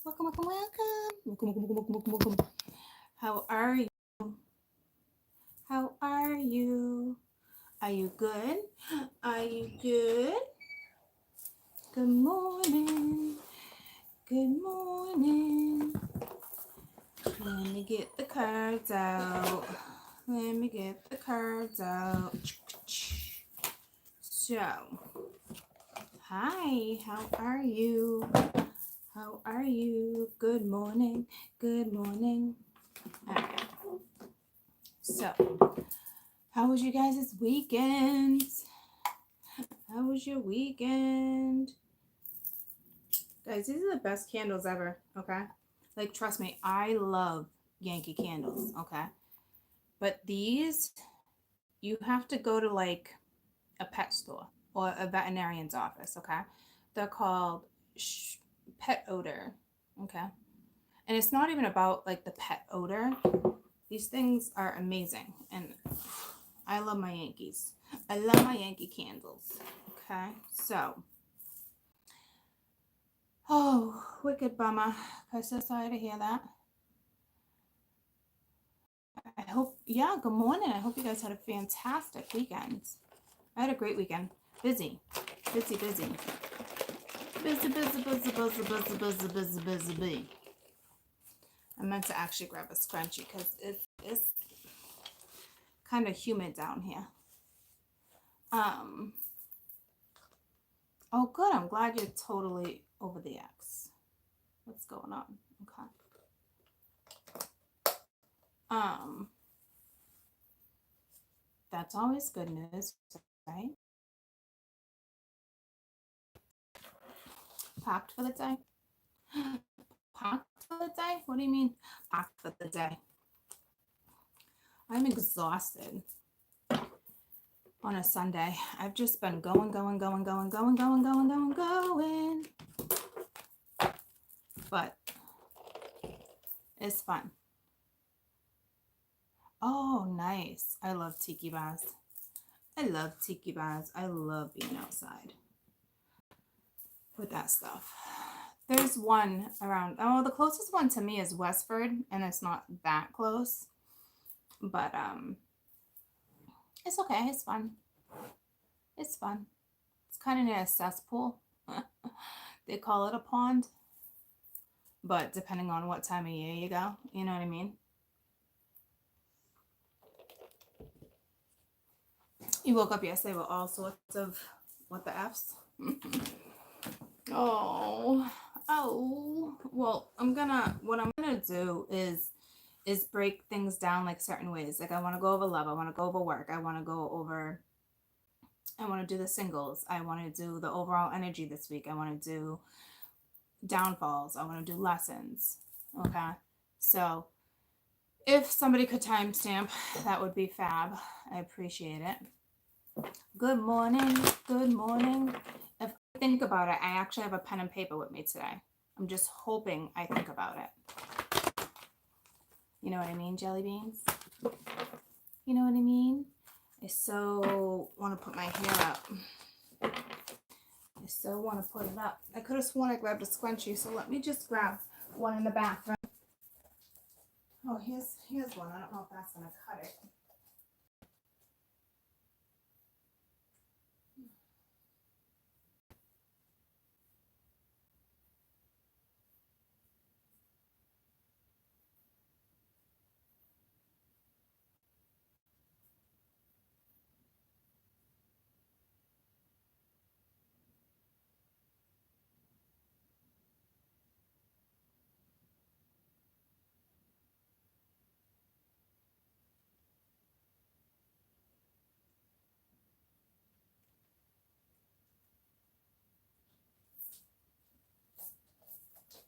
Welcome, welcome, welcome. Welcome, welcome, welcome, welcome, welcome, welcome. How are you? How are you? Are you good? Are you good? Good morning. Good morning. Let me get the cards out. Let me get the cards out. So, hi, how are you? How are you? Good morning. Good morning. All right. So, how was you guys' weekend? How was your weekend? Guys, these are the best candles ever, okay? Like, trust me, I love Yankee candles, okay? But these, you have to go to like a pet store or a veterinarian's office, okay? They're called pet odor, okay? And it's not even about like the pet odor. These things are amazing. And I love my Yankees. I love my Yankee candles, okay? So, oh, wicked bummer. I'm so sorry to hear that. I hope, yeah, good morning. I hope you guys had a fantastic weekend. I had a great weekend. Busy, busy, busy. Busy, busy, busy, busy, busy, busy, busy, busy, busy. I meant to actually grab a scrunchie because it's kind of humid down here. Oh, good. I'm glad you're totally over the X. What's going on? Okay. That's always good news, right? Packed for the day? Packed for the day? What do you mean packed for the day? I'm exhausted on a Sunday. I've just been going. But it's fun. Oh, nice. I love tiki bars. I love tiki bars. I love being outside with that stuff. There's one around, oh, the closest one to me is Westford, and it's not that close. But it's okay. It's fun. It's fun. It's kind of near a cesspool. They call it a pond. But depending on what time of year you go, you know what I mean? You woke up yesterday with all sorts of what the F's. Oh, well, what I'm gonna do is break things down like certain ways. Like I want to go over love, I want to go over work, I want to do the singles, I want to do the overall energy this week, I want to do downfalls, I want to do lessons. Okay, so if somebody could timestamp, that would be fab. I appreciate it. Good morning. Good morning. If I think about it, I actually have a pen and paper with me today. I'm just hoping I think about it. You know what I mean, jelly beans? You know what I mean? I so want to put my hair up. I so want to put it up. I could have sworn I grabbed a scrunchie, so let me just grab one in the bathroom. Oh, here's one. I don't know if that's going to cut it.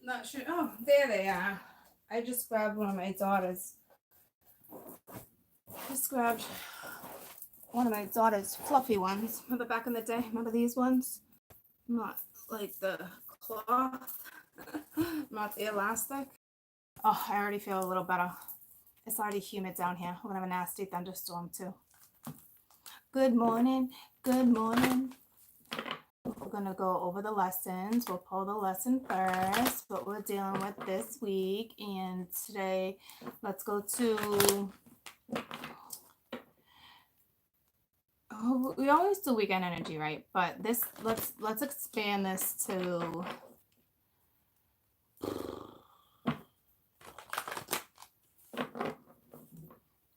Not sure. Oh, there they are. I just grabbed one of my daughter's. Just grabbed one of my daughter's fluffy ones. Remember back in the day? Remember these ones? Not like the cloth, not the elastic. Oh, I already feel a little better. It's already humid down here. We're gonna have a nasty thunderstorm too. Good morning. Good morning. We're going to go over the lessons. We'll pull the lesson first, what we're dealing with this week. And today, let's go to... Oh, we always do weekend energy, right? But this, let's expand this to...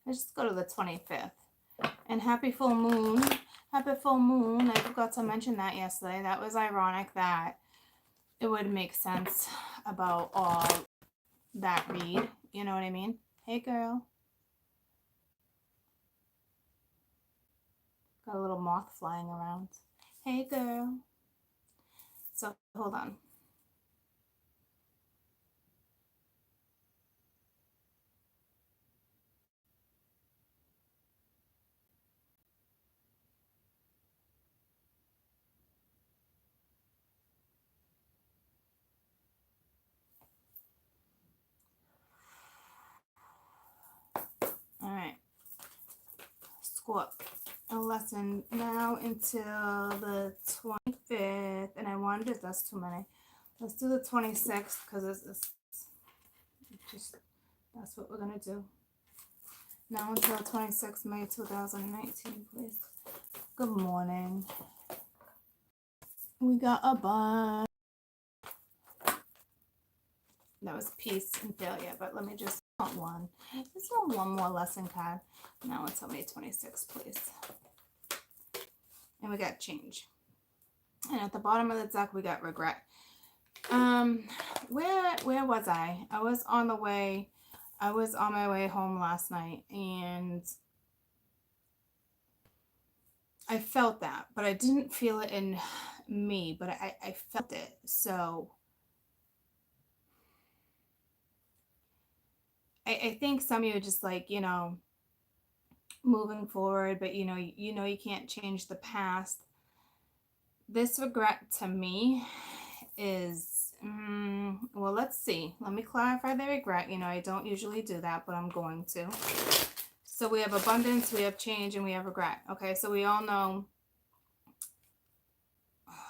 Let's just go to the 25th. And happy full moon. Happy full moon. I forgot to mention that yesterday. That was ironic that it would make sense about all that read. You know what I mean? Hey, girl. Got a little moth flying around. Hey, girl. So, hold on. All right. Scorp. A lesson now until the 25th. And I wanted to, that's too many. Let's do the 26th because it's just, that's what we're going to do. Now until 26th May 2019, please. Good morning. We got a bunch. That was peace and failure, but let me just want one. Just want one more lesson card. Now until May 26th, please. And we got change. And at the bottom of the deck, we got regret. Where was I? I was on my way home last night, and I felt that, but I didn't feel it in me, but I felt it. So I think some of you are just like, you know, moving forward, but you know you can't change the past. This regret to me is, well, let's see. Let me clarify the regret. You know, I don't usually do that, but I'm going to. So we have abundance, we have change, and we have regret. Okay, so we all know.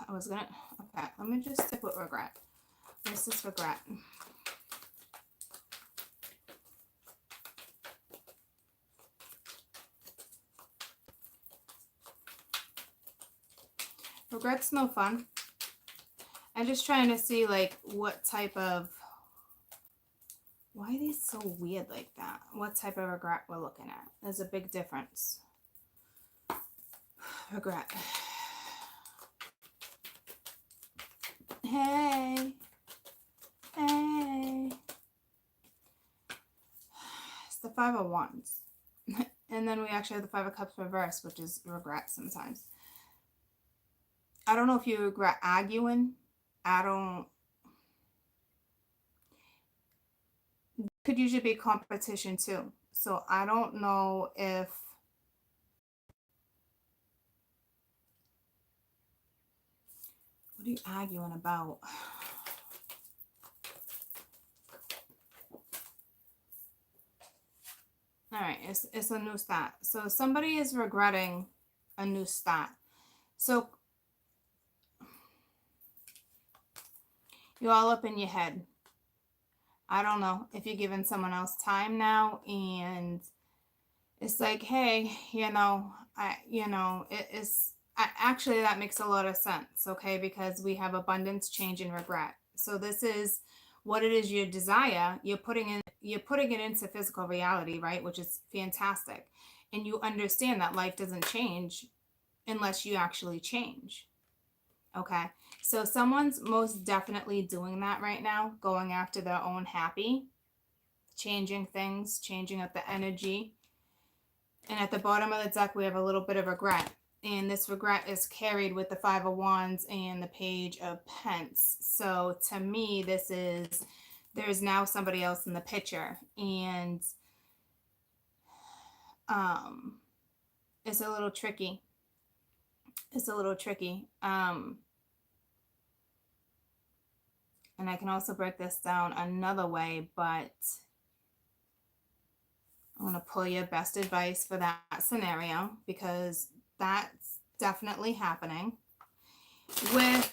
Okay, let me just stick with regret. This is regret. Regret's no fun. I'm just trying to see like what type of, why are these so weird like that? What type of regret we're looking at. There's a big difference. Regret. Hey. Hey. It's the Five of Wands. And then we actually have the Five of Cups reversed, which is regret sometimes. I don't know if you regret arguing. Could usually be competition too. So I don't know if what are you arguing about? All right, it's a new start. So somebody is regretting a new start. So you're all up in your head. I don't know if you're giving someone else time now, and it's like, hey, actually that makes a lot of sense, okay? Because we have abundance, change, and regret. So this is what it is you desire. You're putting it into physical reality, right? Which is fantastic. And you understand that life doesn't change unless you actually change. Okay. So someone's most definitely doing that right now, going after their own happy, changing things, changing up the energy. And at the bottom of the deck, we have a little bit of regret. And this regret is carried with the Five of Wands and the Page of Pence. So to me, there's now somebody else in the picture. And it's a little tricky. It's a little tricky. And I can also break this down another way, but I'm going to pull your best advice for that scenario because that's definitely happening. With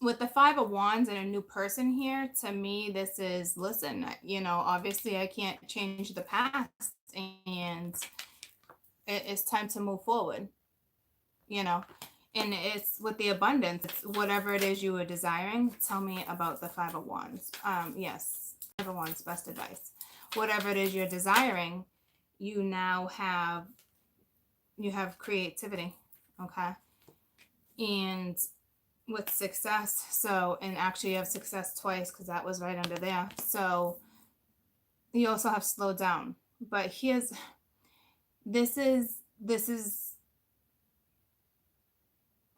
with the Five of Wands and a new person here, to me, this is, listen, obviously I can't change the past, and it's time to move forward, you know. And it's with the abundance, it's whatever it is you were desiring. Tell me about the Five of Wands. Yes, Five of Wands, best advice. Whatever it is you're desiring, you now have creativity, okay? And with success, so, and actually you have success twice because that was right under there. So you also have slowed down. But this is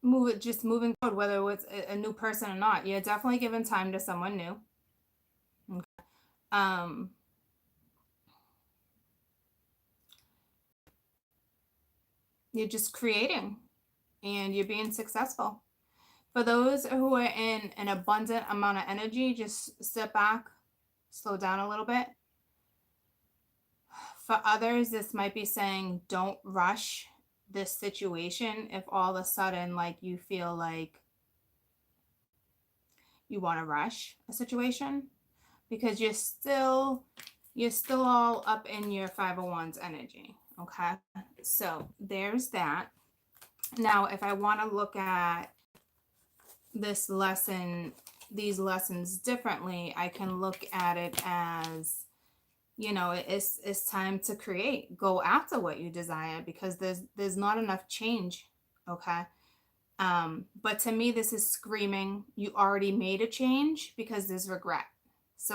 moving forward, whether it's a new person or not. You're definitely giving time to someone new. Okay. You're just creating and you're being successful. For those who are in an abundant amount of energy, just sit back, slow down a little bit. For others, this might be saying don't rush this situation if all of a sudden like you feel like you want to rush a situation, because you're still all up in your 501's energy. Okay, so there's that. Now if I want to look at these lessons differently, I can look at it as, it's time to create, go after what you desire, because there's not enough change. Okay. But to me, this is screaming, you already made a change, because there's regret. So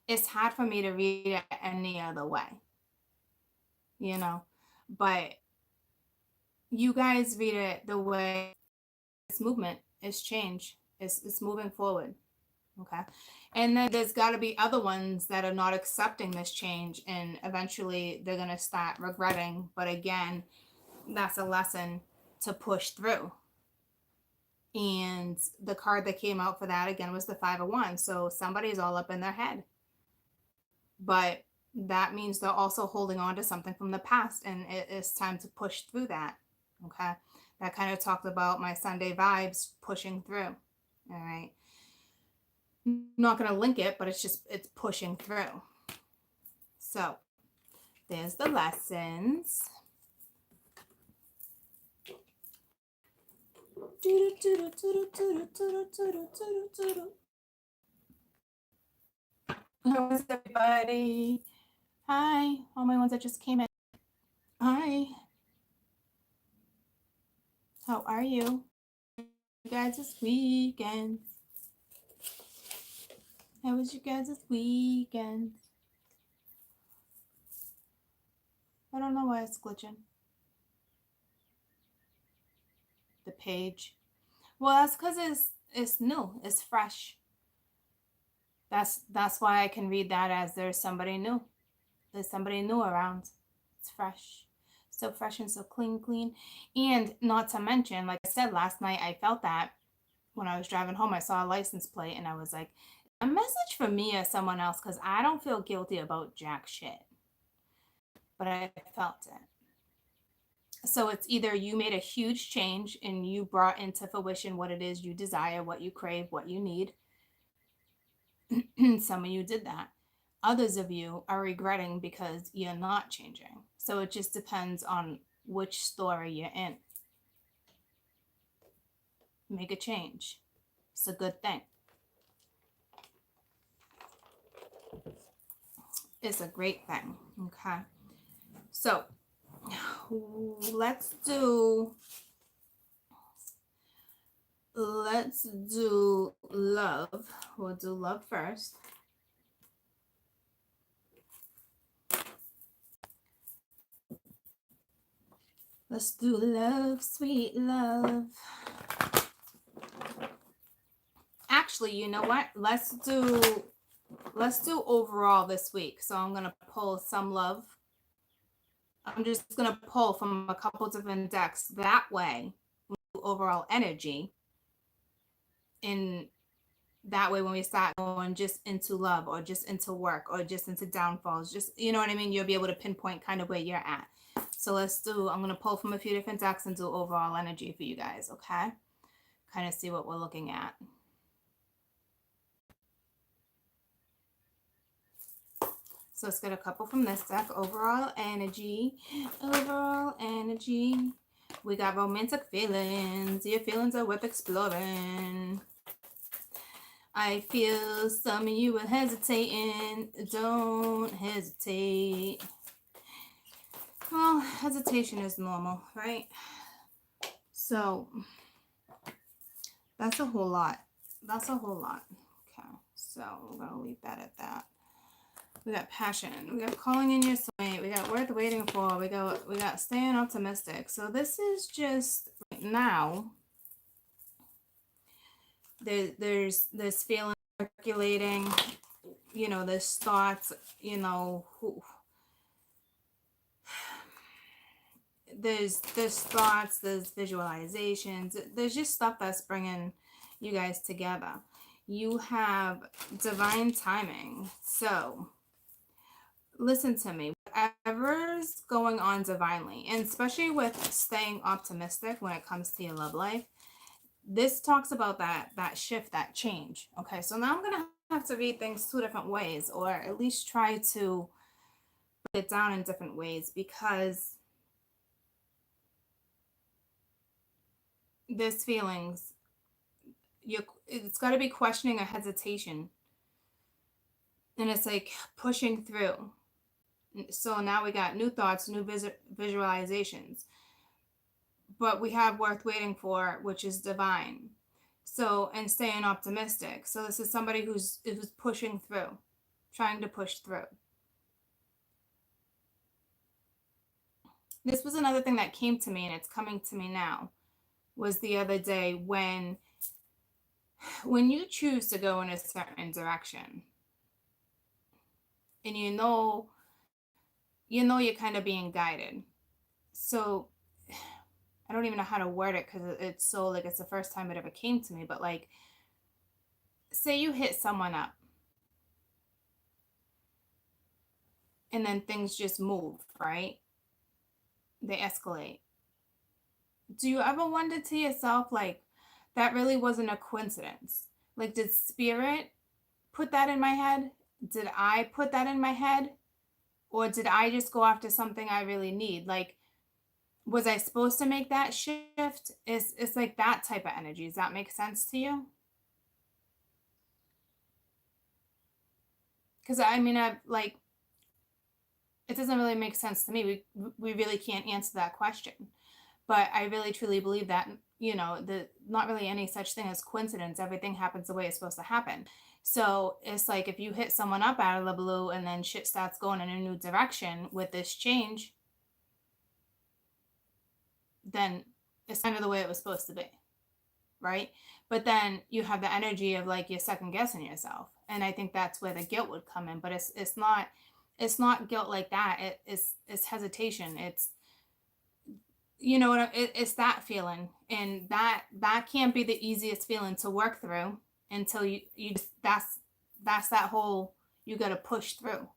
it's hard for me to read it any other way, but you guys read it the way it's movement, it's change, it's moving forward. Okay. And then there's got to be other ones that are not accepting this change, and eventually they're going to start regretting. But again, that's a lesson to push through. And the card that came out for that again was the Five of Wands. So somebody's all up in their head. But that means they're also holding on to something from the past, and it is time to push through that. Okay. That kind of talked about my Sunday vibes, pushing through. All right. Not going to link it, but it's pushing through. So there's the lessons. How is everybody? Hi, all my ones that just came in. Hi. How are you? You guys this weekend? How was you guys this weekend? I don't know why it's glitching. The page. Well, that's because it's new. It's fresh. That's why I can read that as there's somebody new. There's somebody new around. It's fresh. So fresh and so clean. And not to mention, like I said last night, I felt that when I was driving home, I saw a license plate and I was like, a message for me or someone else, because I don't feel guilty about jack shit. But I felt it. So it's either you made a huge change and you brought into fruition what it is you desire, what you crave, what you need. Some of you did that. Others of you are regretting because you're not changing. So it just depends on which story you're in. Make a change. It's a good thing. It's a great thing. Okay. So let's do love. We'll do love first. Let's do love, sweet love. Actually, you know what? Let's do overall this week. So I'm going to pull some love. I'm just going to pull from a couple different decks. That way, we do overall energy. And that way, when we start going just into love or just into work or just into downfalls, just, you know what I mean? You'll be able to pinpoint kind of where you're at. So I'm going to pull from a few different decks and do overall energy for you guys. Okay. kind of see what we're looking at. So let's get a couple from this deck. Overall energy. Overall energy. We got romantic feelings. Your feelings are worth exploring. I feel some of you are hesitating. Don't hesitate. Well, hesitation is normal, right? So that's a whole lot. That's a whole lot. Okay, so we're going to leave that at that. We got passion. We got calling in your soulmate. We got worth waiting for. We got staying optimistic. So this is just right now. There's this feeling circulating. You know, there's thoughts. You know, there's thoughts. There's visualizations. There's just stuff that's bringing you guys together. You have divine timing. So listen to me, whatever's going on divinely, and especially with staying optimistic when it comes to your love life, this talks about that shift, that change. Okay, so now I'm gonna have to read things two different ways, or at least try to put it down in different ways, because this feelings, it's got to be questioning or hesitation, and it's like pushing through. So now we got new thoughts, new visualizations, but we have worth waiting for, which is divine. So, and staying optimistic. So this is somebody who's pushing through, trying to push through. This was another thing that came to me, and it's coming to me now, was the other day when you choose to go in a certain direction, and you're kind of being guided. So I don't even know how to word it, because it's so like, it's the first time it ever came to me, but like, say you hit someone up and then things just move, right? They escalate. Do you ever wonder to yourself, like, that really wasn't a coincidence? Like, did spirit put that in my head? Did I put that in my head? Or did I just go after something I really need? Like, was I supposed to make that shift? It's like that type of energy. Does that make sense to you? Because I mean, I've like, it doesn't really make sense to me. We really can't answer that question. But I really truly believe that, you know, not really any such thing as coincidence. Everything happens the way it's supposed to happen. So it's like, if you hit someone up out of the blue and then shit starts going in a new direction with this change, then it's kind of the way it was supposed to be, right? But then you have the energy of like, you're second guessing yourself, and I think that's where the guilt would come in. But it's not guilt like that. It's hesitation. It's, you know what, it's that feeling, and that can't be the easiest feeling to work through until you just, that's that whole, you got to push through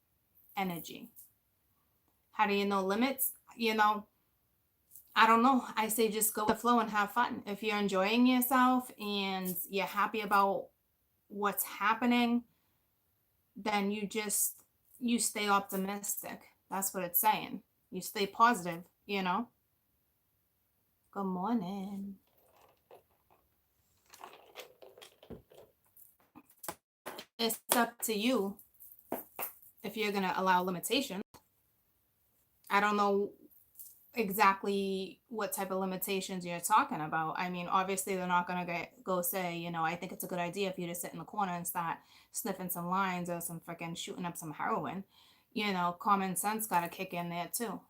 energy. How do you know limits? You know, I don't know. I say just go with the flow and have fun. If you're enjoying yourself and you're happy about what's happening, then you stay optimistic. That's what it's saying. You stay positive, you know? Good morning. It's up to you if you're going to allow limitations. I don't know exactly what type of limitations you're talking about. I mean, obviously they're not going to go say, you know, I think it's a good idea for you to sit in the corner and start sniffing some lines or some freaking shooting up some heroin. You know, common sense got to kick in there too.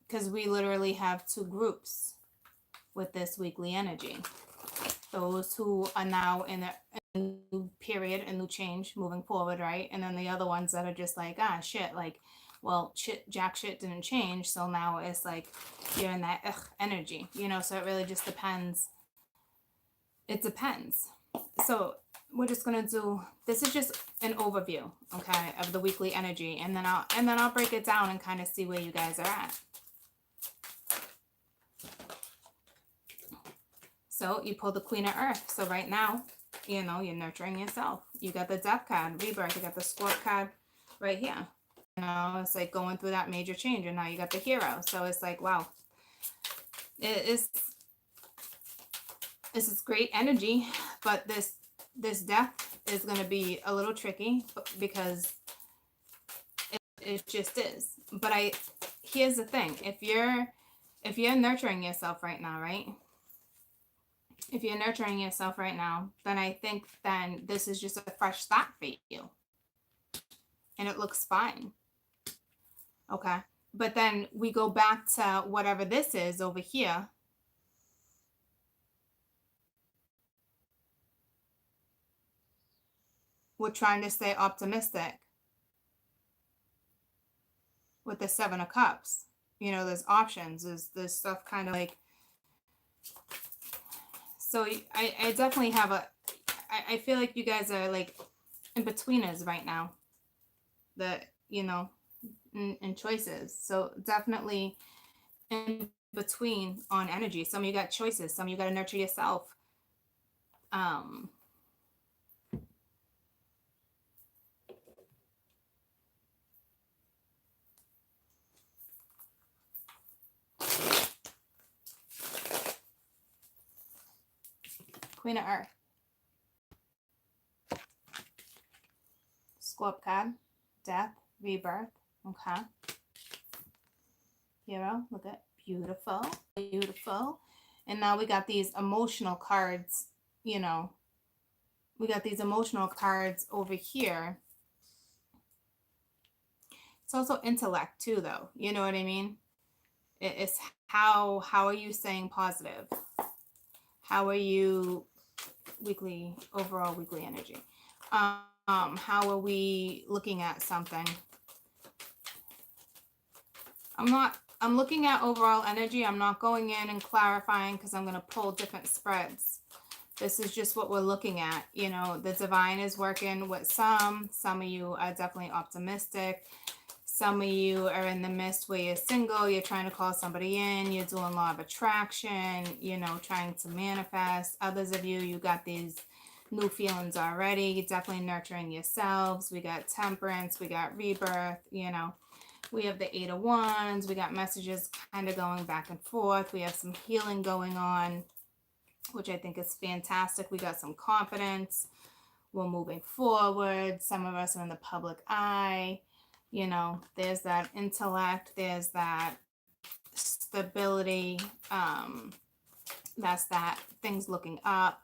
Because we literally have two groups with this weekly energy. Those who are now in a new period, a new change moving forward, right? And then the other ones that are just like, ah, shit, like, well, shit, jack shit didn't change. So now it's like, you're in that energy, you know? So it really just depends. It depends. So we're just gonna do, this is just an overview, okay, of the weekly energy, and then I'll break it down and kind of see where you guys are at. So you pull the Queen of Earth. So right now, you know, you're nurturing yourself. You got the Death card, Rebirth. You got the Scorpio card right here. You know, it's like going through that major change, and now you got the Hero. So it's like, wow, it's this is great energy, but this death is going to be a little tricky because it just is. But here's the thing: if you're nurturing yourself right now, right? If you're nurturing yourself right now, then I think then this is just a fresh start for you, and it looks fine. Okay, but then we go back to whatever this is over here. We're trying to stay optimistic with the Seven of Cups. You know, there's options. There's stuff kind of like, so I definitely have I feel like you guys are like in betweeners right now. You know, in choices. So definitely in between on energy. Some of you got choices. Some of you got to nurture yourself. Queen of Earth. Scorpio card. Death. Rebirth. Okay. Hero. Look at beautiful. Beautiful. And now we got these emotional cards, you know. We got these emotional cards over here. It's also intellect too, though. You know what I mean? It's how are you staying positive? How are you overall weekly energy? How are we looking at something? I'm looking at overall energy. I'm not going in and clarifying because I'm going to pull different spreads. This is just what we're looking at. You know, the divine is working with some. Some of you are definitely optimistic. Some of you are in the midst where you're single. You're trying to call somebody in. You're doing law of attraction, you know, trying to manifest. Others of you, you got these new feelings already. You're definitely nurturing yourselves. We got temperance. We got rebirth, you know. We have the Eight of Wands. We got messages kind of going back and forth. We have some healing going on, which I think is fantastic. We got some confidence. We're moving forward. Some of us are in the public eye. You know, there's that intellect. There's that stability. That's that things looking up.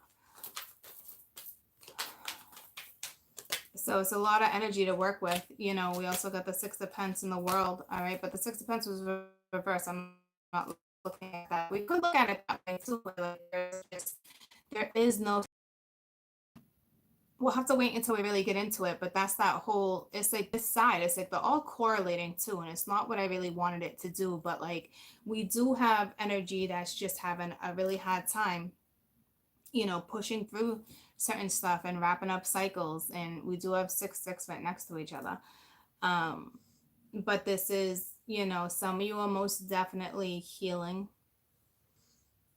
So it's a lot of energy to work with. You know, we also got the Six of Pentacles in the World. All right. But the Six of Pentacles was reversed. I'm not looking at that. We could look at it that way too. Like there is no, we'll have to wait until we really get into it, but that's that whole, it's like this side, it's like they're all correlating too, and it's not what I really wanted it to do, but like we do have energy that's just having a really hard time, you know, pushing through certain stuff and wrapping up cycles, and we do have 6 6 right next to each other. But this is, you know, some of you are most definitely healing.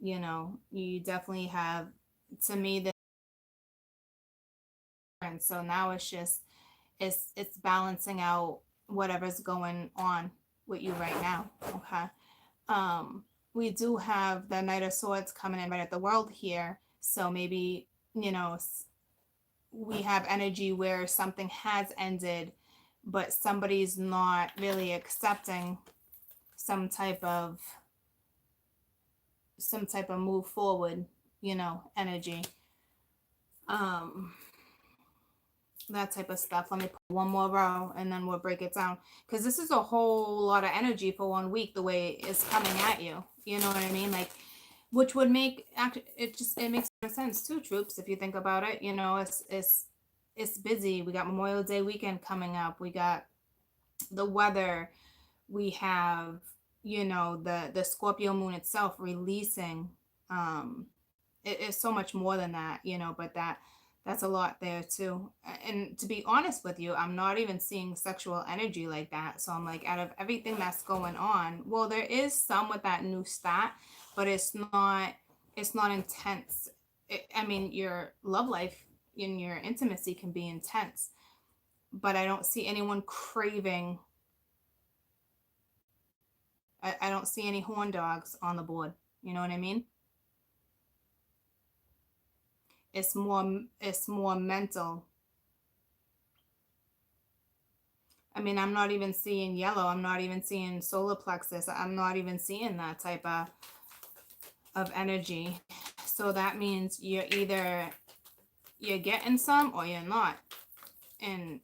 You know, you definitely have, to me, the, and so now it's just it's balancing out whatever's going on with you right now. Okay. We do have the Knight of Swords coming in right at the world here, so maybe, you know, we have energy where something has ended, but somebody's not really accepting some type of move forward, you know, energy. That type of stuff. Let me put one more row and then we'll break it down, because this is a whole lot of energy for 1 week, the way it's coming at you. You know what I mean? Like, which would make it makes sense too, troops, if you think about it. You know, it's busy. We got Memorial Day weekend coming up. We got the weather. We have, you know, the Scorpio moon itself releasing. It is so much more than that, you know, but That's a lot there too. And to be honest with you, I'm not even seeing sexual energy like that. So I'm like, out of everything that's going on, well, there is some with that new stat, but it's not intense. I mean, your love life and your intimacy can be intense, but I don't see anyone craving. I don't see any horn dogs on the board. You know what I mean? It's more mental. I mean, I'm not even seeing yellow. I'm not even seeing solar plexus. I'm not even seeing that type of energy. So that means you're getting some or you're not. And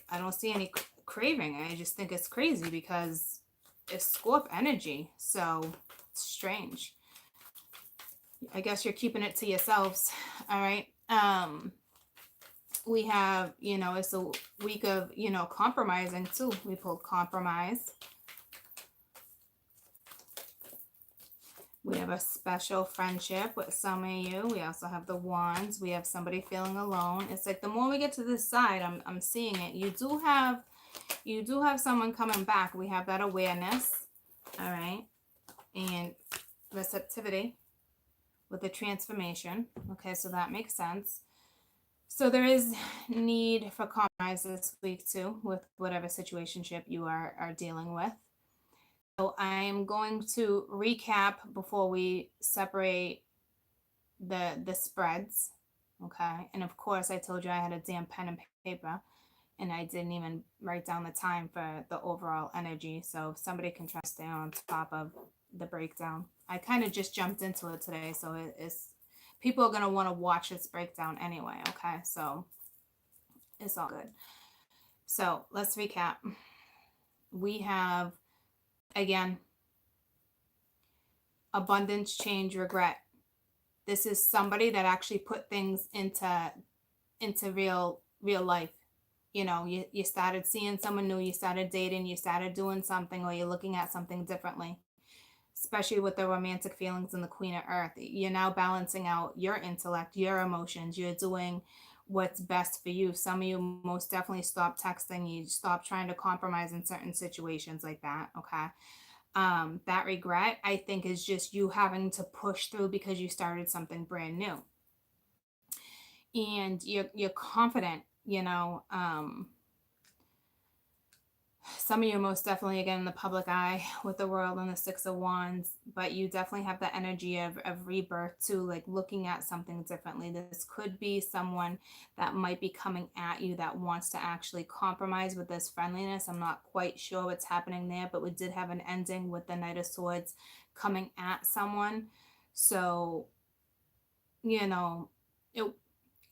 I don't see any craving. I just think it's crazy because it's Scorp energy. So it's strange. I guess you're keeping it to yourselves. All right. We have, it's a week of, compromising too. We pulled compromise. We have a special friendship with some of you. We also have the wands. We have somebody feeling alone. It's like the more we get to this side, I'm seeing it. You do have someone coming back. We have that awareness. All right. And receptivity with the transformation. Okay, so that makes sense. So there is need for compromise this week too with whatever situationship you are dealing with. So I'm going to recap before we separate the spreads. Okay. And of course I told you I had a damn pen and paper and I didn't even write down the time for the overall energy. So if somebody can try to stay on top of the breakdown. I kind of just jumped into it today, so it's people are going to want to watch this breakdown anyway. Okay, so it's all good. So let's recap. We have, again, abundance, change, regret. This is somebody that actually put things into real life. You started seeing someone new, you started dating, you started doing something, or you're looking at something differently, especially with the romantic feelings and the Queen of Earth. You're now balancing out your intellect, your emotions. You're doing what's best for you. Some of you most definitely stop texting. You stop trying to compromise in certain situations like that. Okay. That regret, I think, is just you having to push through because you started something brand new. And you're confident, some of you are most definitely, again, in the public eye with the world and the Six of Wands, but you definitely have the energy of rebirth too, like looking at something differently. This could be someone that might be coming at you that wants to actually compromise with this friendliness. I'm not quite sure what's happening there, but we did have an ending with the Knight of Swords coming at someone. So,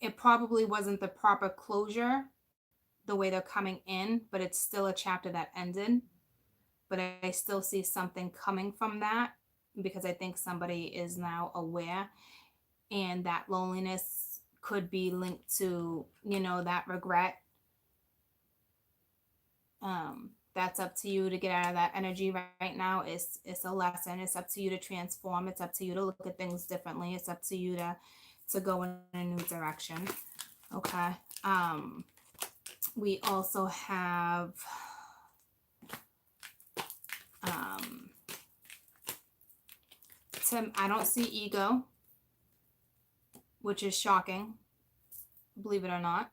it probably wasn't the proper closure the way they're coming in, but it's still a chapter that ended. But I still see something coming from that because I think somebody is now aware, and that loneliness could be linked to, that regret. That's up to you to get out of that energy right now. It's a lesson. It's up to you to transform. It's up to you to look at things differently. It's up to you to go in a new direction. Okay. We also have I don't see ego, which is shocking, believe it or not.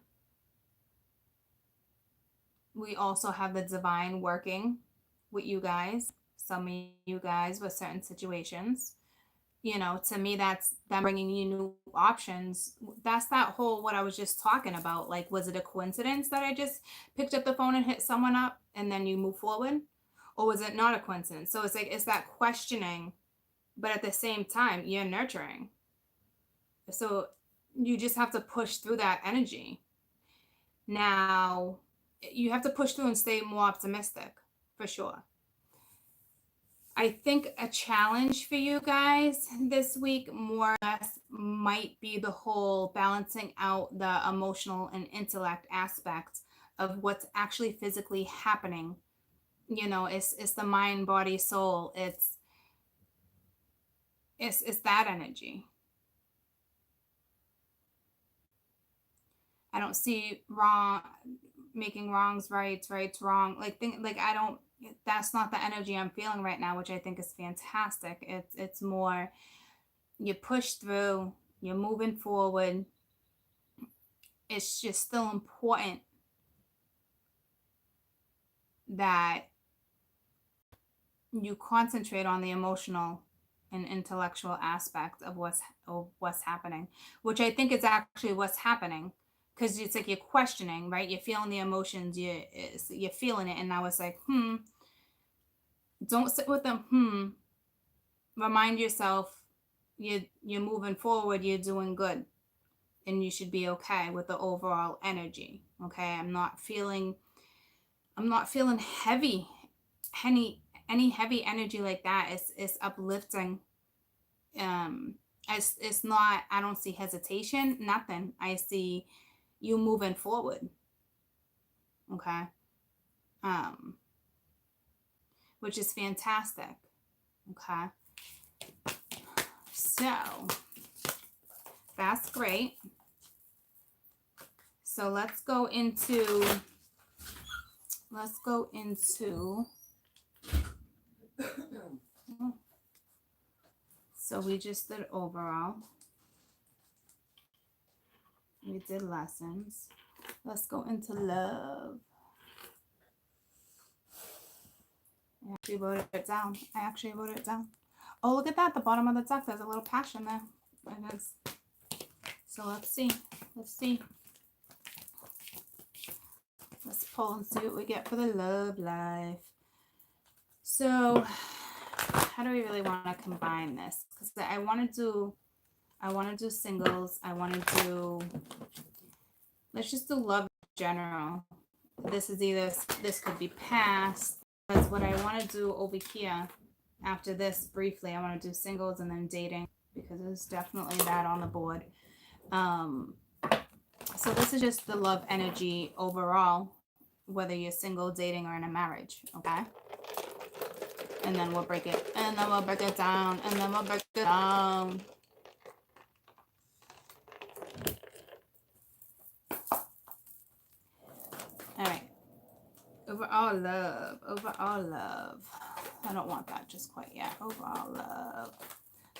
We also have the divine working with you guys, some of you guys with certain situations. To me, that's them bringing you new options. That's that whole, what I was just talking about. Like, was it a coincidence that I just picked up the phone and hit someone up and then you move forward? Or was it not a coincidence? So it's like, it's that questioning, but at the same time, you're nurturing. So you just have to push through that energy. Now, you have to push through and stay more optimistic, for sure. I think a challenge for you guys this week, more or less, might be the whole balancing out the emotional and intellect aspect of what's actually physically happening. It's the mind, body, soul. It's that energy. I don't see wrong, making wrongs rights, rights wrong. Like I don't. That's not the energy I'm feeling right now, which I think is fantastic. It's more you push through, you're moving forward. It's just still important that you concentrate on the emotional and intellectual aspect of what's happening, which I think is actually what's happening, because it's like you're questioning, right? You're feeling the emotions, you're feeling it, and now it's like, don't sit with them. Remind yourself, you're moving forward, you're doing good, and you should be okay with the overall energy. Okay, I'm not feeling heavy, any heavy energy like that. Is uplifting. um it's not, I don't see hesitation, nothing. I see you moving forward. Okay. um which is fantastic. Okay, so that's great. So let's go into so we just did overall, we did lessons. Let's go into love. I actually wrote it down. Oh, look at that. The bottom of the deck, there's a little passion there. It is. So let's see. Let's pull and see what we get for the love life. So how do we really want to combine this? Because I want to do singles. Let's just do love in general. This could be past. That's what I want to do over here. After this, briefly, I want to do singles and then dating, because there's definitely that on the board. So this is just the love energy overall, whether you're single, dating, or in a marriage. Okay. And then we'll break it. And then we'll break it down. And then we'll break it down. All right. Overall love. I don't want that just quite yet. Overall love.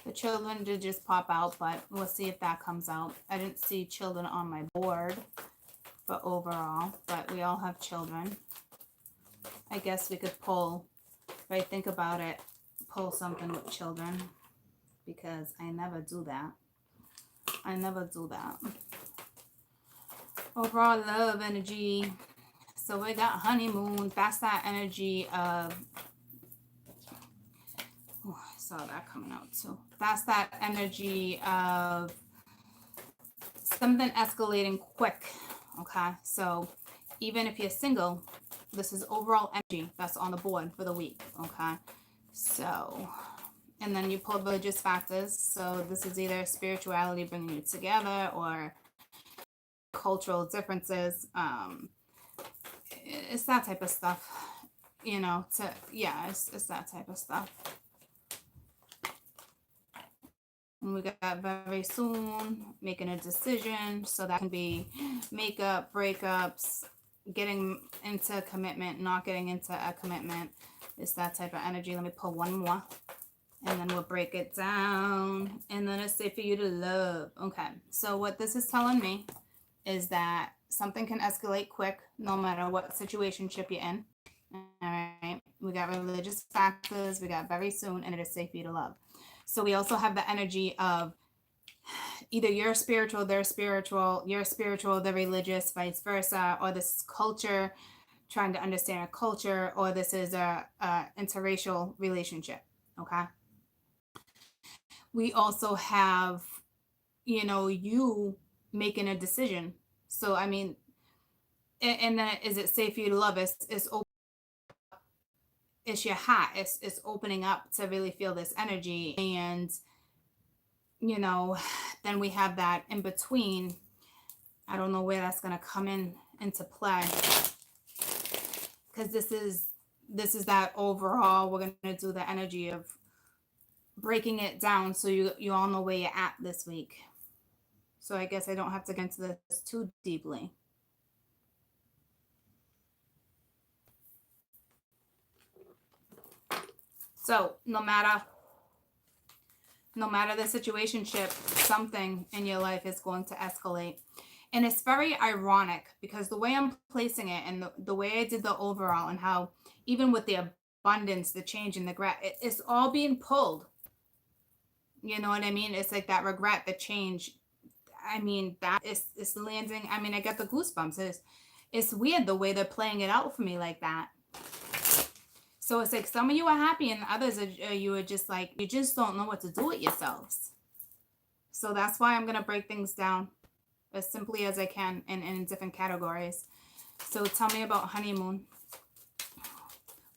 The children did just pop out, but we'll see if that comes out. I didn't see children on my board for overall, but we all have children. I guess we could pull, if I think about it, pull something with children, because I never do that. Overall love energy. So we got honeymoon. That's that energy of, oh, I saw that coming out too. That's that energy of something escalating quick. Okay, so even if you're single, this is overall energy that's on the board for the week. Okay, so, and then you pull religious factors. So this is either spirituality bringing you together or cultural differences. It's that type of stuff, it's that type of stuff. And we got very soon, making a decision. So that can be makeup, breakups, getting into a commitment, not getting into a commitment. It's that type of energy. Let me pull one more, and then we'll break it down. And then it's safe for you to love. Okay, so what this is telling me is that something can escalate quick no matter what situationship you're in. All right, we got religious factors, we got very soon, and it is safe for you to love. So we also have the energy of either you're spiritual, they're spiritual, you're spiritual, they're religious, vice versa, or this culture, trying to understand a culture, or this is a interracial relationship. Okay. We also have, you making a decision. So, I mean, and then is it safe for you to love? It's your hat. It's opening up to really feel this energy. And, then we have that in between. I don't know where that's going to come into play. Because this is that overall, we're going to do the energy of breaking it down so you all know where you're at this week. So I guess I don't have to get into this too deeply. So no matter the situationship, something in your life is going to escalate. And it's very ironic because the way I'm placing it and the way I did the overall and how even with the abundance, the change in the it's all being pulled. You know what I mean? It's like that regret, the change. I mean, that is landing. I mean, I get the goosebumps. It's weird the way they're playing it out for me like that. So it's like some of you are happy and others you are just like, you just don't know what to do with yourselves. So that's why I'm going to break things down as simply as I can in different categories. So tell me about honeymoon,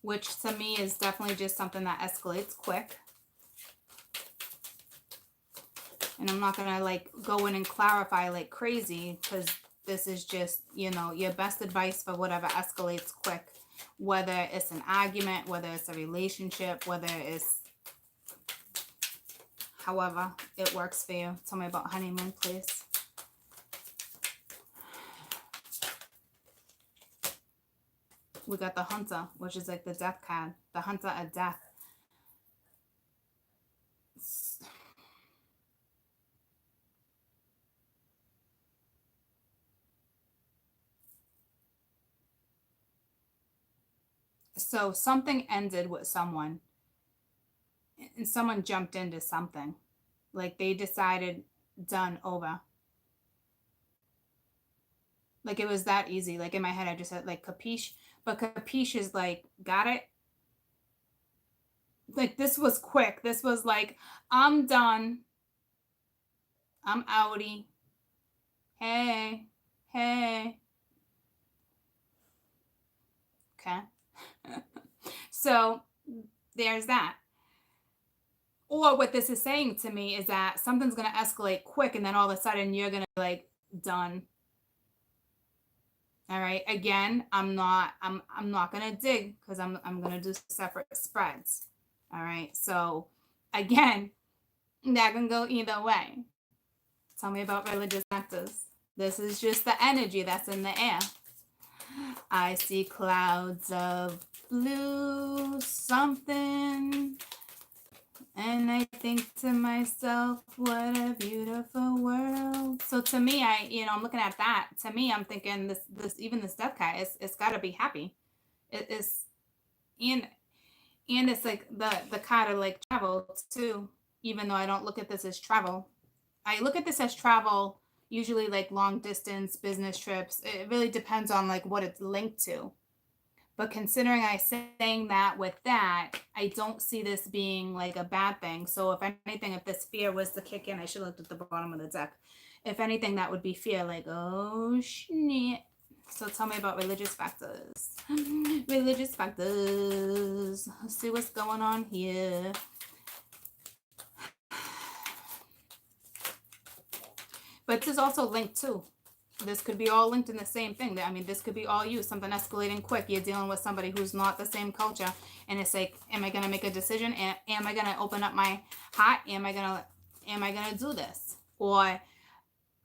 which to me is definitely just something that escalates quick. And I'm not going to like go in and clarify like crazy because this is just, you know, your best advice for whatever escalates quick. Whether it's an argument, whether it's a relationship, whether it's however it works for you. Tell me about honeymoon, please. We got the hunter, which is like the death card. The hunter of death. So something ended with someone and someone jumped into something. Like they decided done, over. Like it was that easy. Like in my head, I just said like capiche. But capiche is like, got it? Like this was quick. This was like, I'm done. I'm outie. Hey. Hey. Okay. So there's that. Or what this is saying to me is that something's going to escalate quick and then all of a sudden you're going to be like, done. All right. Again, I'm not going to dig because I'm going to do separate spreads. All right. So again, that can go either way. Tell me about religious factors. This is just the energy that's in the air. I see clouds of blue something. And I think to myself, what a beautiful world. So to me, I'm looking at that. To me, I'm thinking this even this death card, it's got to be happy. It is, and it's like the card of like travel too. Even though I don't look at this as travel, I look at this as travel. Usually like long distance business trips. It really depends on like what it's linked to. But considering I saying that with that, I don't see this being like a bad thing. So if anything, if this fear was to kick in, I should have looked at the bottom of the deck. If anything, that would be fear, like, oh, shit. So tell me about religious factors. Religious factors. Let's see what's going on here. But this is also linked too. This could be all linked in the same thing. I mean, this could be all you, something escalating quick. You're dealing with somebody who's not the same culture. And it's like, am I going to make a decision? Am I going to open up my heart? Am I going to do this? Or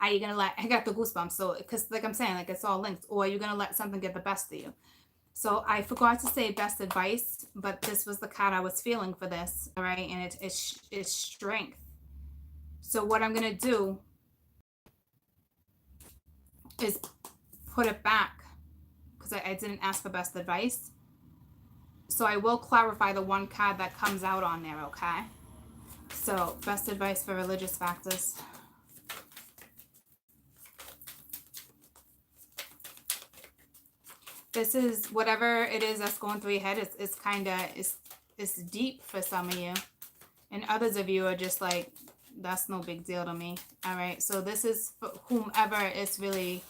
are you going to I got the goosebumps. So, because like I'm saying, like it's all linked. Or are you going to let something get the best of you? So I forgot to say best advice, but this was the card I was feeling for this. All right. And it's strength. So what I'm going to do is put it back because I didn't ask for best advice. So I will clarify the one card that comes out on there, okay? So best advice for religious factors. This is whatever it is that's going through your head. It's kind of, it's deep for some of you. And others of you are just like, that's no big deal to me. All right. So this is for whomever is really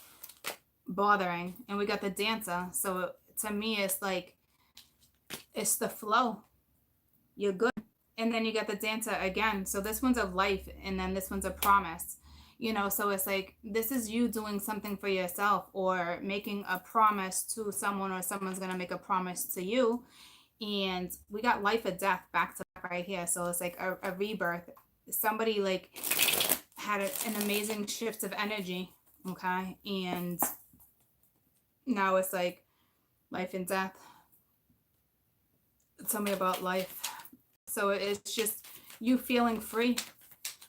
bothering. And we got the dancer. So to me, it's like, it's the flow. You're good. And then you got the dancer again. So this one's a life. And then this one's a promise. You know, so it's like, this is you doing something for yourself or making a promise to someone, or someone's going to make a promise to you. And we got life or death back to back right here. So it's like a rebirth. Somebody like had an amazing shift of energy. Okay. And now it's like life and death. Tell me about life. So it's just you feeling free,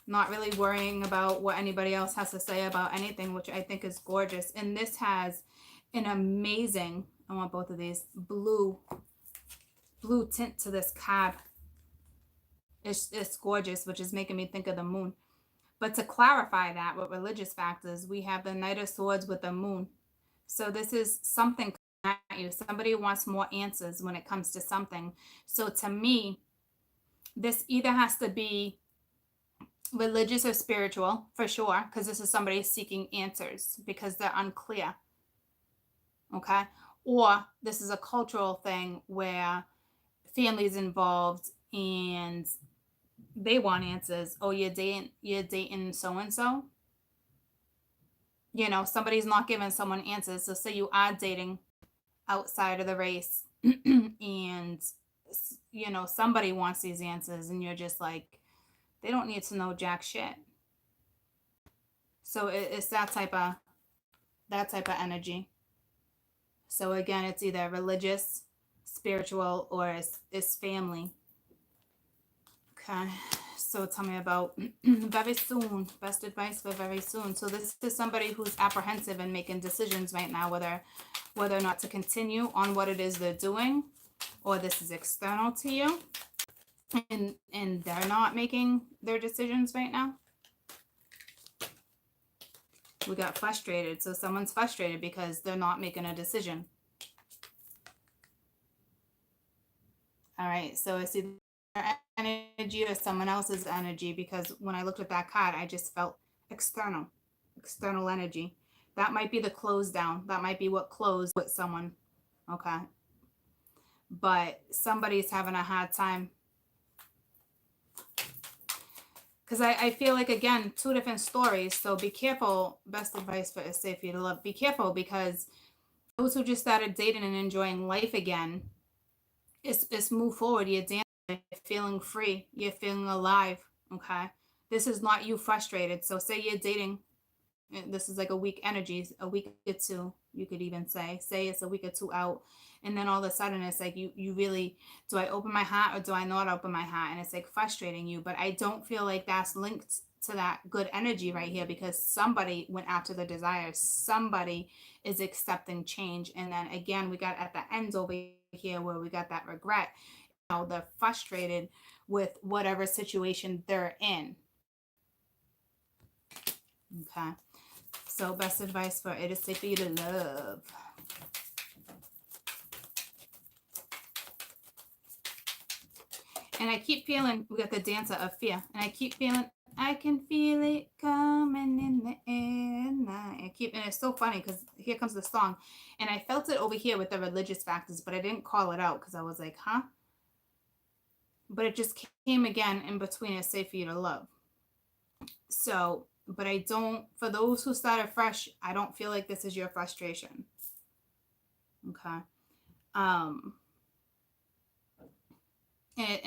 not really worrying about what anybody else has to say about anything, which I think is gorgeous. And this has an amazing, I want both of these, blue tint to this card. It's gorgeous, which is making me think of the moon. But to clarify that with religious factors, we have the Knight of Swords with the moon. So this is something at you. Somebody wants more answers when it comes to something. So to me, this either has to be religious or spiritual for sure, because this is somebody seeking answers because they're unclear. Okay. Or this is a cultural thing where family's involved and they want answers. Oh, you're dating so and so. You know, somebody's not giving someone answers. So say you are dating outside of the race and you know somebody wants these answers and you're just like, they don't need to know jack shit. So it's that type of energy. So again, it's either religious, spiritual, or it's family. Okay. So tell me about very soon. Best advice for very soon. So this is somebody who's apprehensive and making decisions right now, whether or not to continue on what it is they're doing, or this is external to you, and they're not making their decisions right now. We got frustrated. So someone's frustrated because they're not making a decision. All right. So it's either energy or someone else's energy, because when I looked at that card, I just felt external energy. That might be the close down. That might be what closed with someone. Okay. But somebody's having a hard time. Because I feel like, again, two different stories. So be careful. Best advice for is safe for you to love. Be careful, because those who just started dating and enjoying life again, it's move forward. You're dancing, you're feeling free. You're feeling alive. Okay. This is not you frustrated. So say you're dating. This is like a week energy, a week or two, you could even say it's a week or two out, and then all of a sudden it's like you really, do I open my heart or do I not open my heart? And it's like frustrating you. But I don't feel like that's linked to that good energy right here, because somebody went after the desire, somebody is accepting change. And then again, we got at the end over here where we got that regret. You know, they're frustrated with whatever situation they're in. Okay. So best advice for it is safe for you to love. And I keep feeling, we got the dancer of fear. And I keep feeling, I can feel it coming in the air night. And it's so funny because here comes the song. And I felt it over here with the religious factors, but I didn't call it out because I was like, huh? But it just came again in between, it's safe for you to love. So, but I don't, for those who started fresh, I don't feel like this is your frustration. Okay. And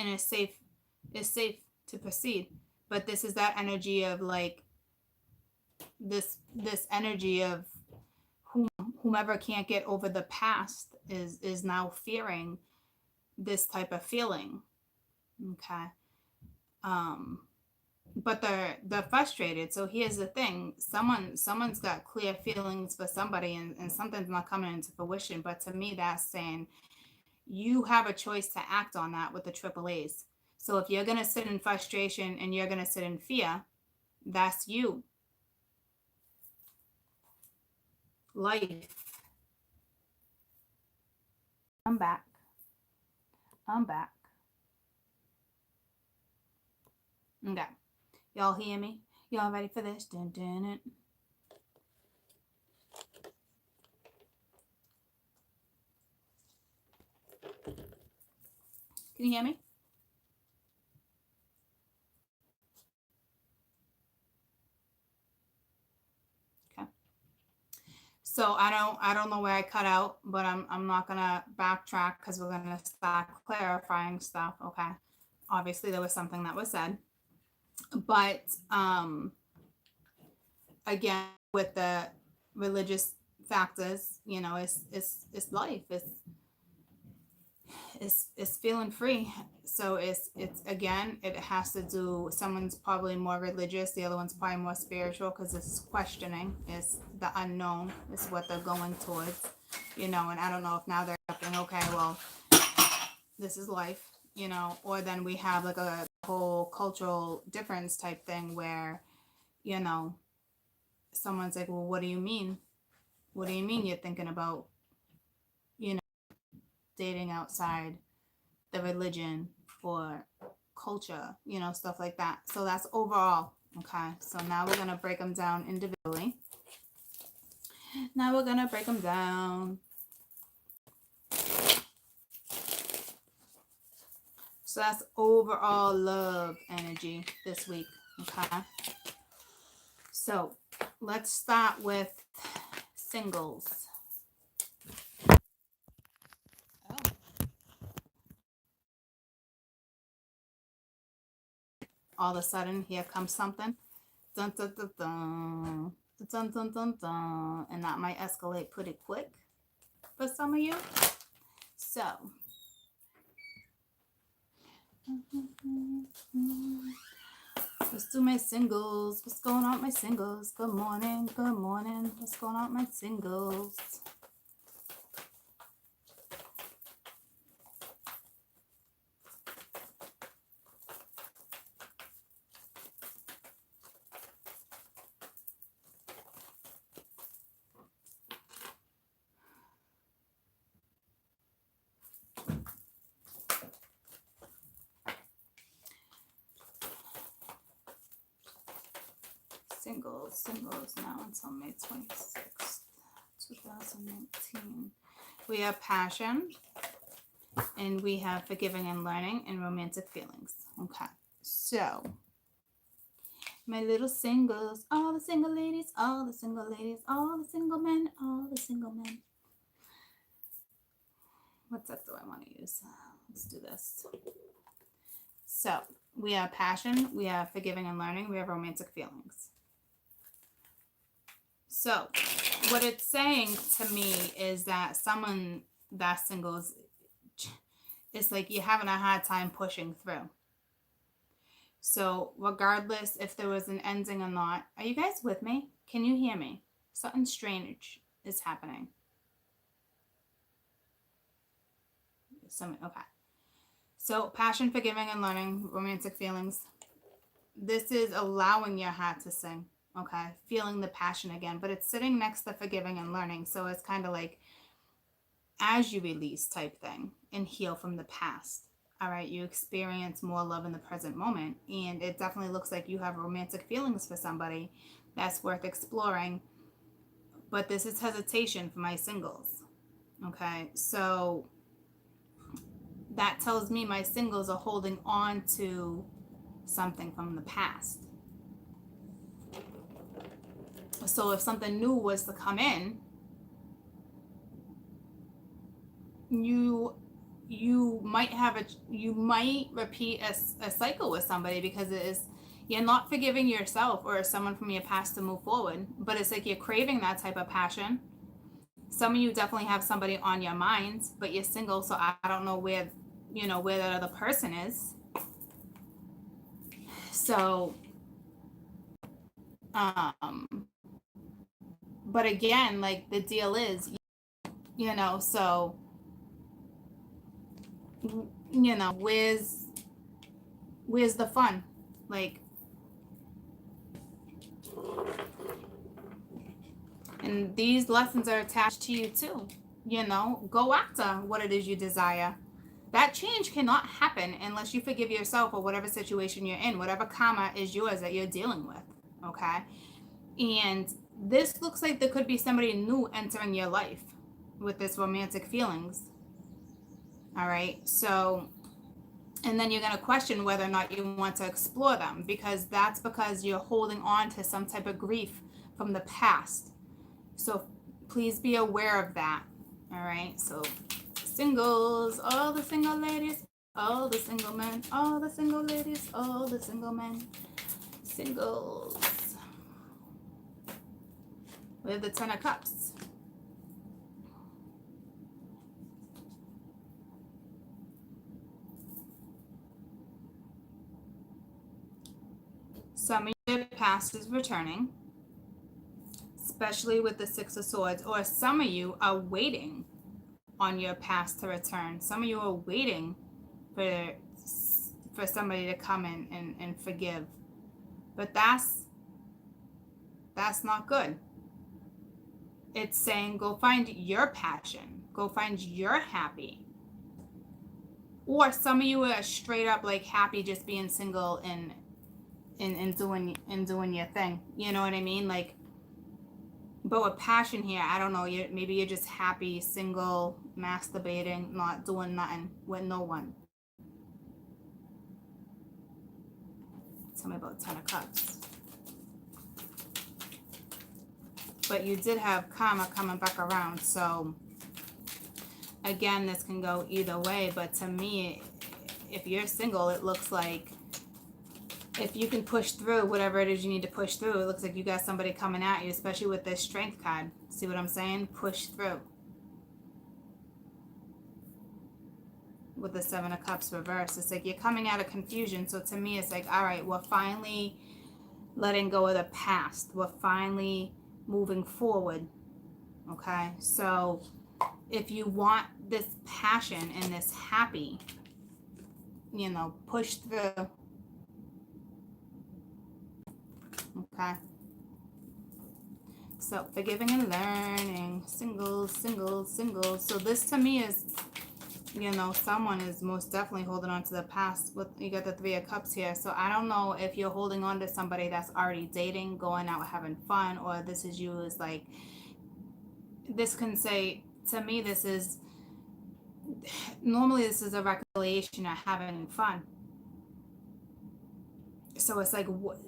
it's safe to proceed. But this is that energy of like this energy of whomever can't get over the past is now fearing this type of feeling. Okay. But they're frustrated. So here's the thing: someone's got clear feelings for somebody, and something's not coming into fruition. But to me, that's saying you have a choice to act on that with the triple A's. So if you're gonna sit in frustration and you're gonna sit in fear, that's you. Life. I'm back. I'm back. Okay. Y'all hear me? Y'all ready for this? Dun, dun, dun. Can you hear me? Okay. So I don't know where I cut out, but I'm not gonna backtrack because we're gonna start clarifying stuff. Okay. Obviously there was something that was said. But again, with the religious factors, you know, it's life. It's feeling free. So it's again, it has to do, someone's probably more religious, the other one's probably more spiritual, because it's questioning, it's the unknown, is what they're going towards, you know. And I don't know if now they're thinking, okay, well, this is life, you know. Or then we have like a whole cultural difference type thing where, you know, someone's like, well, what do you mean? What do you mean you're thinking about, you know, dating outside the religion or culture, you know, stuff like that. So that's overall. Okay, so now we're gonna break them down individually. Now we're gonna break them down. So that's overall love energy this week. Okay, so let's start with singles. Oh. All of a sudden, here comes something. Dun, dun, dun, dun. Dun, dun, dun, dun. And that might escalate pretty quick for some of you. So, let's do my singles. What's going on with my singles? Good morning. Good morning. What's going on with my singles? Singles now until May 26th, 2019. We have passion, and we have forgiving and learning, and romantic feelings. Okay, so my little singles, all the single ladies, all the single ladies, all the single men, all the single men. What deck do I want to use? Let's do this. So we have passion, we have forgiving and learning, we have romantic feelings. So what it's saying to me is that someone that's single, it's like you're having a hard time pushing through. So regardless if there was an ending or not, are you guys with me? Can you hear me? Something strange is happening. Okay. So passion, forgiving and learning, romantic feelings. This is allowing your heart to sing. Okay, feeling the passion again, but it's sitting next to forgiving and learning. So it's kind of like as you release type thing and heal from the past. All right, you experience more love in the present moment, and it definitely looks like you have romantic feelings for somebody that's worth exploring. But this is hesitation for my singles. Okay, so that tells me my singles are holding on to something from the past. So if something new was to come in, you might repeat a cycle with somebody, because it is, you're not forgiving yourself or someone from your past to move forward, but it's like you're craving that type of passion. Some of you definitely have somebody on your mind, but you're single, so I don't know where that other person is. So but again, like the deal is, so where's the fun? Like, and these lessons are attached to you too. Go after what it is you desire. That change cannot happen unless you forgive yourself or whatever situation you're in, whatever karma is yours that you're dealing with. Okay. And this looks like there could be somebody new entering your life with this romantic feelings. All right. So, and then you're going to question whether or not you want to explore them, because you're holding on to some type of grief from the past. So please be aware of that. All right. So singles, all the single ladies, all the single men, all the single ladies, all the single men, singles. We have the 10 of Cups. Some of your past is returning, especially with the Six of Swords, or some of you are waiting on your past to return. Some of you are waiting for somebody to come in and forgive. But that's not good. It's saying go find your passion. Go find your happy. Or some of you are straight up like happy just being single and doing your thing. You know what I mean? Like, but with passion here, I don't know, maybe you're just happy, single, masturbating, not doing nothing with no one. Tell me about 10 of Cups. But you did have karma coming back around, so again, this can go either way. But to me, if you're single, it looks like if you can push through whatever it is you need to push through, it looks like you got somebody coming at you, especially with this Strength card. See what I'm saying? Push through. With the 7 of Cups reversed, it's like you're coming out of confusion. So to me, it's like, all right, we're finally letting go of the past. We're finally moving forward. Okay, so if you want this passion and this happy, you know, push through. Okay, so forgiving and learning, singles. So this to me is, you know, someone is most definitely holding on to the past. With you got the 3 of Cups here, so I don't know if you're holding on to somebody that's already dating, going out, having fun, or this is you as like, this can say, to me, this is, normally this is a reconciliation of having fun. So it's like,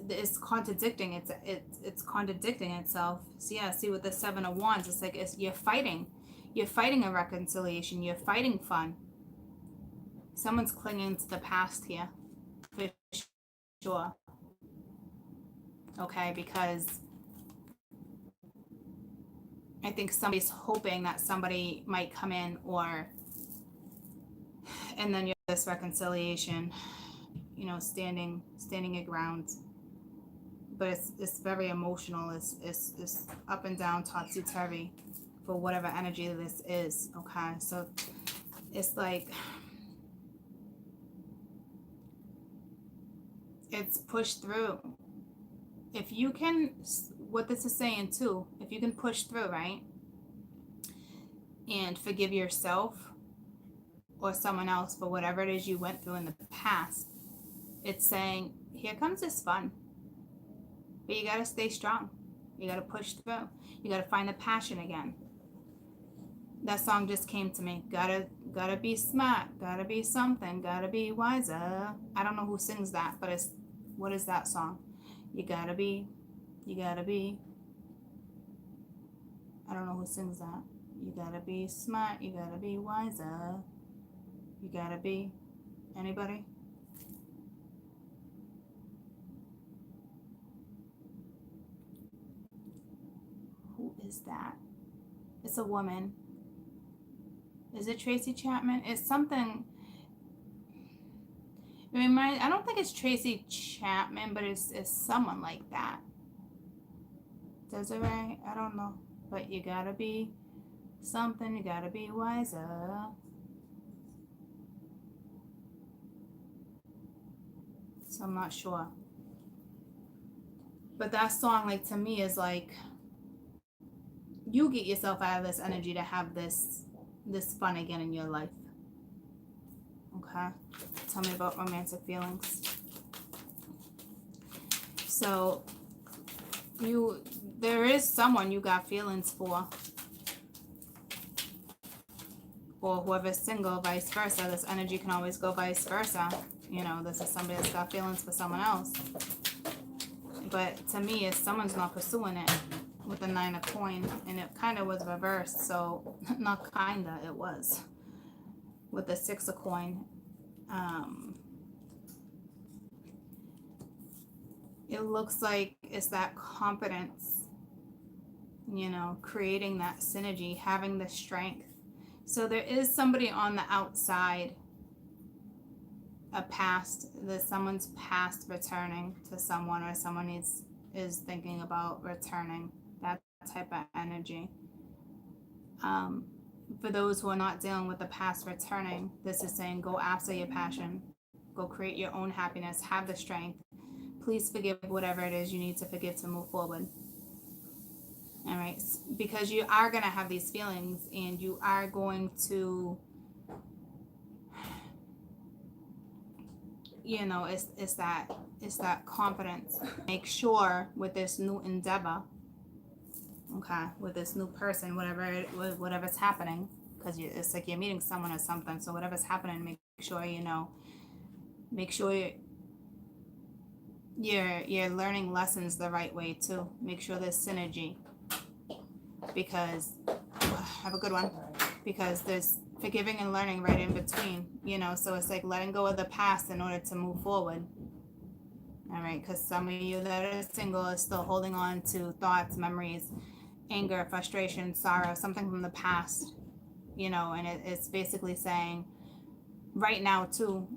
it's contradicting, it's contradicting itself. So yeah, see with the 7 of Wands, it's like you're fighting a reconciliation, you're fighting fun. Someone's clinging to the past here, for sure. Okay, because I think somebody's hoping that somebody might come in, or, and then you have this reconciliation, you know, standing your ground. But it's very emotional. It's up and down, topsy-turvy for whatever energy this is. Okay, so it's like it's pushed through. If you can, what this is saying too, if you can push through, right, and forgive yourself or someone else for whatever it is you went through in the past, it's saying here comes this fun. But you got to stay strong. You got to push through. You got to find the passion again. That song just came to me. Gotta be smart. Gotta be something. Gotta be wiser. I don't know who sings that, but it's, what is that song? You gotta be. I don't know who sings that. You gotta be smart. You gotta be wiser. You gotta be. Anybody? Who is that? It's a woman. Is it Tracy Chapman? It's something. I don't think it's Tracy Chapman, but it's someone like that. Desiree? I don't know. But you gotta be something. You gotta be wiser. So I'm not sure. But that song, like, to me is like, you get yourself out of this energy to have this fun again in your life. Okay, tell me about romantic feelings. So there is someone you got feelings for, or whoever's single, vice versa. This energy can always go vice versa. You know, this is somebody that's got feelings for someone else. But to me, it's someone's not pursuing it. With the 9 of Coins, and it kind of was reversed, so not kinda, it was. With the 6 of Coins, it looks like it's that confidence, you know, creating that synergy, having the strength. So there is somebody on the outside there's someone's past returning to someone, or someone is thinking about returning, that type of energy. For those who are not dealing with the past returning, this is saying go after your passion, go create your own happiness, have the strength. Please forgive whatever it is you need to forgive to move forward. All right, because you are going to have these feelings, and you are going to, you know, it's that confidence. Make sure with this new endeavor, okay, with this new person, whatever's happening, because it's like you're meeting someone or something. So whatever's happening, make sure you're learning lessons the right way too. Make sure there's synergy, because have a good one, because there's forgiving and learning right in between, so it's like letting go of the past in order to move forward. All right, because some of you that are single are still holding on to thoughts, memories, anger, frustration, sorrow, something from the past, and it's basically saying right now too,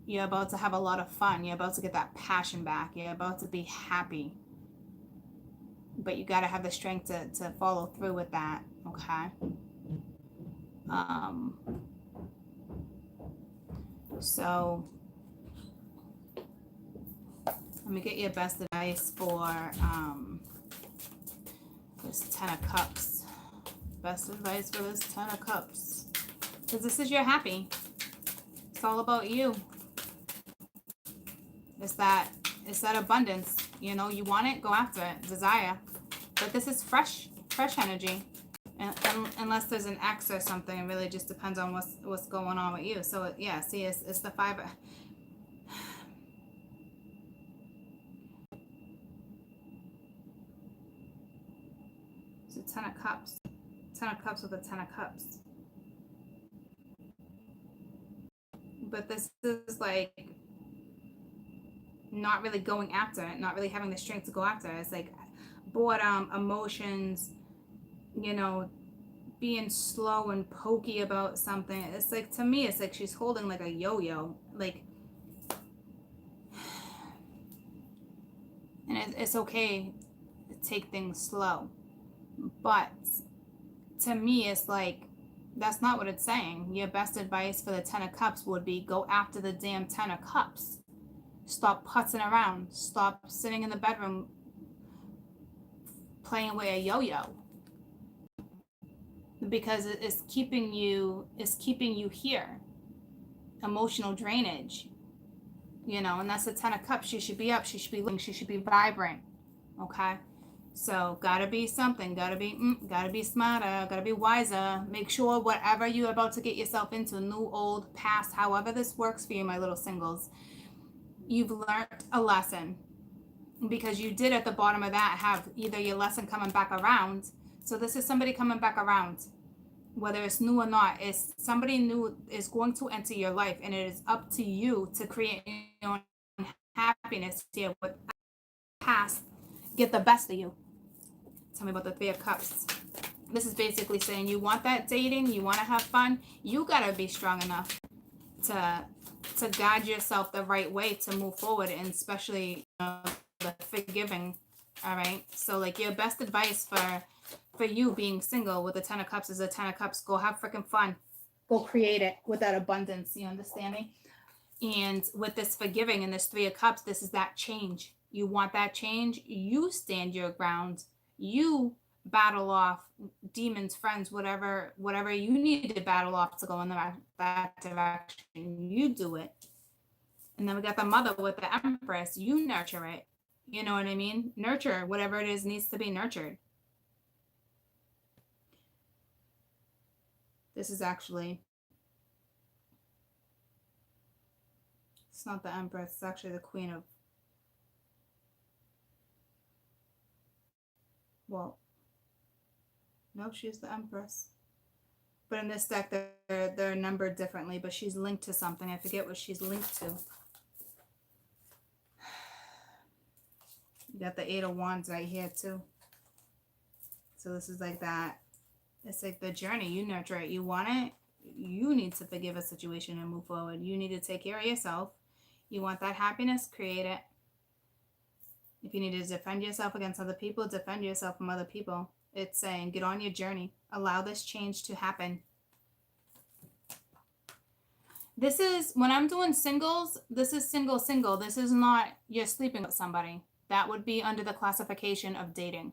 you're about to have a lot of fun, you're about to get that passion back, you're about to be happy, but you got to have the strength to follow through with that. Okay. So let me get your best advice for this 10 of Cups. Best advice for this 10 of Cups, because this is your happy. It's all about you. It's that abundance. You want it, go after it. Desire. But this is fresh energy. And unless there's an X or something, it really just depends on what's going on with you. So yeah, see, it's the 5. It's a 10 of Cups. 10 of Cups with a 10 of Cups. But this is like not really going after it, not really having the strength to go after it. It's like boredom, emotions, being slow and pokey about something. It's like, to me, it's like she's holding like a yo-yo, like, and it's okay to take things slow, but to me, it's like, that's not what it's saying. Your best advice for the 10 of Cups would be go after the damn 10 of Cups. Stop putzing around. Stop sitting in the bedroom playing with a yo-yo, because it's keeping you here. Emotional drainage, and that's the 10 of Cups. She should be up, she should be living, she should be vibrant. Okay, so gotta be something, gotta be smarter, gotta be wiser. Make sure whatever you're about to get yourself into, new, old, past, however this works for you, my little singles, you've learned a lesson, because you did at the bottom of that have either your lesson coming back around. So this is somebody coming back around, whether it's new or not. It's somebody new is going to enter your life, and it is up to you to create your own happiness here with past. Get the best of you. Tell me about the 3 of Cups. This is basically saying you want that dating, you want to have fun, you gotta be strong enough to guide yourself the right way to move forward, and especially the forgiving. All right, so like your best advice for you being single with the 10 of Cups is a 10 of Cups. Go have freaking fun, go create it with that abundance, you understanding? And with this forgiving and this 3 of Cups, this is that change. You want that change, you stand your ground, you battle off demons, friends, whatever you need to battle off to go in that direction, you do it. And then we got the Mother with the Empress. You nurture it. You know what I mean? Nurture whatever it is needs to be nurtured. This is actually, it's not the Empress, it's actually the Queen of, well, nope, she's the Empress. But in this deck, they're numbered differently, but she's linked to something. I forget what she's linked to. You got the 8 of Wands right here too. So this is like that. It's like the journey. You nurture it. You want it. You need to forgive a situation and move forward. You need to take care of yourself. You want that happiness? Create it. If you need to defend yourself against other people, defend yourself from other people. It's saying get on your journey. Allow this change to happen. This is, when I'm doing singles, this is single. This is not you're sleeping with somebody. That would be under the classification of dating.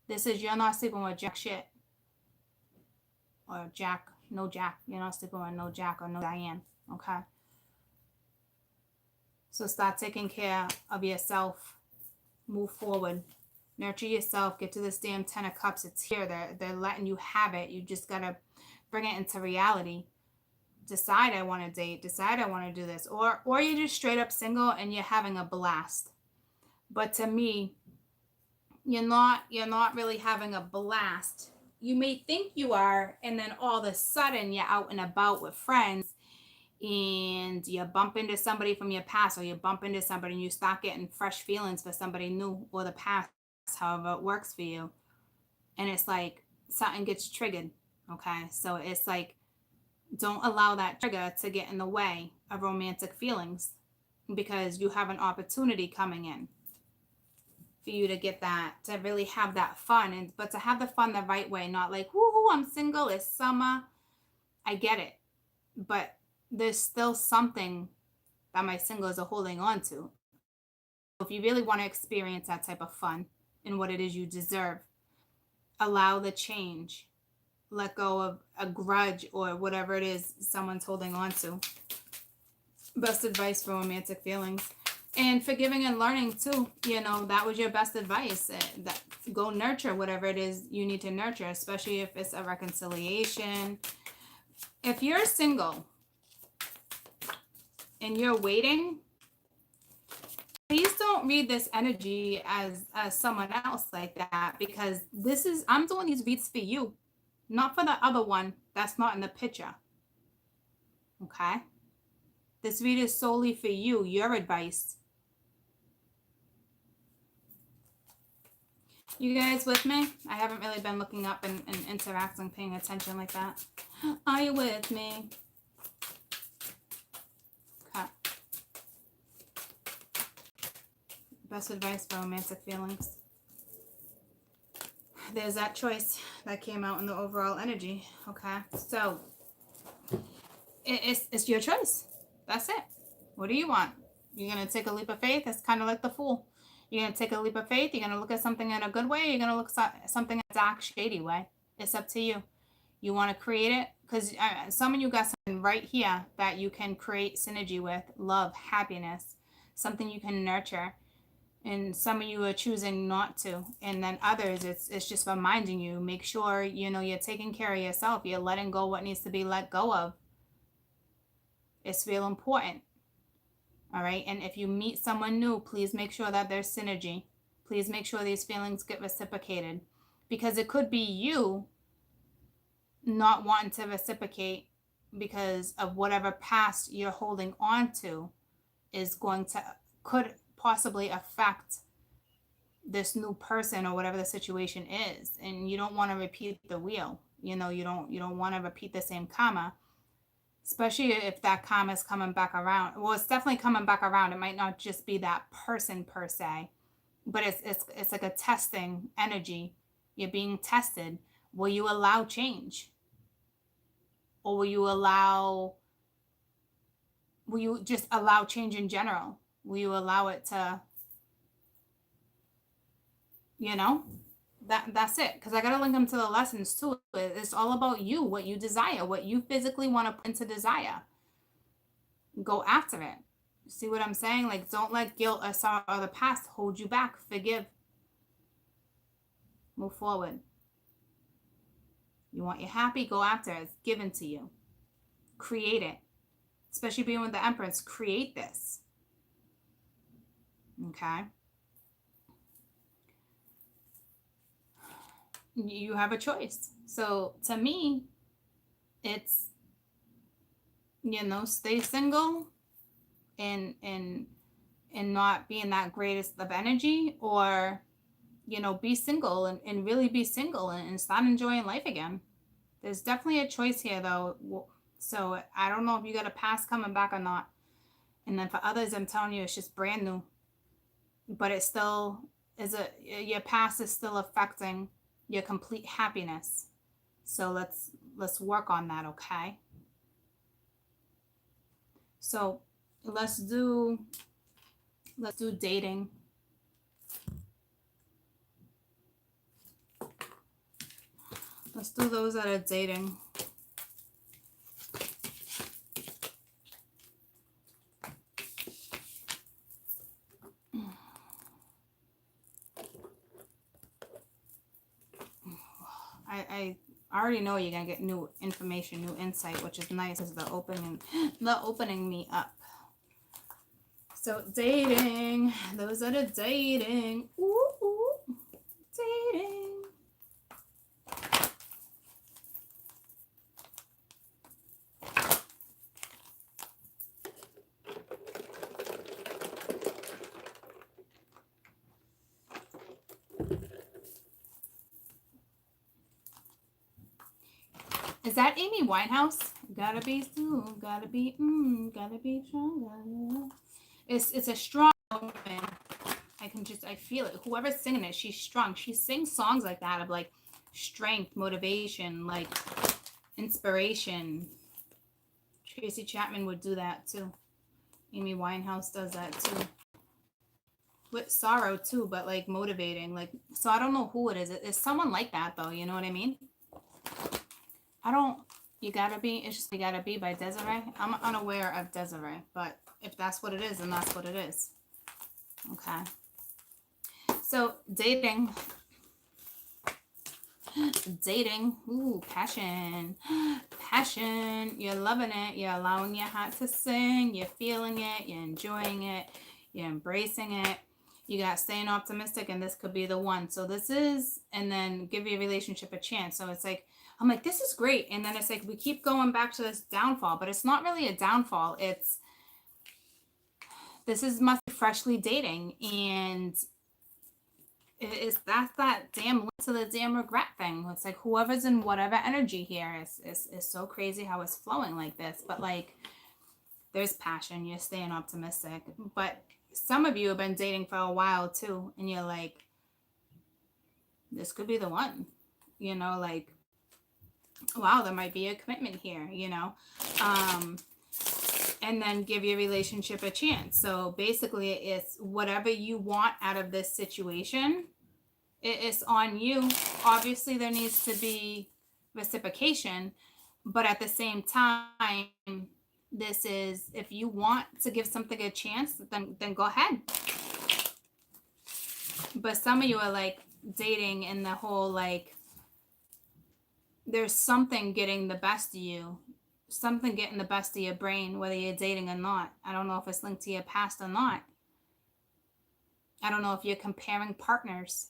This is you're not sleeping with jack shit. Or Jack, no Jack. You're not sleeping with no Jack or no Diane. Okay? So start taking care of yourself. Move forward. Nurture yourself. Get to this damn 10 of Cups. It's here. They're letting you have it. You just got to bring it into reality. Decide I want to date. Decide I want to do this. Or you're just straight up single and you're having a blast. But to me, you're not really having a blast. You may think you are, and then all of a sudden you're out and about with friends and you bump into somebody from your past, or you bump into somebody and you start getting fresh feelings for somebody new or the past, however it works for you. And it's like something gets triggered. Okay? So it's like, don't allow that trigger to get in the way of romantic feelings, because you have an opportunity coming in for you to get that, to really have that fun, but to have the fun the right way, not like, woohoo, I'm single, it's summer. I get it. But there's still something that my singles are holding on to. If you really want to experience that type of fun and what it is you deserve, allow the change. Let go of a grudge or whatever it is someone's holding on to. Best advice for romantic feelings. And forgiving and learning too. That was your best advice. That go nurture whatever it is you need to nurture, especially if it's a reconciliation. If you're single and you're waiting, please don't read this energy as someone else like that, because I'm doing these reads for you, not for the other one that's not in the picture. Okay? This read is solely for you, your advice. You guys with me? I haven't really been looking up and interacting, paying attention like that. Are you with me? Okay. Best advice for romantic feelings. There's that choice that came out in the overall energy. Okay. So it's your choice. That's it. What do you want? You're going to take a leap of faith? It's kind of like the Fool. You're going to take a leap of faith. You're going to look at something in a good way. You're going to look at something in a dark, shady way. It's up to you. You want to create it? Because some of you got something right here that you can create synergy with. Love, happiness, something you can nurture. And some of you are choosing not to. And then others, it's just reminding you. Make sure, you're taking care of yourself. You're letting go what needs to be let go of. It's real important. All right. And if you meet someone new, please make sure that there's synergy. Please make sure these feelings get reciprocated, because it could be you not wanting to reciprocate because of whatever past you're holding on to could possibly affect this new person or whatever the situation is. And you don't want to repeat the wheel. You don't want to repeat the same karma. Especially if that karma is coming back around. Well, it's definitely coming back around. It might not just be that person per se, but it's like a testing energy. You're being tested. Will you allow change? Or will you just allow change in general? Will you allow it to, that's it. Because I got to link them to the lessons too. It's all about you, what you desire, what you physically want to put into desire. Go after it. See what I'm saying? Like, don't let guilt or sorrow or the past hold you back. Forgive. Move forward. You want your happy? Go after it. It's given to you. Create it. Especially being with the Empress. Create this. Okay? You have a choice. So to me, it's, stay single and not being that greatest of energy, or, be single and really be single and start enjoying life again. There's definitely a choice here though. So I don't know if you got a past coming back or not. And then for others, I'm telling you, it's just brand new, but it still is your past is still affecting your complete happiness. So let's work on that, okay? So let's do dating. Let's do those that are dating. I already know you're gonna get new information, new insight, which is nice as the opening me up. So dating, those that are dating. Ooh, dating. Is that Amy Winehouse? Gotta be soon, gotta be stronger. It's a strong woman. I feel it. Whoever's singing it, she's strong. She sings songs like that of like strength, motivation, like inspiration. Tracy Chapman would do that too. Amy Winehouse does that too. With sorrow too, but like motivating. Like, so I don't know who it is. It's someone like that though, you know what I mean? You Gotta Be, it's just You Gotta Be by Desiree. I'm unaware of Desiree, but if that's what it is, then that's what it is. Okay. So dating. Ooh, passion. You're loving it. You're allowing your heart to sing. You're feeling it. You're enjoying it. You're embracing it. You got staying optimistic, and this could be the one. So this is, and then give your relationship a chance. So it's like, I'm like, this is great. And then it's like, we keep going back to this downfall, but it's not really a downfall. Must be freshly dating. And that's that damn to the damn regret thing. It's like whoever's in whatever energy here is so crazy how it's flowing like this. But like, there's passion. You're staying optimistic. But some of you have been dating for a while too. And you're like, this could be the one, like, wow, there might be a commitment here, and then give your relationship a chance. So basically it's whatever you want out of this situation, it's on you. Obviously there needs to be reciprocation, but at the same time, this is, if you want to give something a chance, then go ahead. But some of you are like dating in the whole like, there's something getting the best of you, something getting the best of your brain, whether you're dating or not. I don't know if it's linked to your past or not. I don't know if you're comparing partners,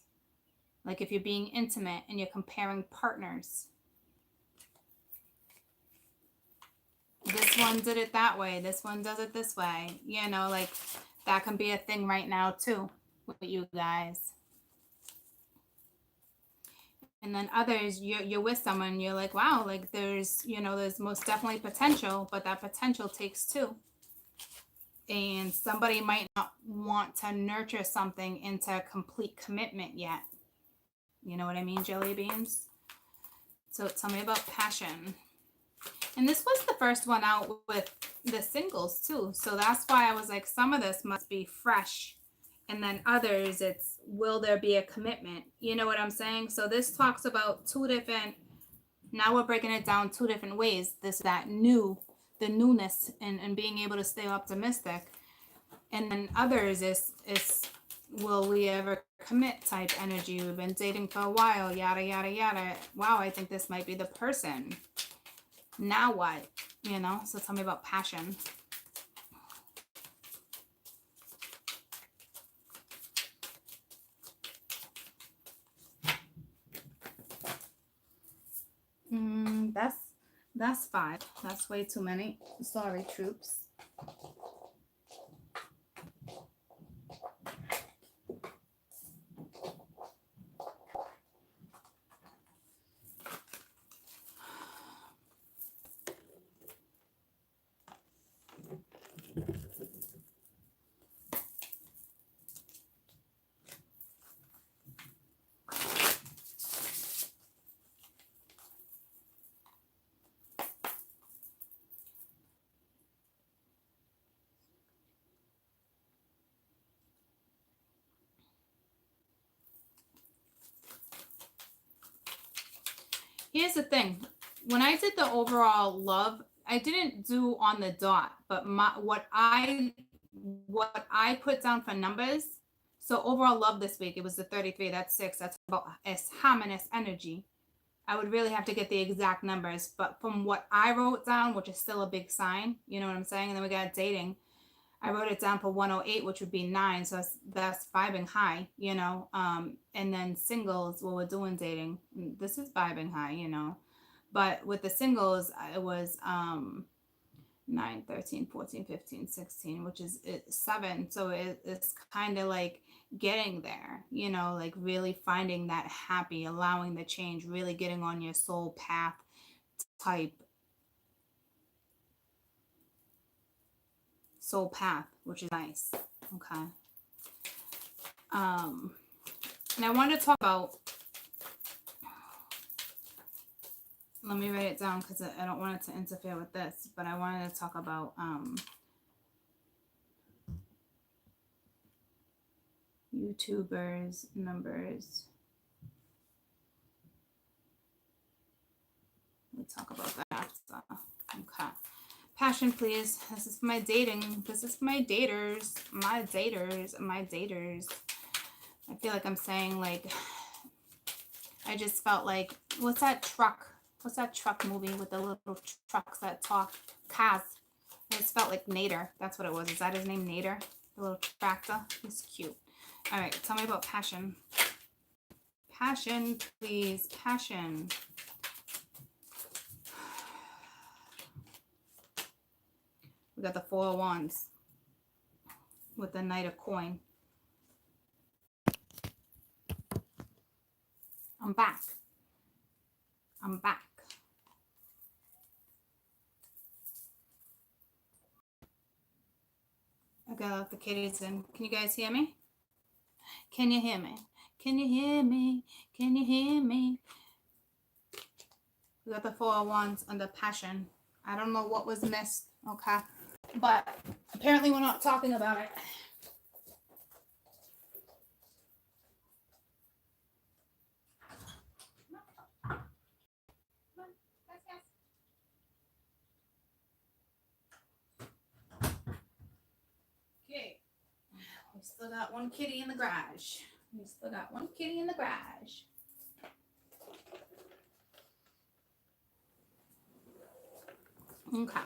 like if you're being intimate and you're comparing partners. This one did it that way, this one does it this way, like that can be a thing right now too with you guys. And then others, you're with someone, you're like, wow, like there's most definitely potential, but that potential takes two. And somebody might not want to nurture something into complete commitment yet. You know what I mean, jelly beans? So tell me about passion. And this was the first one out with the singles too. So that's why I was like, some of this must be fresh. And then others, it's, will there be a commitment? You know what I'm saying? So this talks about now we're breaking it down two different ways. The newness and being able to stay optimistic. And then others is will we ever commit type energy. We've been dating for a while, yada, yada, yada. Wow, I think this might be the person. Now what? So tell me about passion. That's 5. That's way too many. Sorry, troops. Here's the thing. When I did the overall love, I didn't do on the dot, but what I put down for numbers. So overall love this week, it was the 33. That's 6. That's about as harmonious energy. I would really have to get the exact numbers, but from what I wrote down, which is still a big sign, you know what I'm saying? And then we got dating. I wrote it down for 108, which would be 9. So that's vibing high, you know. And then singles, well, we're doing dating. This is vibing high, you know. But with the singles, it was 9, 13, 14, 15, 16, which is 7. So it's kind of like getting there, you know, like really finding that happy, allowing the change, really getting on your soul path type soul path, which is nice. Okay. And I want to talk about, let me write it down because I don't want it to interfere with this, but I wanted to talk about YouTubers numbers. We'll talk about that. Okay. Passion, please. This is for my dating. This is for my daters. My daters. My daters. I feel like I'm saying, like, I just felt like, what's that truck? What's that truck movie with the little trucks that talk? Cars. I just felt like Nader. That's what it was. Is that his name, Nader? The little tractor? He's cute. All right. Tell me about passion. Passion, please. Passion. We got the 4 of Wands with the Knight of Coin. I'm back. I'm back. I got the kitties in. Can you guys hear me? Can you hear me? Can you hear me? Can you hear me? We got the 4 of Wands under passion. I don't know what was missed. Okay. But apparently we're not talking about it. Okay. We still got one kitty in the garage. We still got one kitty in the garage. Okay.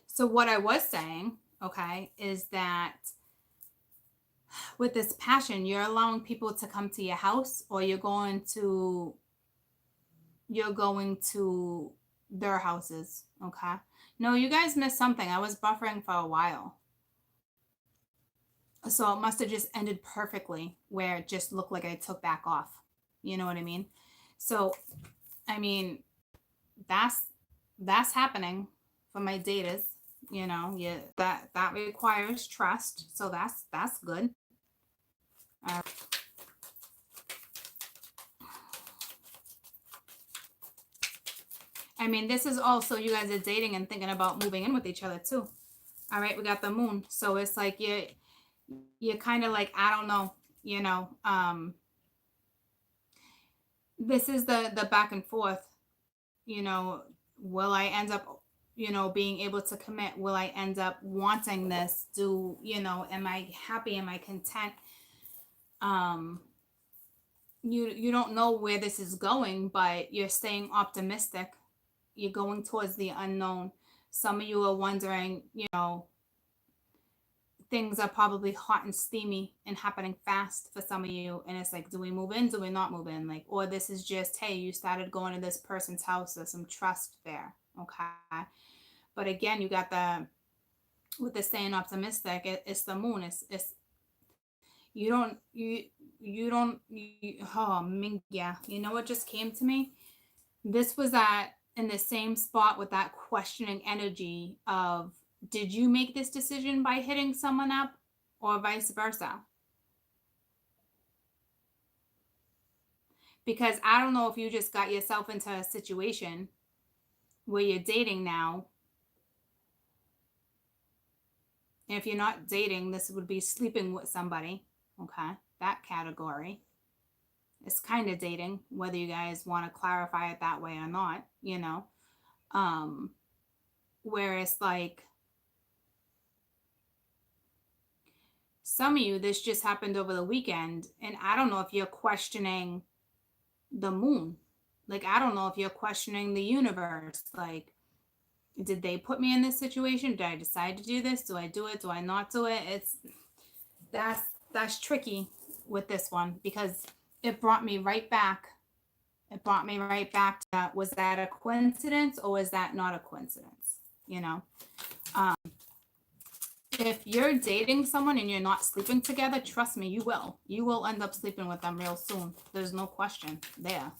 So what I was saying, okay, is that with this passion, you're allowing people to come to your house, or you're going to their houses. Okay. No, you guys missed something. I was buffering for a while. So it must have just ended perfectly where it just looked like I took back off. You know what I mean? So, I mean, that's happening for my datas. You know, yeah, that requires trust. So that's good. I mean, this is also, you guys are dating and thinking about moving in with each other too. All right, we got the moon. So it's like you're kind of like, I don't know, you know, this is the back and forth, you know, will I end up, you know, being able to commit? Will I end up wanting this? You know, am I happy? Am I content? You don't know where this is going, but you're staying optimistic. You're going towards the unknown. Some of you are wondering, you know, things are probably hot and steamy and happening fast for some of you. And it's like, do we move in? Do we not move in? Like, or this is just, hey, you started going to this person's house. There's some trust there. Okay. But again, you got with the staying optimistic, it's the moon. It's, oh, yeah. You know what just came to me? This was in the same spot with that questioning energy of, did you make this decision by hitting someone up, or vice versa? Because I don't know if you just got yourself into a situation where you're dating now. And if you're not dating, this would be sleeping with somebody. Okay. that category. It's kind of dating, whether you guys want to clarify it that way or not, you know. Um, where it's like some of you, this just happened over the weekend, and I don't know if you're questioning the moon. Like, I don't know if you're questioning the universe. Like, did they put me in this situation? Did I decide to do this? Do I do it? Do I not do it? It's that's that's tricky with this one because it brought me right back. It brought me right back to that. Was that a coincidence or was that not a coincidence? You know, um, if you're dating someone and you're not sleeping together, trust me, you will. You will end up sleeping with them real soon. There's no question there.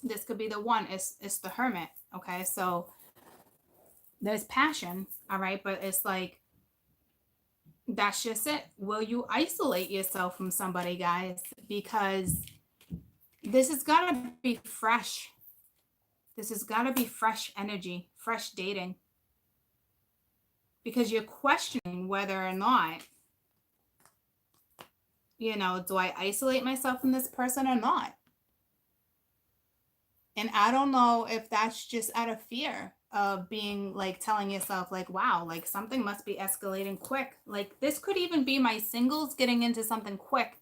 This could be the one. It's the Hermit. Okay, so there's passion, all right, but it's like that's just it. Will you isolate yourself from somebody, guys? Because this has got to be fresh. This has got to be fresh energy, fresh dating. Because you're questioning whether or not, you know, do I isolate myself from this person or not? And I don't know if that's just out of fear of being like telling yourself, like, wow, like something must be escalating quick. Like, this could even be my singles getting into something quick,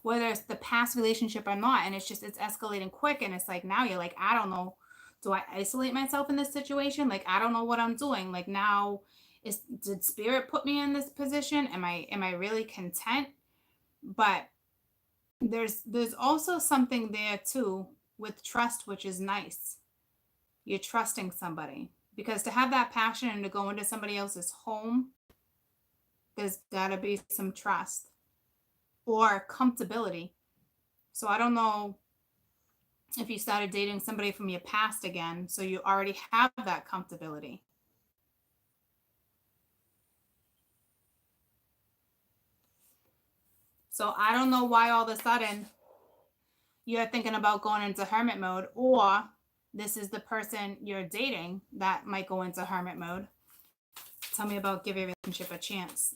whether it's the past relationship or not. And it's escalating quick. And it's like, now you're like, I don't know. Do I isolate myself in this situation? Like, I don't know what I'm doing. Like, now did spirit put me in this position? Am I really content? But there's also something there too with trust, which is nice. You're trusting somebody because to have that passion and to go into somebody else's home, there's got to be some trust or comfortability. So I don't know if you started dating somebody from your past again, so you already have that comfortability. So I don't know why all of a sudden you're thinking about going into hermit mode, or this is the person you're dating that might go into hermit mode. Tell me about give your relationship a chance.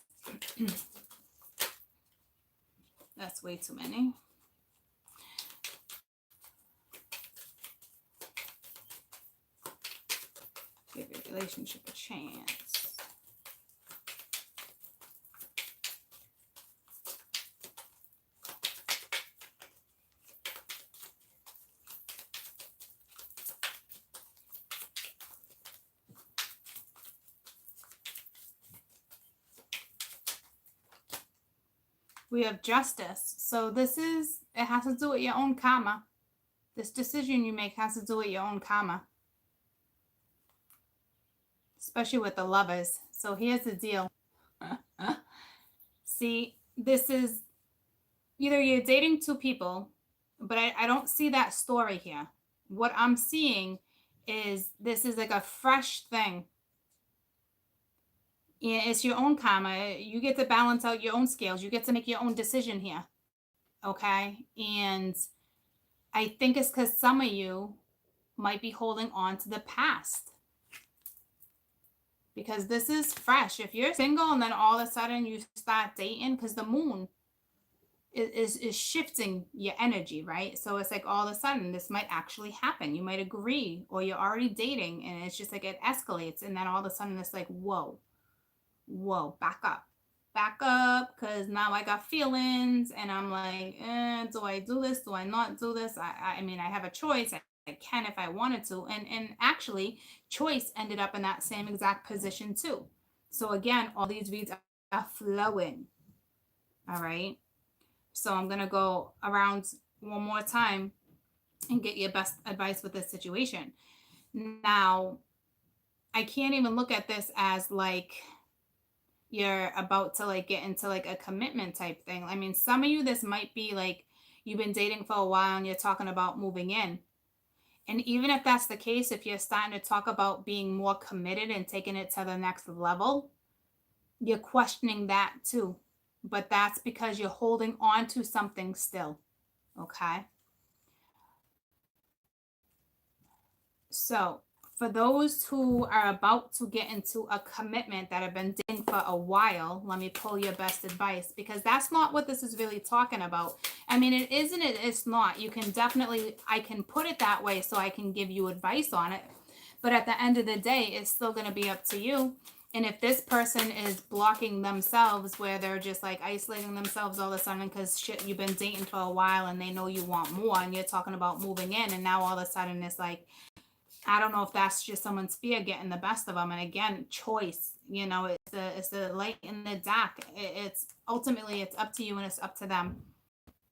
That's way too many. Give your relationship a chance. We have justice. So it has to do with your own karma. This decision you make has to do with your own karma. Especially with the lovers. So here's the deal. See, this is either you're dating two people, but I don't see that story here. What I'm seeing is this is like a fresh thing. It's your own karma. You get to balance out your own scales. You get to make your own decision here. Okay. And I think it's because some of you might be holding on to the past. Because this is fresh. If you're single and then all of a sudden you start dating, because the moon is shifting your energy, right? So it's like all of a sudden this might actually happen. You might agree, or you're already dating and it's just like it escalates. And then all of a sudden it's like, whoa, back up, because now I got feelings and I'm like, do I do this? Do I not do this? I mean, I have a choice. I can if I wanted to. And actually, choice ended up in that same exact position too. So again, all these reads are flowing. All right. So I'm going to go around one more time and get your best advice with this situation. Now, I can't even look at this as like you're about to like get into like a commitment type thing. I mean, some of you, this might be like you've been dating for a while and you're talking about moving in. And even if that's the case, if you're starting to talk about being more committed and taking it to the next level, you're questioning that too. But that's because you're holding on to something still. Okay. So for those who are about to get into a commitment that have been dating for a while, let me pull your best advice, because that's not what this is really talking about. I mean, it isn't, it's not. You can definitely, I can put it that way so I can give you advice on it. But at the end of the day, it's still going to be up to you. And if this person is blocking themselves, where they're just like isolating themselves all of a sudden because shit, you've been dating for a while and they know you want more and you're talking about moving in, and now all of a sudden it's like, I don't know if that's just someone's fear getting the best of them. And again, choice, you know, it's the light in the dark. It's ultimately, it's up to you and it's up to them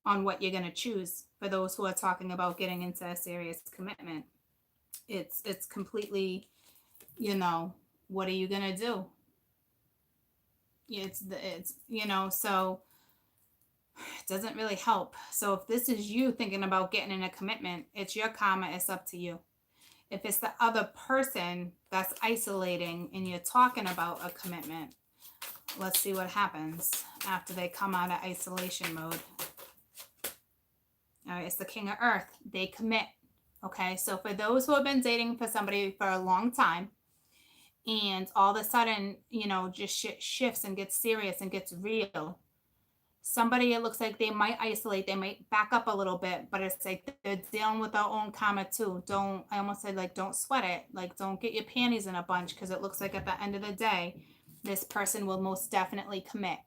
on what you're going to choose. For those who are talking about getting into a serious commitment, it's completely, you know, what are you going to do? It's you know, so it doesn't really help. So if this is you thinking about getting in a commitment, it's your karma. It's up to you. If it's the other person that's isolating and you're talking about a commitment, let's see what happens after they come out of isolation mode. All right, it's the King of Earth. They commit. Okay, so for those who have been dating for somebody for a long time, and all of a sudden, you know, just shit shifts and gets serious and gets real. Somebody, it looks like they might isolate, they might back up a little bit, but it's like they're dealing with their own karma too. Don't, I almost said like, don't sweat it. Like, don't get your panties in a bunch, because it looks like at the end of the day, this person will most definitely commit,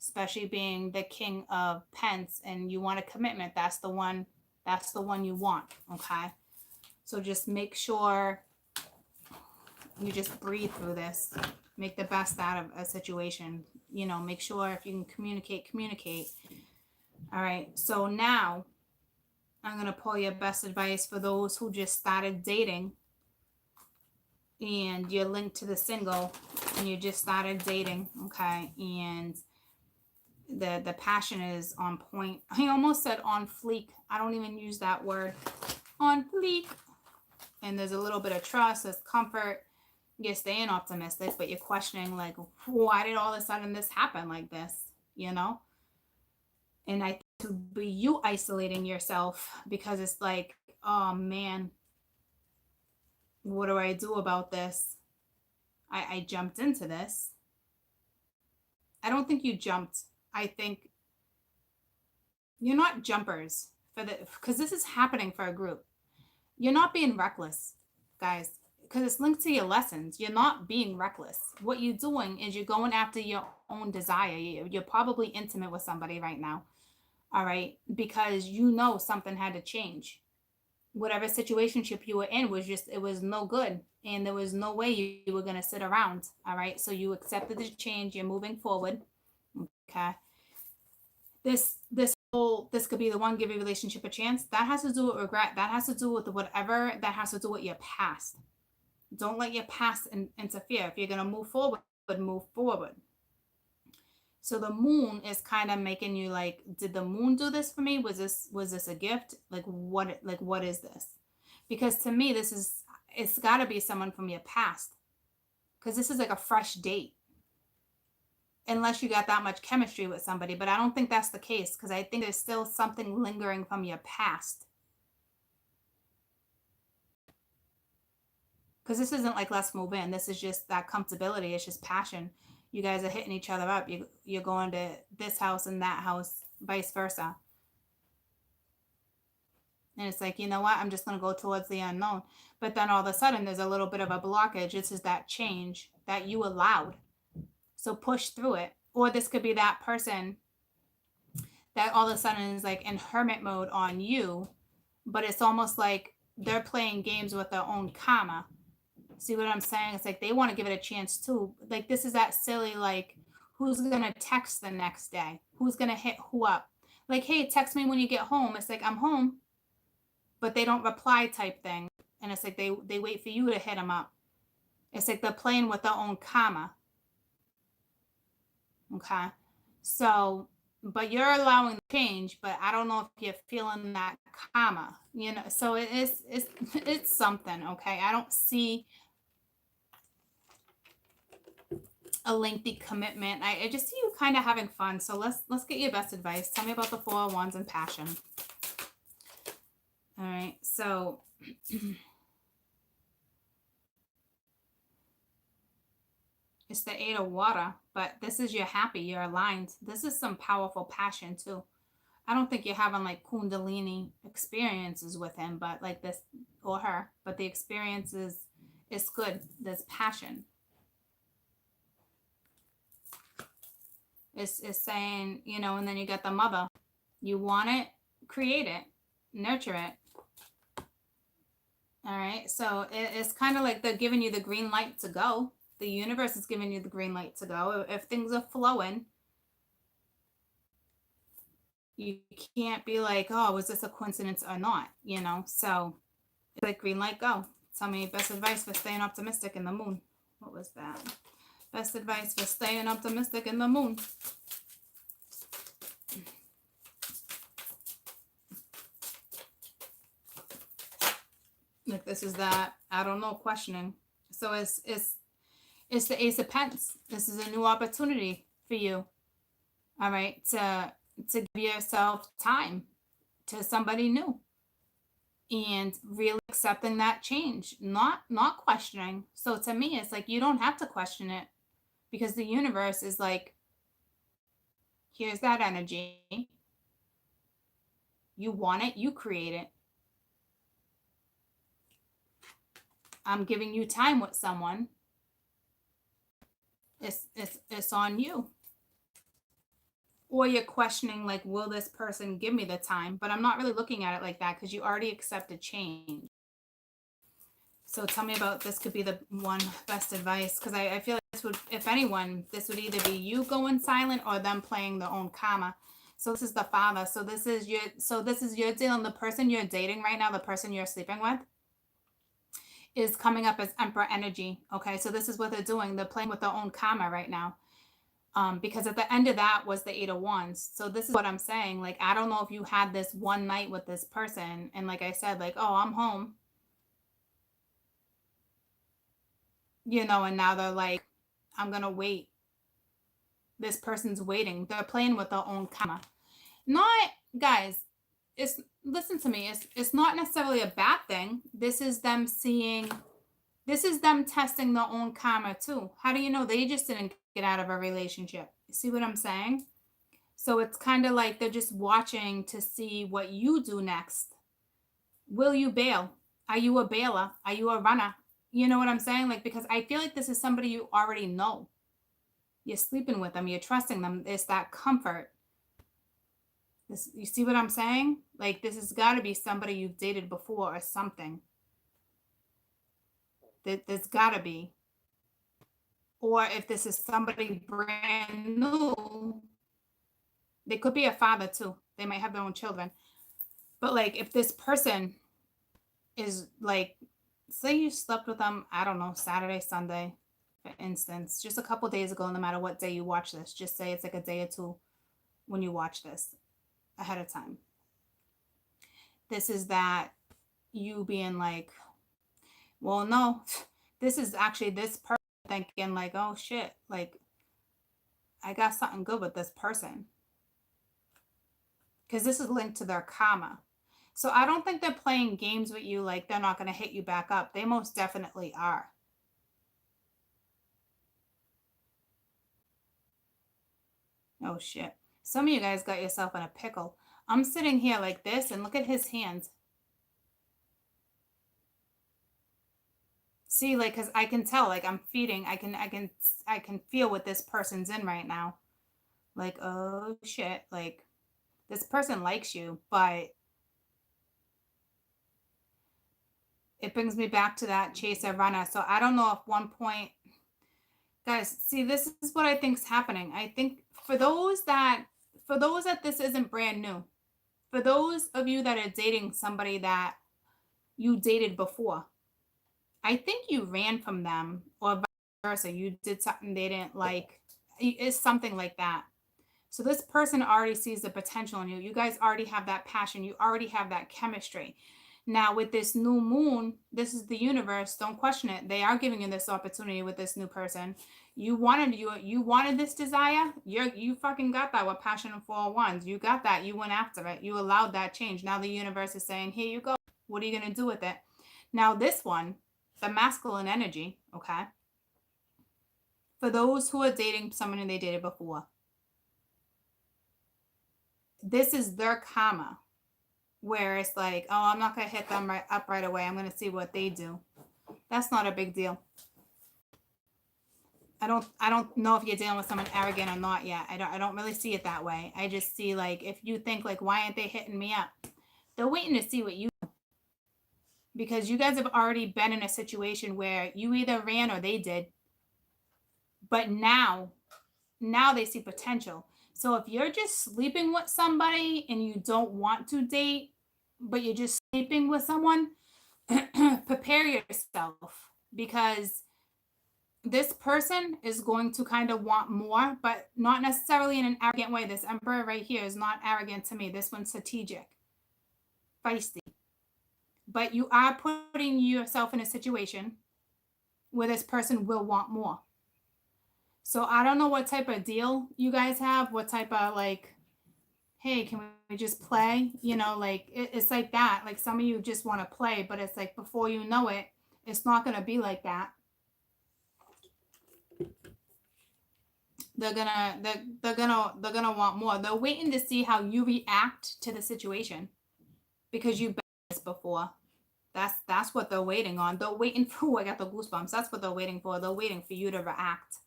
especially being the King of Pence and you want a commitment. That's the one you want. Okay. So just make sure you just breathe through this, make the best out of a situation, you know, make sure if you can communicate. All right. So now I'm going to pull your best advice for those who just started dating and you're linked to the single and you just started dating. Okay. And the passion is on point. I almost said on fleek. I don't even use that word. On fleek. And there's a little bit of trust, there's comfort. You're staying optimistic, but you're questioning, like, why did all of a sudden this happen like this, you know? And I think to be you isolating yourself, because it's like, oh man, what do I do about this? I jumped into this. I don't think you jumped. I think you're not jumpers because this is happening for a group. You're not being reckless, guys, because it's linked to your lessons. You're not being reckless. What you're doing is you're going after your own desire. You're probably intimate with somebody right now. All right. Because you know something had to change. Whatever situationship you were in was just, it was no good. And there was no way you were going to sit around. All right. So you accepted the change. You're moving forward. Okay. This could be the one, give your relationship a chance. That has to do with regret. That has to do with whatever, that has to do with your past. Don't let your past interfere. If you're going to move forward, move forward. So the moon is kind of making you like, did the moon do this for me? Was this a gift? Like what is this? Because to me, it's got to be someone from your past, because this is like a fresh date. Unless you got that much chemistry with somebody, but I don't think that's the case, because I think there's still something lingering from your past. Because this isn't like let's move in. This is just that comfortability. It's just passion. You guys are hitting each other up. You're going to this house and that house, vice versa. And it's like, you know what? I'm just going to go towards the unknown. But then all of a sudden, there's a little bit of a blockage. This is that change that you allowed. So push through it. Or this could be that person that all of a sudden is like in hermit mode on you. But it's almost like they're playing games with their own karma. See what I'm saying? It's like they want to give it a chance too. Like this is that silly, like, who's going to text the next day? Who's going to hit who up? Like, hey, text me when you get home. It's like, I'm home. But they don't reply type thing. And it's like they wait for you to hit them up. It's like they're playing with their own karma. Okay. So, but you're allowing the change, but I don't know if you're feeling that karma, you know? So it's something. Okay. I don't see a lengthy commitment. I just see you kind of having fun. So let's get your best advice. Tell me about the Four of Wands and passion. All right. So It's the Eight of Water, but this is you're happy, you're aligned. This is some powerful passion too. I don't think you're having like Kundalini experiences with him, but like this or her, but the experience is good. There's passion. It's saying, you know, and then you got the mother. You want it, create it, nurture it. All right. So it's kind of like they're giving you the green light to go. The universe is giving you the green light to go. If things are flowing, you can't be like, oh, was this a coincidence or not? You know, so it's like green light, go. Tell me best advice for staying optimistic in the moon. What was that? Best advice for staying optimistic in the moon. Like this is that, I don't know, questioning. So it's the Ace of Pence. This is a new opportunity for you. All right, to give yourself time to somebody new and really accepting that change, not questioning. So to me, it's like you don't have to question it because the universe is like, here's that energy. You want it, you create it. I'm giving you time with someone. It's on you. Or you're questioning like, will this person give me the time? But I'm not really looking at it like that because you already accepted change. So tell me about, this could be the one best advice, because I feel like this would, if anyone, this would either be you going silent or them playing their own karma. So this is the father. So this is your dealing, the person you're dating right now, the person you're sleeping with is coming up as Emperor energy. Okay, so this is what they're doing. They're playing with their own karma right now. Because at the end of that was the Eight of Wands. So this is what I'm saying. Like, I don't know if you had this one night with this person, and like I said, like, oh, I'm home, you know, and now they're like, I'm gonna wait. This person's waiting. They're playing with their own karma. Not, guys, it's, listen to me, it's not necessarily a bad thing. This is them seeing, this is them testing their own karma too. How do you know they just didn't get out of a relationship? You see what I'm saying? So it's kind of like they're just watching to see what you do next. Will you bail? Are you a bailer? Are you a runner? You know what I'm saying? Like, because I feel like this is somebody you already know. You're sleeping with them. You're trusting them. It's that comfort. This, you see what I'm saying? Like, this has got to be somebody you've dated before or something. There's got to be. Or if this is somebody brand new, they could be a father too. They might have their own children. But like, if this person is like, say you slept with them, I don't know, Saturday, Sunday, for instance, just a couple days ago, no matter what day you watch this, just say it's like a day or two when you watch this ahead of time. This is that you being like, well, no, this is actually this person thinking like, oh shit, like I got something good with this person. Because this is linked to their karma. So I don't think they're playing games with you like they're not going to hit you back up. They most definitely are. Oh shit. Some of you guys got yourself in a pickle. I'm sitting here like this and look at his hands. See, like, cause I can tell, like I'm feeding, I can feel what this person's in right now. Like, oh shit, like this person likes you, but it brings me back to that chaser runner. So I don't know if one point, guys, see, this is what I think is happening. I think for those that this isn't brand new, for those of you that are dating somebody that you dated before, I think you ran from them or vice versa. You did something they didn't like. It's something like that. So this person already sees the potential in you. You guys already have that passion. You already have that chemistry. Now with this new moon, this is the universe. Don't question it. They are giving you this opportunity with this new person. You wanted this desire. You fucking got that with passion and 401s. You got that. You went after it. You allowed that change. Now the universe is saying, here you go. What are you going to do with it? Now this one, the masculine energy, okay? For those who are dating someone they dated before, this is their karma, where it's like, oh, I'm not gonna hit them right away. I'm gonna see what they do. That's not a big deal. I don't know if you're dealing with someone arrogant or not yet. I don't really see it that way. I just see, like, if you think like, why aren't they hitting me up? They're waiting to see what you do, because you guys have already been in a situation where you either ran or they did. But now they see potential. So if you're just sleeping with somebody and you don't want to date, but you're just sleeping with someone, prepare yourself, because this person is going to kind of want more, but not necessarily in an arrogant way. This Emperor right here is not arrogant to me. This one's strategic, feisty. But you are putting yourself in a situation where this person will want more. So I don't know what type of deal you guys have, what type of, like, hey, can we just play? Like, it's like that. Like, some of you just want to play, but it's like, before you know it, it's not going to be like that. They're gonna want more. They're waiting to see how you react to the situation, because you've been this before. That's what they're waiting on. They're waiting for, I got the goosebumps. That's what they're waiting for. They're waiting for you to react.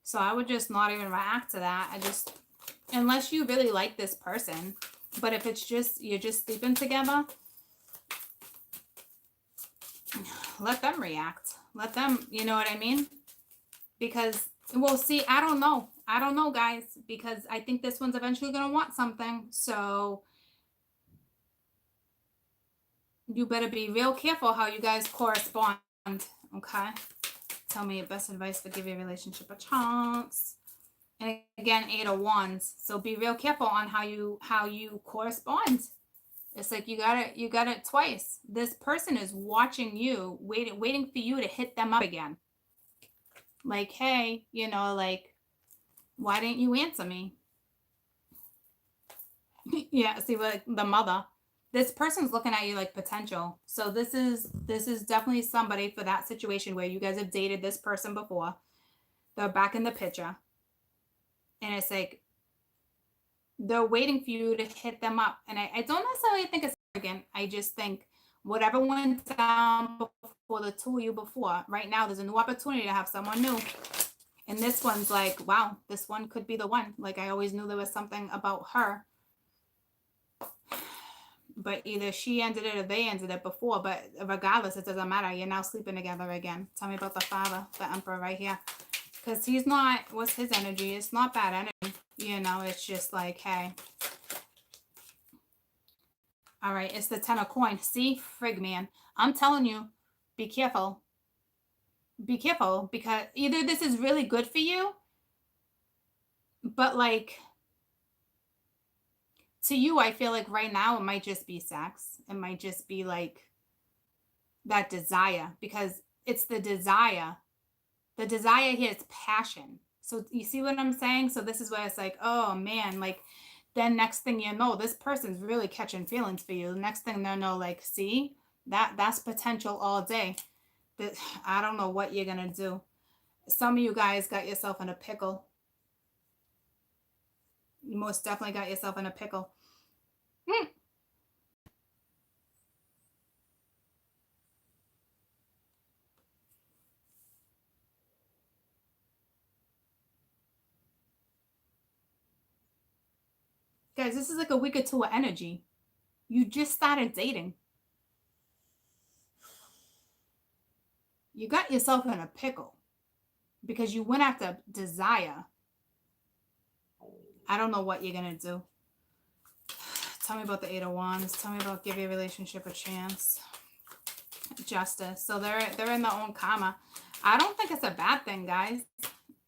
So I would just not even react to that. Unless you really like this person. But if it's just, you're just sleeping together, let them react. Let them, you know what I mean? Because, well, see, I don't know, guys, because I think this one's eventually going to want something. So you better be real careful how you guys correspond. Okay? Tell me your best advice for give your relationship a chance. And again, 8 of Wands. So be real careful on how you correspond. It's like you got it twice. This person is watching you, waiting for you to hit them up again. Like, hey, like, why didn't you answer me? Yeah, see, like the mother. This person's looking at you like potential. So this is definitely somebody for that situation where you guys have dated this person before. They're back in the picture. And it's like, they're waiting for you to hit them up. And I don't necessarily think it's arrogant. I just think whatever went down before the two of you before, right now there's a new opportunity to have someone new. And this one's like, wow, this one could be the one. Like, I always knew there was something about her. But either she ended it or they ended it before. But regardless, it doesn't matter. You're now sleeping together again. Tell me about the father, the Emperor right here. Because he's not, what's his energy? It's not bad energy. It's just like, hey. All right, it's the 10 of coins. See? Frig, man. I'm telling you, be careful. Be careful, because either this is really good for you, but like, to you, I feel like right now it might just be sex. It might just be like that desire, because it's the desire. The desire here is passion. So you see what I'm saying? So this is where it's like, oh man, like, then next thing you know, this person's really catching feelings for you. Next thing they know, like, see, that's potential all day. That, I don't know what you're gonna do. Some of you guys got yourself in a pickle. You most definitely got yourself in a pickle. Guys, this is like a week or two of energy. You just started dating. You got yourself in a pickle because you went after desire. I don't know what you're going to do. Tell me about the 8 of Wands. Tell me about give your relationship a chance. Justice. So they're in their own karma. I don't think it's a bad thing, guys.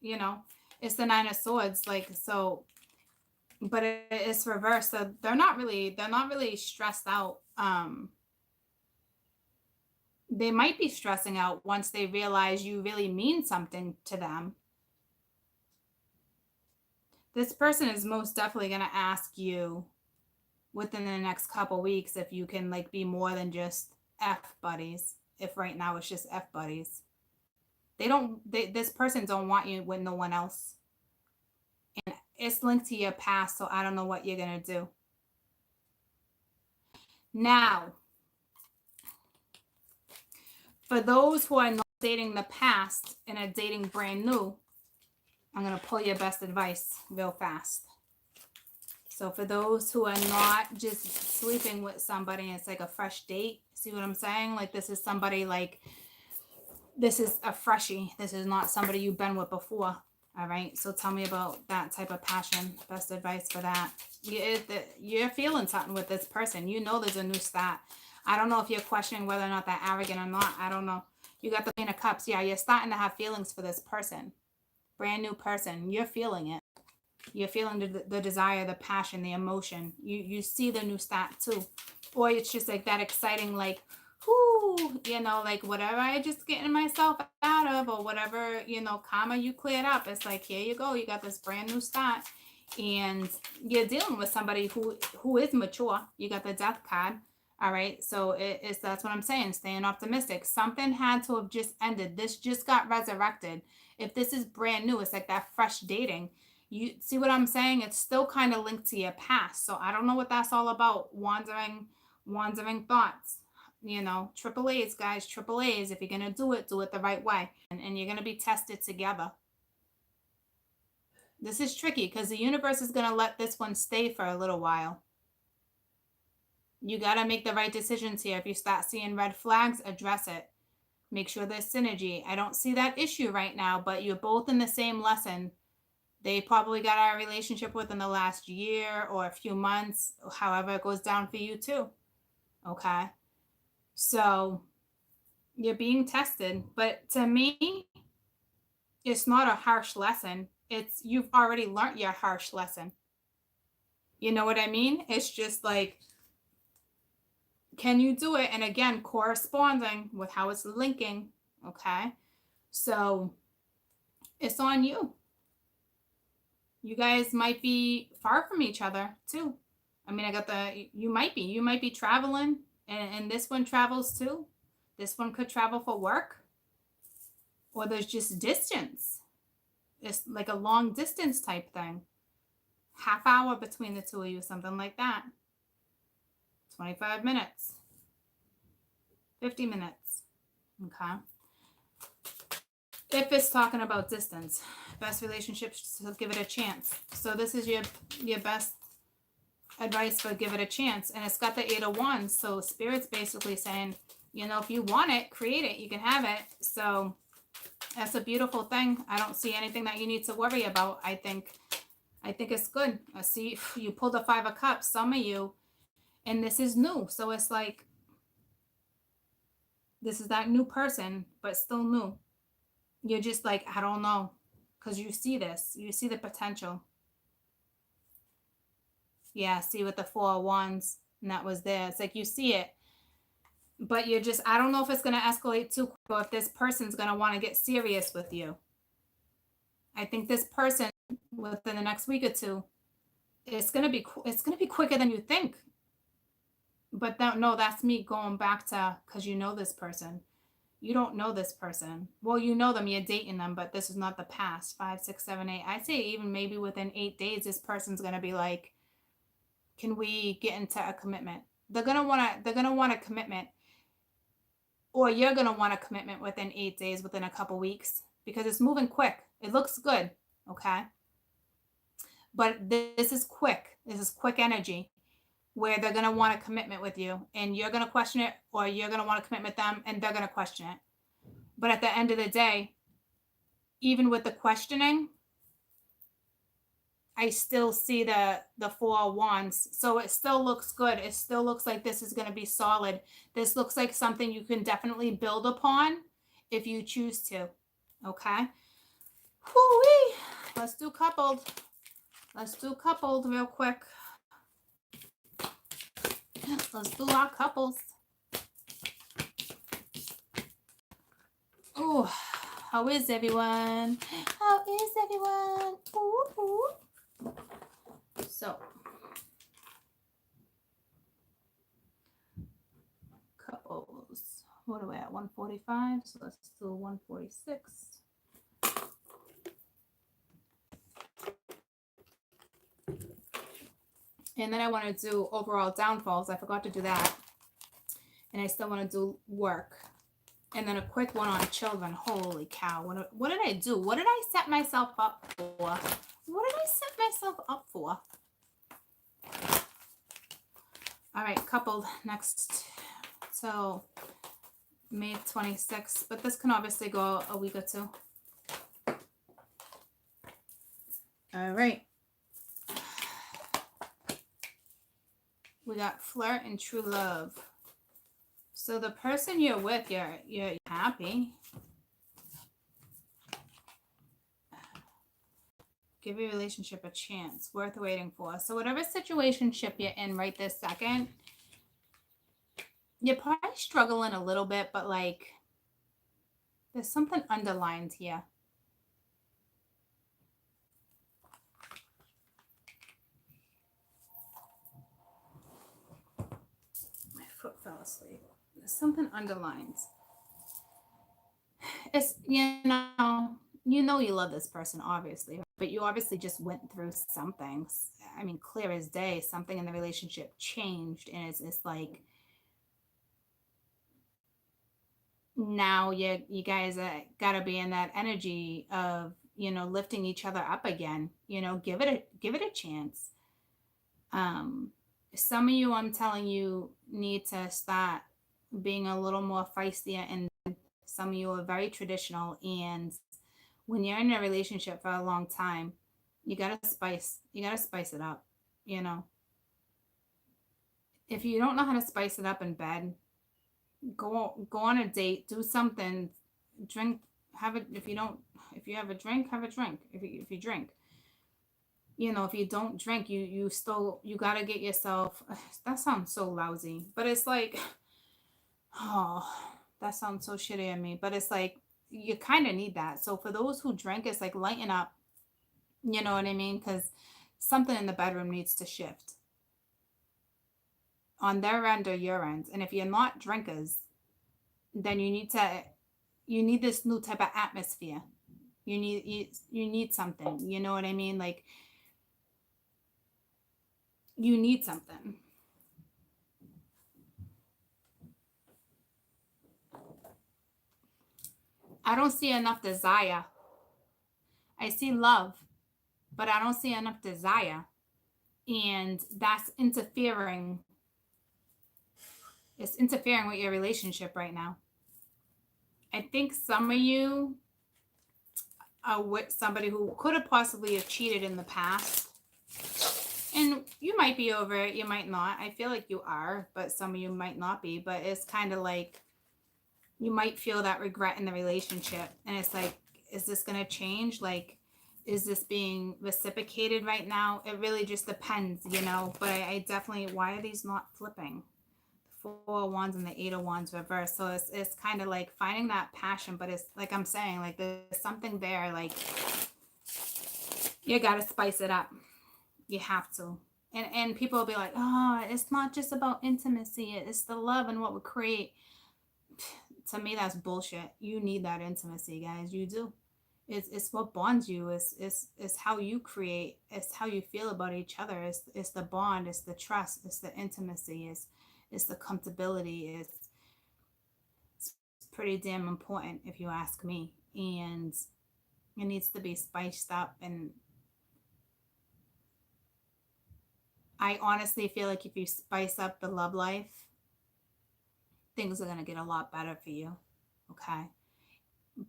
It's the 9 of Swords. Like, so, but it's reversed. So they're not really stressed out. They might be stressing out once they realize you really mean something to them. This person is most definitely going to ask you within the next couple weeks if you can, like, be more than just F buddies. If right now it's just F buddies. This person don't want you with no one else. And it's linked to your past, so I don't know what you're going to do. Now, for those who are not dating the past and are dating brand new, I'm going to pull your best advice real fast. So for those who are not just sleeping with somebody and it's like a fresh date, see what I'm saying? Like this is somebody like, this is a freshie. This is not somebody you've been with before. All right. So tell me about that type of passion. Best advice for that. You're feeling something with this person. You know there's a new start. I don't know if you're questioning whether or not they're arrogant or not. I don't know. You got the Queen of Cups. Yeah, you're starting to have feelings for this person. Brand new person. You're feeling it. You're feeling the desire, the passion, the emotion. You see the new start too. Or it's just like that exciting, like, whoo, you know, like whatever I just getting myself out of or whatever, you know, karma you cleared up. It's like, here you go. You got this brand new start. And you're dealing with somebody who is mature. You got the Death card. All right. So that's what I'm saying. Staying optimistic. Something had to have just ended. This just got resurrected. If this is brand new, it's like that fresh dating. You see what I'm saying? It's still kind of linked to your past. So I don't know what that's all about. Wandering thoughts. You know, triple A's, guys, triple A's. If you're going to do it the right way. And you're going to be tested together. This is tricky because the universe is going to let this one stay for a little while. You got to make the right decisions here. If you start seeing red flags, address it. Make sure there's synergy. I don't see that issue right now, but you're both in the same lesson. They probably got our relationship within the last year or a few months, however it goes down for you too. Okay. So you're being tested, but to me, it's not a harsh lesson. It's you've already learned your harsh lesson. You know what I mean? It's just like, can you do it? And again, corresponding with how it's linking. Okay. So it's on you. You guys might be far from each other too. I mean, you might be traveling and this one travels too. This one could travel for work or there's just distance. It's like a long distance type thing. Half hour between the two of you, something like that. 25 minutes, 50 minutes. Okay. If it's talking about distance, best relationships, so give it a chance. So this is your best advice for give it a chance. And it's got the 8 of Wands. So Spirit's basically saying, you know, if you want it, create it, you can have it. So that's a beautiful thing. I don't see anything that you need to worry about. I think it's good. I see you pulled the 5 of Cups, some of you, and this is new. So it's like, this is that new person, but still new. You're just like, I don't know, because you see this. You see the potential. Yeah, see with the 4 of Wands, and that was there. It's like you see it, but you're just, I don't know if it's going to escalate too quick or if this person's going to want to get serious with you. I think this person within the next week or two, it's going to be quicker than you think. But no, that's me going back to, because you know this person. You don't know this person. Well, you know them, you're dating them, but this is not the past. 5, 6, 7, 8. I'd say even maybe within 8 days, this person's going to be like, can we get into a commitment? They're going to want a commitment, or you're going to want a commitment within 8 days, within a couple weeks, because it's moving quick. It looks good. Okay. But this is quick. This is quick energy, where they're going to want a commitment with you and you're going to question it, or you're going to want a commitment with them and they're going to question it. But at the end of the day, even with the questioning, I still see the 4 of Wands. So it still looks good. It still looks like this is going to be solid. This looks like something you can definitely build upon if you choose to. Okay. Whoo-wee. Let's do coupled. Let's do coupled real quick. Let's do our couples. Oh, how is everyone? How is everyone? Ooh, ooh. So, couples. What are we at? 145. So let's do 146. And then I want to do overall downfalls. I forgot to do that. And I still want to do work. And then a quick one on children. Holy cow. What did I do? What did I set myself up for? What did I set myself up for? All right, coupled next. So May 26th. But this can obviously go a week or two. All right. We got flirt and true love. So the person you're with, you're happy. Give your relationship a chance. Worth waiting for. So whatever situationship you're in right this second, you're probably struggling a little bit, but like there's something underlined here. My foot fell asleep. There's something underlined. It's, you know you love this person, obviously, but you obviously just went through something. I mean, clear as day, something in the relationship changed, and it's like now you guys gotta be in that energy of lifting each other up again. Give it a chance. um some of you, I'm telling you, need to start being a little more feisty, and some of you are very traditional, and when you're in a relationship for a long time, you gotta spice it up. you know if you don't know how to spice it up in bed, go on a date, do something, drink, have it. If you have a drink, have a drink. If you drink, if you don't drink, you gotta get yourself. That sounds so lousy, but it's like, oh, that sounds so shitty on me, but it's like you kind of need that. So for those who drink, it's like lighten up. You know what I mean? Because something in the bedroom needs to shift on their end or your end. And if you're not drinkers, then you need this new type of atmosphere. You need something. You know what I mean? Like, you need something. I don't see enough desire. I see love, but I don't see enough desire. And that's interfering. It's interfering with your relationship right now. I think some of you are with somebody who could have possibly have cheated in the past. And you might be over it, you might not. I feel like you are, but some of you might not be. But it's kind of like you might feel that regret in the relationship. And it's like, is this going to change? Like, is this being reciprocated right now? It really just depends, But I definitely, why are these not flipping? The 4 of Wands and the 8 of Wands reversed. So it's kind of like finding that passion. But it's like I'm saying, like there's something there. Like, you got to spice it up. You have to. And people will be like, oh, it's not just about intimacy. It's the love and what we create. To me, that's bullshit. You need that intimacy, guys. You do. It's what bonds you. It's how you create. It's how you feel about each other. It's the bond. It's the trust. It's the intimacy. It's the comfortability. It's pretty damn important, if you ask me. And it needs to be spiced up. And I honestly feel like if you spice up the love life, things are going to get a lot better for you. Okay.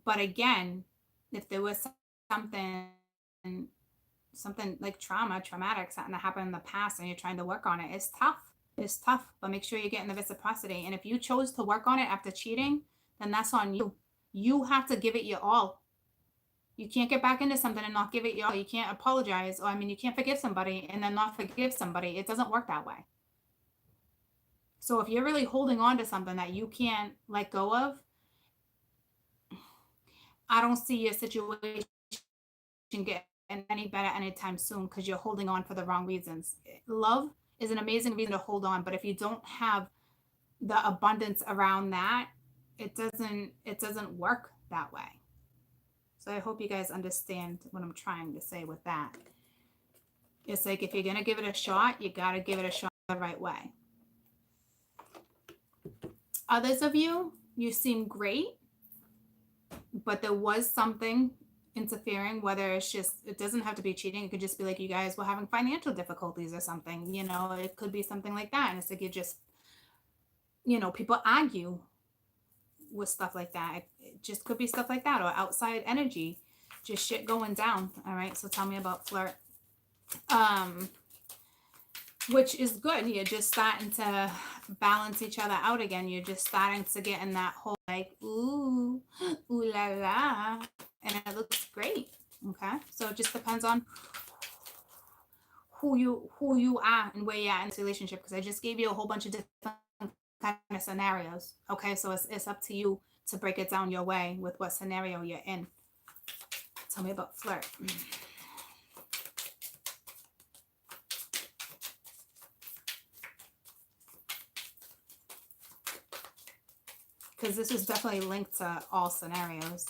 But again, if there was something like traumatic, something that happened in the past and you're trying to work on it, it's tough. It's tough, but make sure you're getting the reciprocity. And if you chose to work on it after cheating, then that's on you. You have to give it your all. You can't get back into something and not give it your all. You can't apologize. Or, you can't forgive somebody and then not forgive somebody. It doesn't work that way. So if you're really holding on to something that you can't let go of, I don't see your situation getting any better anytime soon, because you're holding on for the wrong reasons. Love is an amazing reason to hold on, but if you don't have the abundance around that, it doesn't work that way. So I hope you guys understand what I'm trying to say with that. It's like, if you're going to give it a shot, you got to give it a shot the right way. Others of you, you seem great, but there was something interfering, whether it's just, it doesn't have to be cheating. It could just be like you guys were having financial difficulties or something, it could be something like that. And it's like, you just, people argue with stuff like that. It just could be stuff like that, or outside energy, just shit going down. All right. So tell me about flirt. Which is good. You're just starting to balance each other out again. You're just starting to get in that whole like, ooh la la, and it looks great. Okay. So it just depends on who you are and where you're at in this relationship, because I just gave you a whole bunch of different kind of scenarios. Okay. So it's up to you to break it down your way with what scenario you're in. Tell me about flirt. Because this is definitely linked to all scenarios.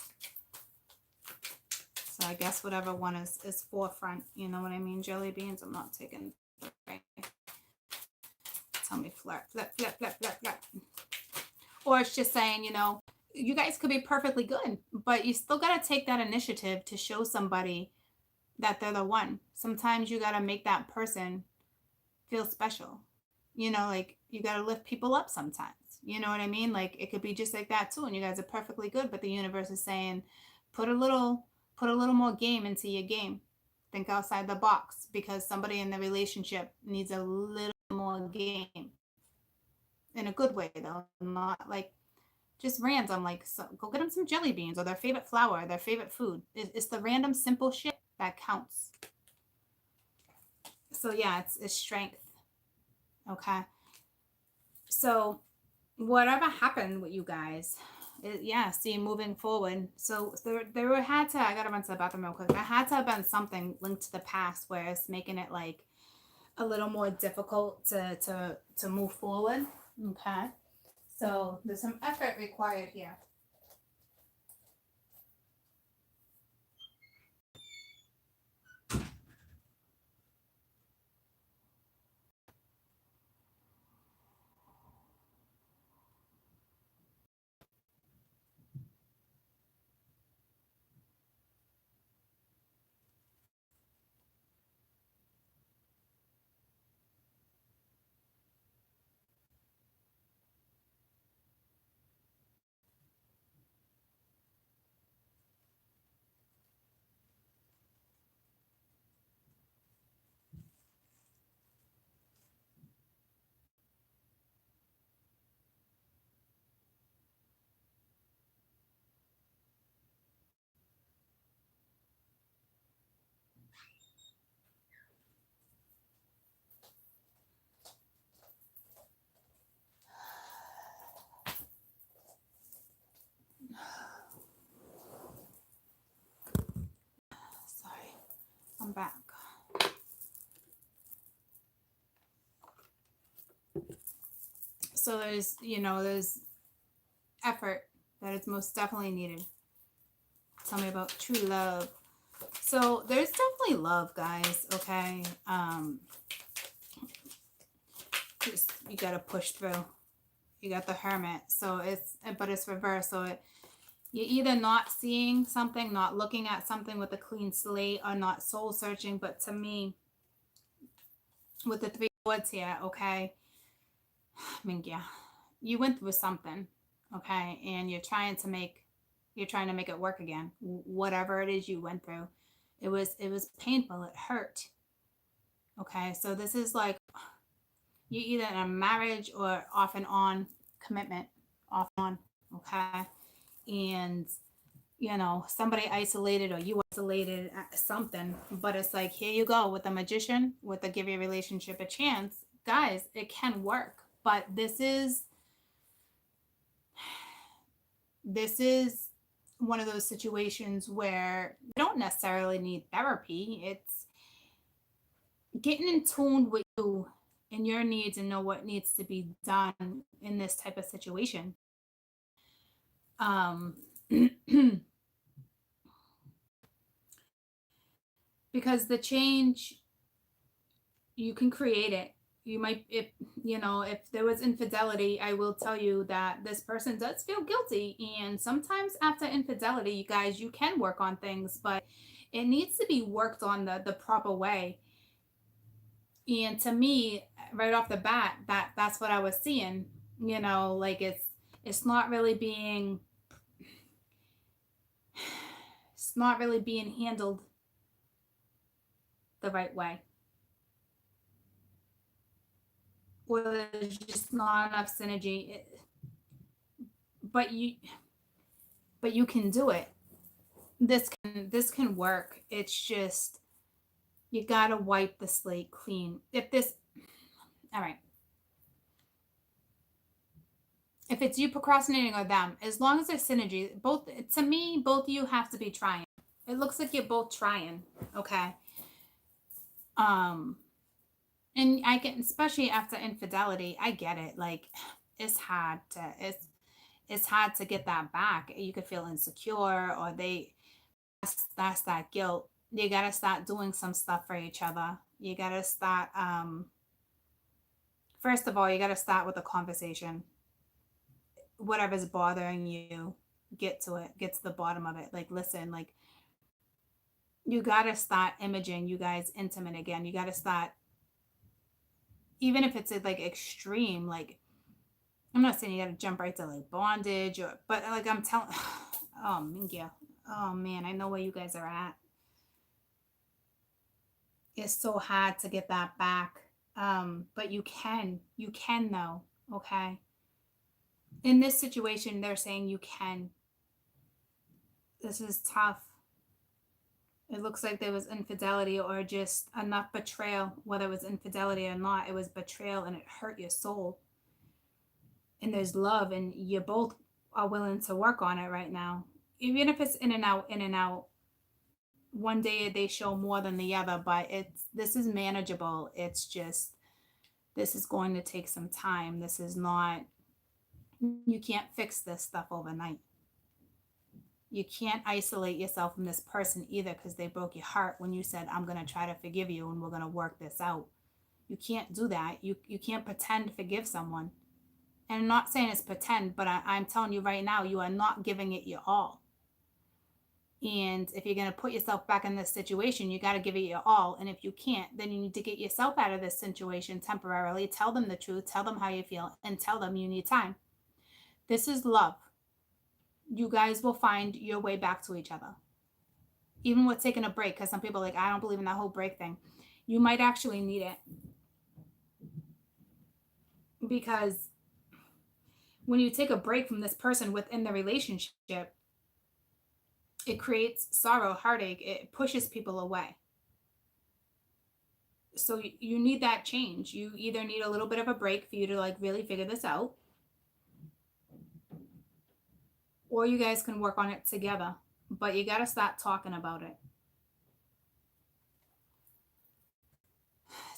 So I guess whatever one is forefront, you know what I mean? Jelly beans, I'm not taking. Right. Tell me flirt. Flirt. Or it's just saying, you guys could be perfectly good, but you still got to take that initiative to show somebody that they're the one. Sometimes you got to make that person feel special. Like, you got to lift people up sometimes. You know what I mean? Like, it could be just like that too. And you guys are perfectly good, but the universe is saying, put a little more game into your game. Think outside the box, because somebody in the relationship needs a little more game. In a good way, though. Not like just random, like, so go get them some jelly beans, or their favorite flower, their favorite food. It's the random, simple shit that counts. So yeah, it's strength. Okay. So whatever happened with you guys, see, moving forward. So there had to, I gotta run to the bathroom real quick. There had to have been something linked to the past where it's making it like a little more difficult to move forward. Okay. So there's some effort required here. Sorry, I'm back. So there's effort that is most definitely needed. Tell me about true love. So there's definitely love, guys. Okay. Just, you gotta push through. You got the Hermit. So but it's reversed. So you're either not seeing something, not looking at something with a clean slate, or not soul searching. But to me, with the 3 words here, okay, I mean, yeah, you went through something, okay, and you're trying to make it work again. Whatever it is you went through, it was painful. It hurt. Okay, so this is like, you're either in a marriage or off and on commitment, off and on. Okay, and somebody isolated, or you isolated, something. But it's like, here you go with the Magician, with the give your relationship a chance. Guys, it can work. But this is one of those situations where you don't necessarily need therapy. It's getting in tune with you and your needs, and know what needs to be done in this type of situation. Um, because the change, you can create it. You might, if if there was infidelity, I will tell you that this person does feel guilty, and sometimes after infidelity, you guys, you can work on things, but it needs to be worked on the proper way. And to me, right off the bat, that's what I was seeing. Like it's not really being it's not really being handled the right way, or there's just not enough synergy. But you can do it. This can work. It's just you gotta wipe the slate clean. If this All right. If it's you procrastinating or them, as long as there's synergy, both to me, both of you have to be trying. It looks like you're both trying. Okay. Um, and I get, especially after infidelity, I get it. Like it's hard to it's hard to get that back. You could feel insecure, or that's that guilt. You gotta start doing some stuff for each other. You gotta start first of all, you gotta start with a conversation. Whatever's bothering you, get to it, get to the bottom of it. Like, listen, like you gotta start imaging you guys intimate again. You gotta start, even if it's like extreme, like I'm not saying you gotta jump right to like bondage, or but like I'm telling oh Mingia. Oh man, I know where you guys are at. It's so hard to get that back. But you can though, okay? In this situation, they're saying you can. This is tough. It looks like there was infidelity or just enough betrayal. Whether it was infidelity or not, it was betrayal and it hurt your soul. And there's love, and you both are willing to work on it right now. Even if it's in and out, in and out, one day they show more than the other, but this is manageable. It's just this is going to take some time. This is not, you can't fix this stuff overnight. You can't isolate yourself from this person either, because they broke your heart when you said, I'm going to try to forgive you and we're going to work this out. You can't do that. You can't pretend to forgive someone. And I'm not saying it's pretend, but I'm telling you right now, you are not giving it your all. And if you're going to put yourself back in this situation, you got to give it your all. And if you can't, then you need to get yourself out of this situation temporarily. Tell them the truth, tell them how you feel, and tell them you need time. This is love. You guys will find your way back to each other. Even with taking a break, because some people are like, I don't believe in that whole break thing. You might actually need it. Because when you take a break from this person within the relationship, it creates sorrow, heartache, it pushes people away. So you need that change. You either need a little bit of a break for you to like really figure this out, or you guys can work on it together. But you got to start talking about it.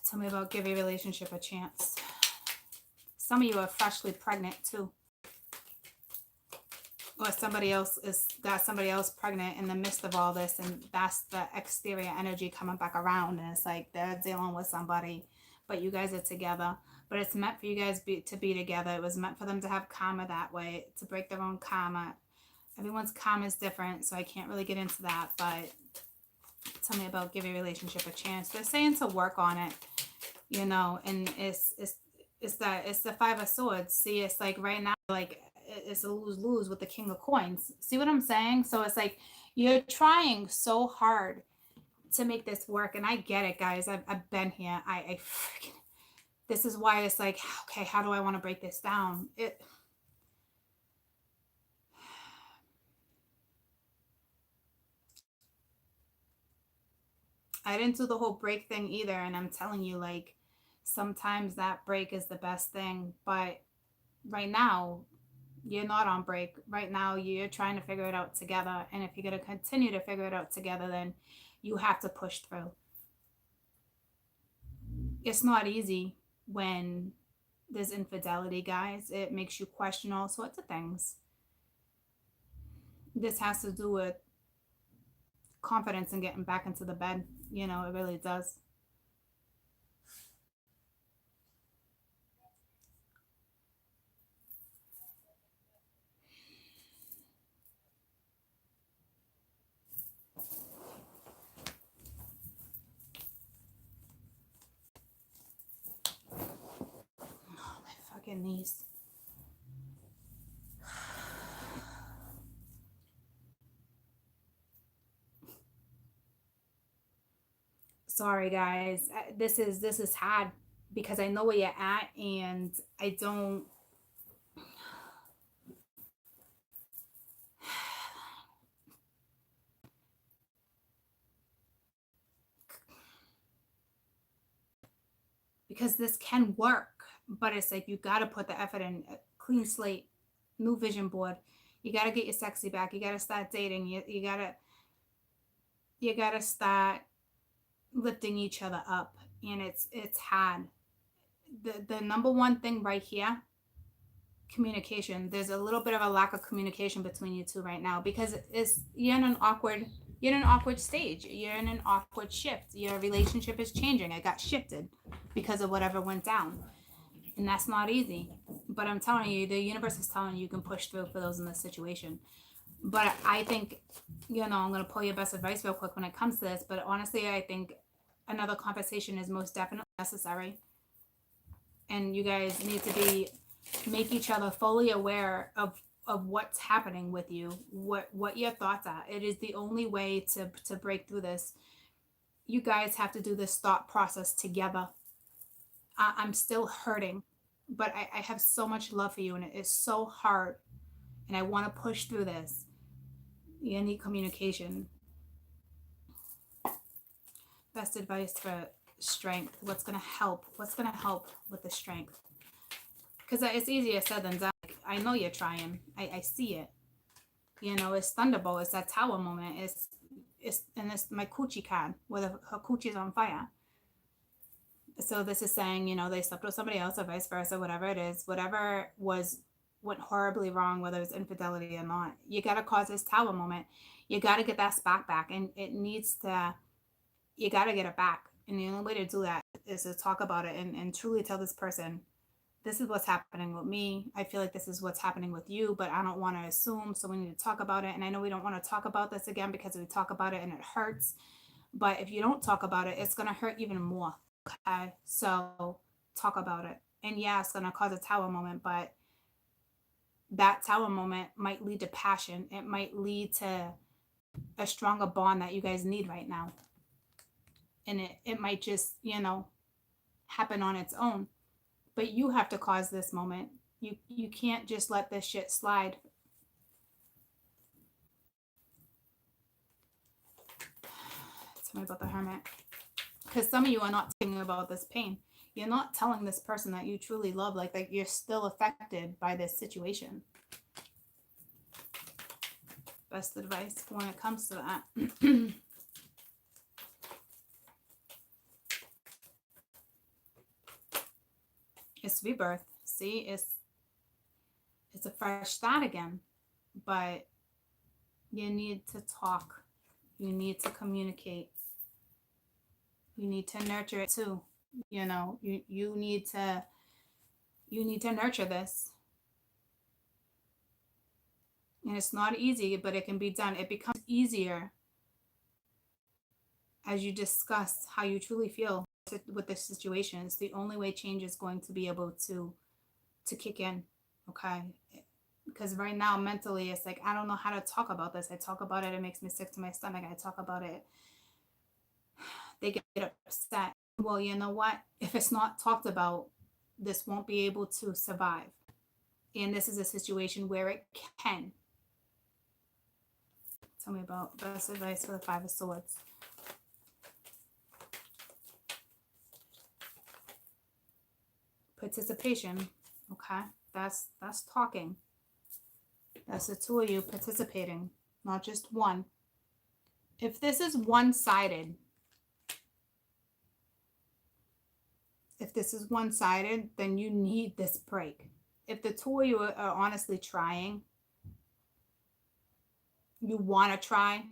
Tell me about give your relationship a chance. Some of you are freshly pregnant too. Or somebody else is got somebody else pregnant in the midst of all this, and that's the exterior energy coming back around, and it's like they're dealing with somebody, but you guys are together. But it's meant for you guys to be together. It was meant for them to have karma that way, to break their own karma. Everyone's karma is different, so I can't really get into that, but tell me about give your relationship a chance. They're saying to work on it, and it's the Five of Swords. See, it's like right now, like it's a lose-lose with the King of Coins. See what I'm saying? So it's like you're trying so hard to make this work, and I get it, guys. I've been here. I freaking, this is why it's like, okay, how do I want to break this down? I didn't do the whole break thing either, and I'm telling you, like, sometimes that break is the best thing, but right now you're not on break. Right now you're trying to figure it out together, and if you're going to continue to figure it out together, then you have to push through. It's not easy when there's infidelity, guys. It makes you question all sorts of things. This has to do with confidence and getting back into the bed. You know, it really does. Oh, my fucking knees. Sorry guys, this is hard because I know where you're at, and I don't. Because this can work, but it's like you got to put the effort in. A clean slate, new vision board. You got to get your sexy back. You got to start dating. You got to start lifting each other up, and it's hard. The number one thing right here, communication. There's a little bit of a lack of communication between you two right now because it's you're in an awkward stage. You're in an awkward shift. Your relationship is changing. It got shifted because of whatever went down. And that's not easy. But I'm telling you, the universe is telling you you can push through for those in this situation. But I think, I'm going to pull your best advice real quick when it comes to this. But honestly, I think another conversation is most definitely necessary. And you guys need to make each other fully aware of what's happening with you, what your thoughts are. It is the only way to break through this. You guys have to do this thought process together. I'm still hurting, but I have so much love for you, and it is so hard, and I want to push through this. You need communication. Best advice for strength. What's going to help? What's going to help with the strength? Because it's easier said than done. I know you're trying. I see it. It's Thunderbolt. It's that tower moment. It's my coochie card where her coochie is on fire. So this is saying, they slept with somebody else or vice versa, whatever it is, whatever went horribly wrong, whether it's infidelity or not. You got to cause this tower moment. You got to get that spark back, and you got to get it back. And the only way to do that is to talk about it and truly tell this person, this is what's happening with me. I feel like this is what's happening with you, but I don't want to assume. So we need to talk about it. And I know we don't want to talk about this again because we talk about it and it hurts. But if you don't talk about it, it's going to hurt even more. Okay. So talk about it. And yeah, it's going to cause a tower moment, but that tower moment might lead to passion. It might lead to a stronger bond that you guys need right now. And it might just, happen on its own. But you have to cause this moment. You can't just let this shit slide. Tell me about the Hermit. Because some of you are not thinking about this pain. You're not telling this person that you truly love, like you're still affected by this situation. Best advice when it comes to that. It's rebirth. See, it's a fresh start again. But you need to talk. You need to communicate. You need to nurture it too. You need to nurture this. And it's not easy, but it can be done. It becomes easier as you discuss how you truly feel with this situation. It's the only way change is going to be able to kick in. Okay. Because right now mentally it's like I don't know how to talk about this. I talk about it, it makes me sick to my stomach. I talk about it, they get upset. Well, you know what? If it's not talked about, this won't be able to survive. And this is a situation where it can. Tell me about best advice for the Five of Swords. Participation. Okay. That's talking. That's the two of you participating, not just one. If this is one-sided, then you need this break. If the two of you are honestly trying, you want to try,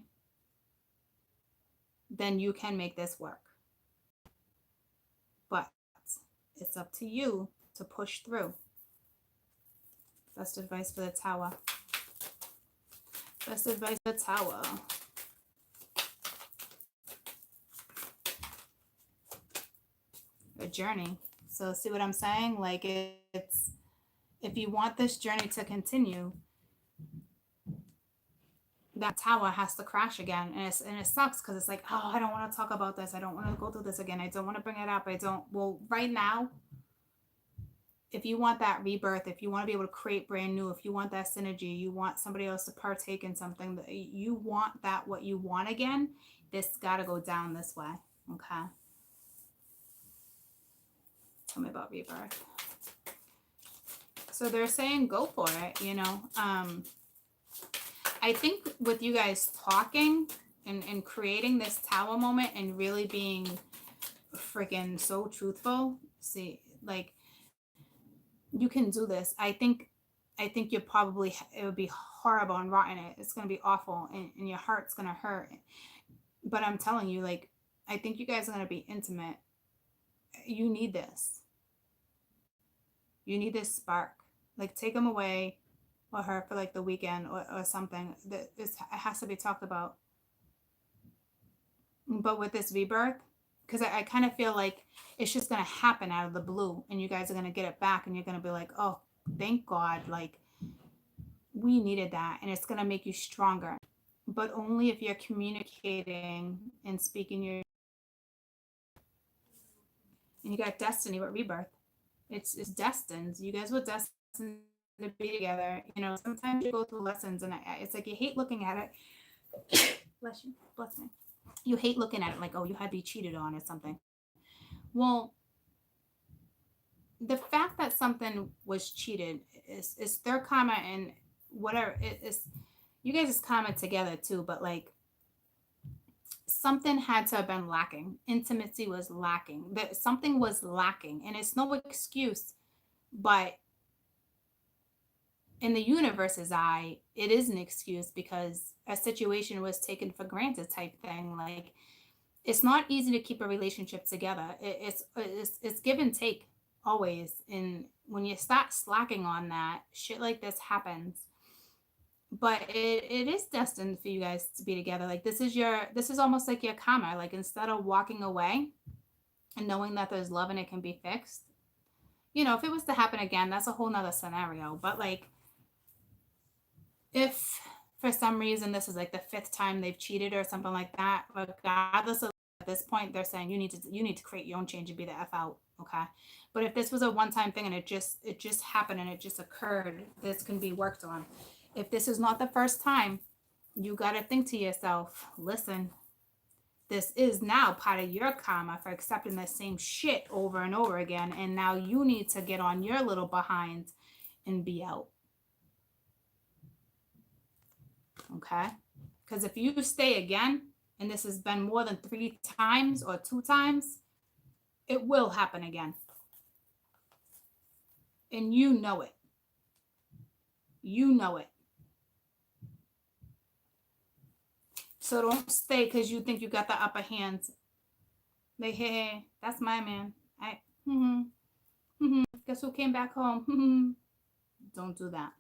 then you can make this work. But it's up to you to push through. Best advice for the Tower. Best advice for the Tower. A journey. So see what I'm saying? Like it's, if you want this journey to continue, that tower has to crash again. And it sucks because it's like, oh, I don't want to talk about this. I don't want to go through this again. I don't want to bring it up. Well, right now, if you want that rebirth, if you want to be able to create brand new, if you want that synergy, you want somebody else to partake in something, that you want that, what you want again, this got to go down this way. Okay. Tell me about rebirth. So they're saying go for it, you know. I think with you guys talking and creating this tower moment and really being freaking so truthful, see, like, you can do this. I think you're probably, it would be horrible and rotten. It's going to be awful and your heart's going to hurt. But I'm telling you, like, I think you guys are going to be intimate. You need this. You need this spark. Like, take them away or her for like the weekend or something. That it has to be talked about. But with this rebirth, because I kind of feel like it's just going to happen out of the blue and you guys are going to get it back and you're going to be like, oh, thank God, like, we needed that. And it's going to make you stronger, but only if you're communicating and speaking your, and you got destiny with rebirth. It's destined. You guys were destined to be together. You know, sometimes you go through lessons and it's like you hate looking at it. Bless you. Bless me. You hate looking at it like, oh, you had to be cheated on or something. Well, the fact that something was cheated is their karma, and whatever it is, you guys is karma together too, but like something had to have been lacking. Intimacy was lacking. That something was lacking, and it's no excuse, but in the universe's eye, it is an excuse because a situation was taken for granted type thing. Like, it's not easy to keep a relationship together. It's give and take always. And when you start slacking on that, shit like this happens. But it is destined for you guys to be together. Like, this is almost like your karma. Like, instead of walking away and knowing that there's love and it can be fixed, you know, if it was to happen again, that's a whole nother scenario. But like, if for some reason this is like the 5th time they've cheated or something like that, regardless of, at this point, they're saying you need to create your own change and be the F out. Okay. But if this was a one-time thing and it just happened and it just occurred, this can be worked on. If this is not the first time, you got to think to yourself, listen, this is now part of your karma for accepting the same shit over and over again. And now you need to get on your little behind and be out. Okay. Because if you stay again, and this has been more than 3 times or 2 times, it will happen again. And you know it. You know it. So don't stay because you think you got the upper hand. Like, hey, that's my man. Guess who came back home? Don't do that.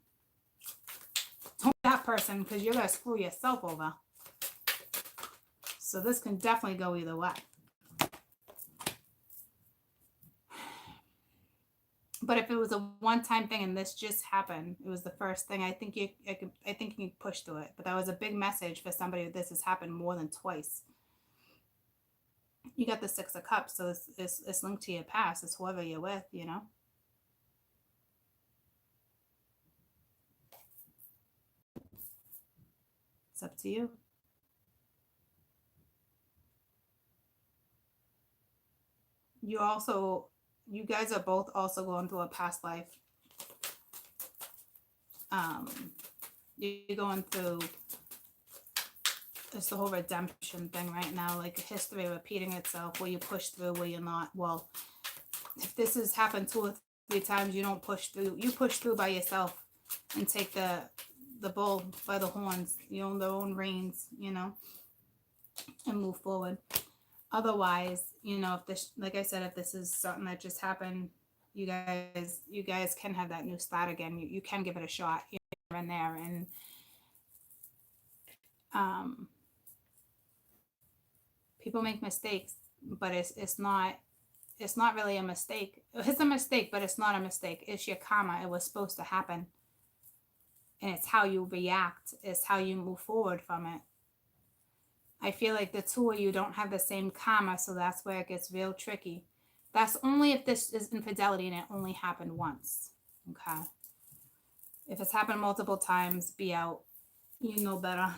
Don't be that person, because you're going to screw yourself over. So this can definitely go either way. But if it was a one-time thing and this just happened, it was the first thing, I think you can push through it. But that was a big message for somebody. This has happened more than twice. You got the 6 of Cups, so it's linked to your past. It's whoever you're with, you know. It's up to you. You guys are both also going through a past life. You're going through, it's the whole redemption thing right now, like history repeating itself, where you push through, where you're not. Well, if this has happened 2 or 3 times, you don't push through. You push through by yourself and take the the bull by the horns, their own reins, and move forward. Otherwise, if this, like I said, if this is something that just happened, you guys can have that new start again. You can give it a shot here and there, and um, people make mistakes, but it's not really a mistake. It's a mistake, but it's not a mistake. It's your karma. It was supposed to happen, and it's how you react. It's how you move forward from it. I feel like the two of you don't have the same karma, so that's where it gets real tricky. That's only if this is infidelity and it only happened once. Okay. If it's happened multiple times, be out. You know better.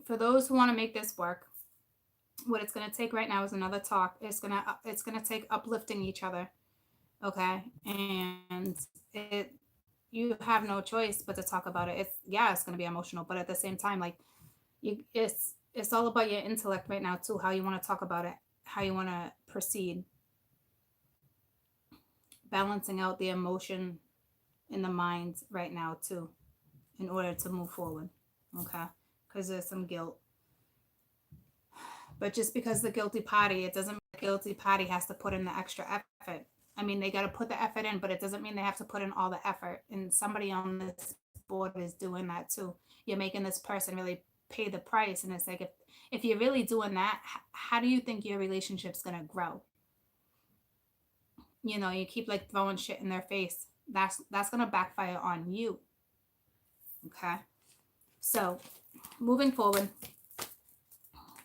For those who want to make this work, what it's going to take right now is another talk. It's going to take uplifting each other. Okay? And you have no choice but to talk about it. It's going to be emotional, but at the same time, like, it's all about your intellect right now too, how you want to talk about it, how you want to proceed, balancing out the emotion in the mind right now too, in order to move forward. Okay? Because there's some guilt, but just because the guilty party, it doesn't mean the guilty party has to put in the extra effort. I mean, they got to put the effort in, but it doesn't mean they have to put in all the effort. And somebody on this board is doing that too. You're making this person really pay the price. And it's like, if you're really doing that, how do you think your relationship's going to grow? You keep like throwing shit in their face. That's going to backfire on you. Okay. So moving forward.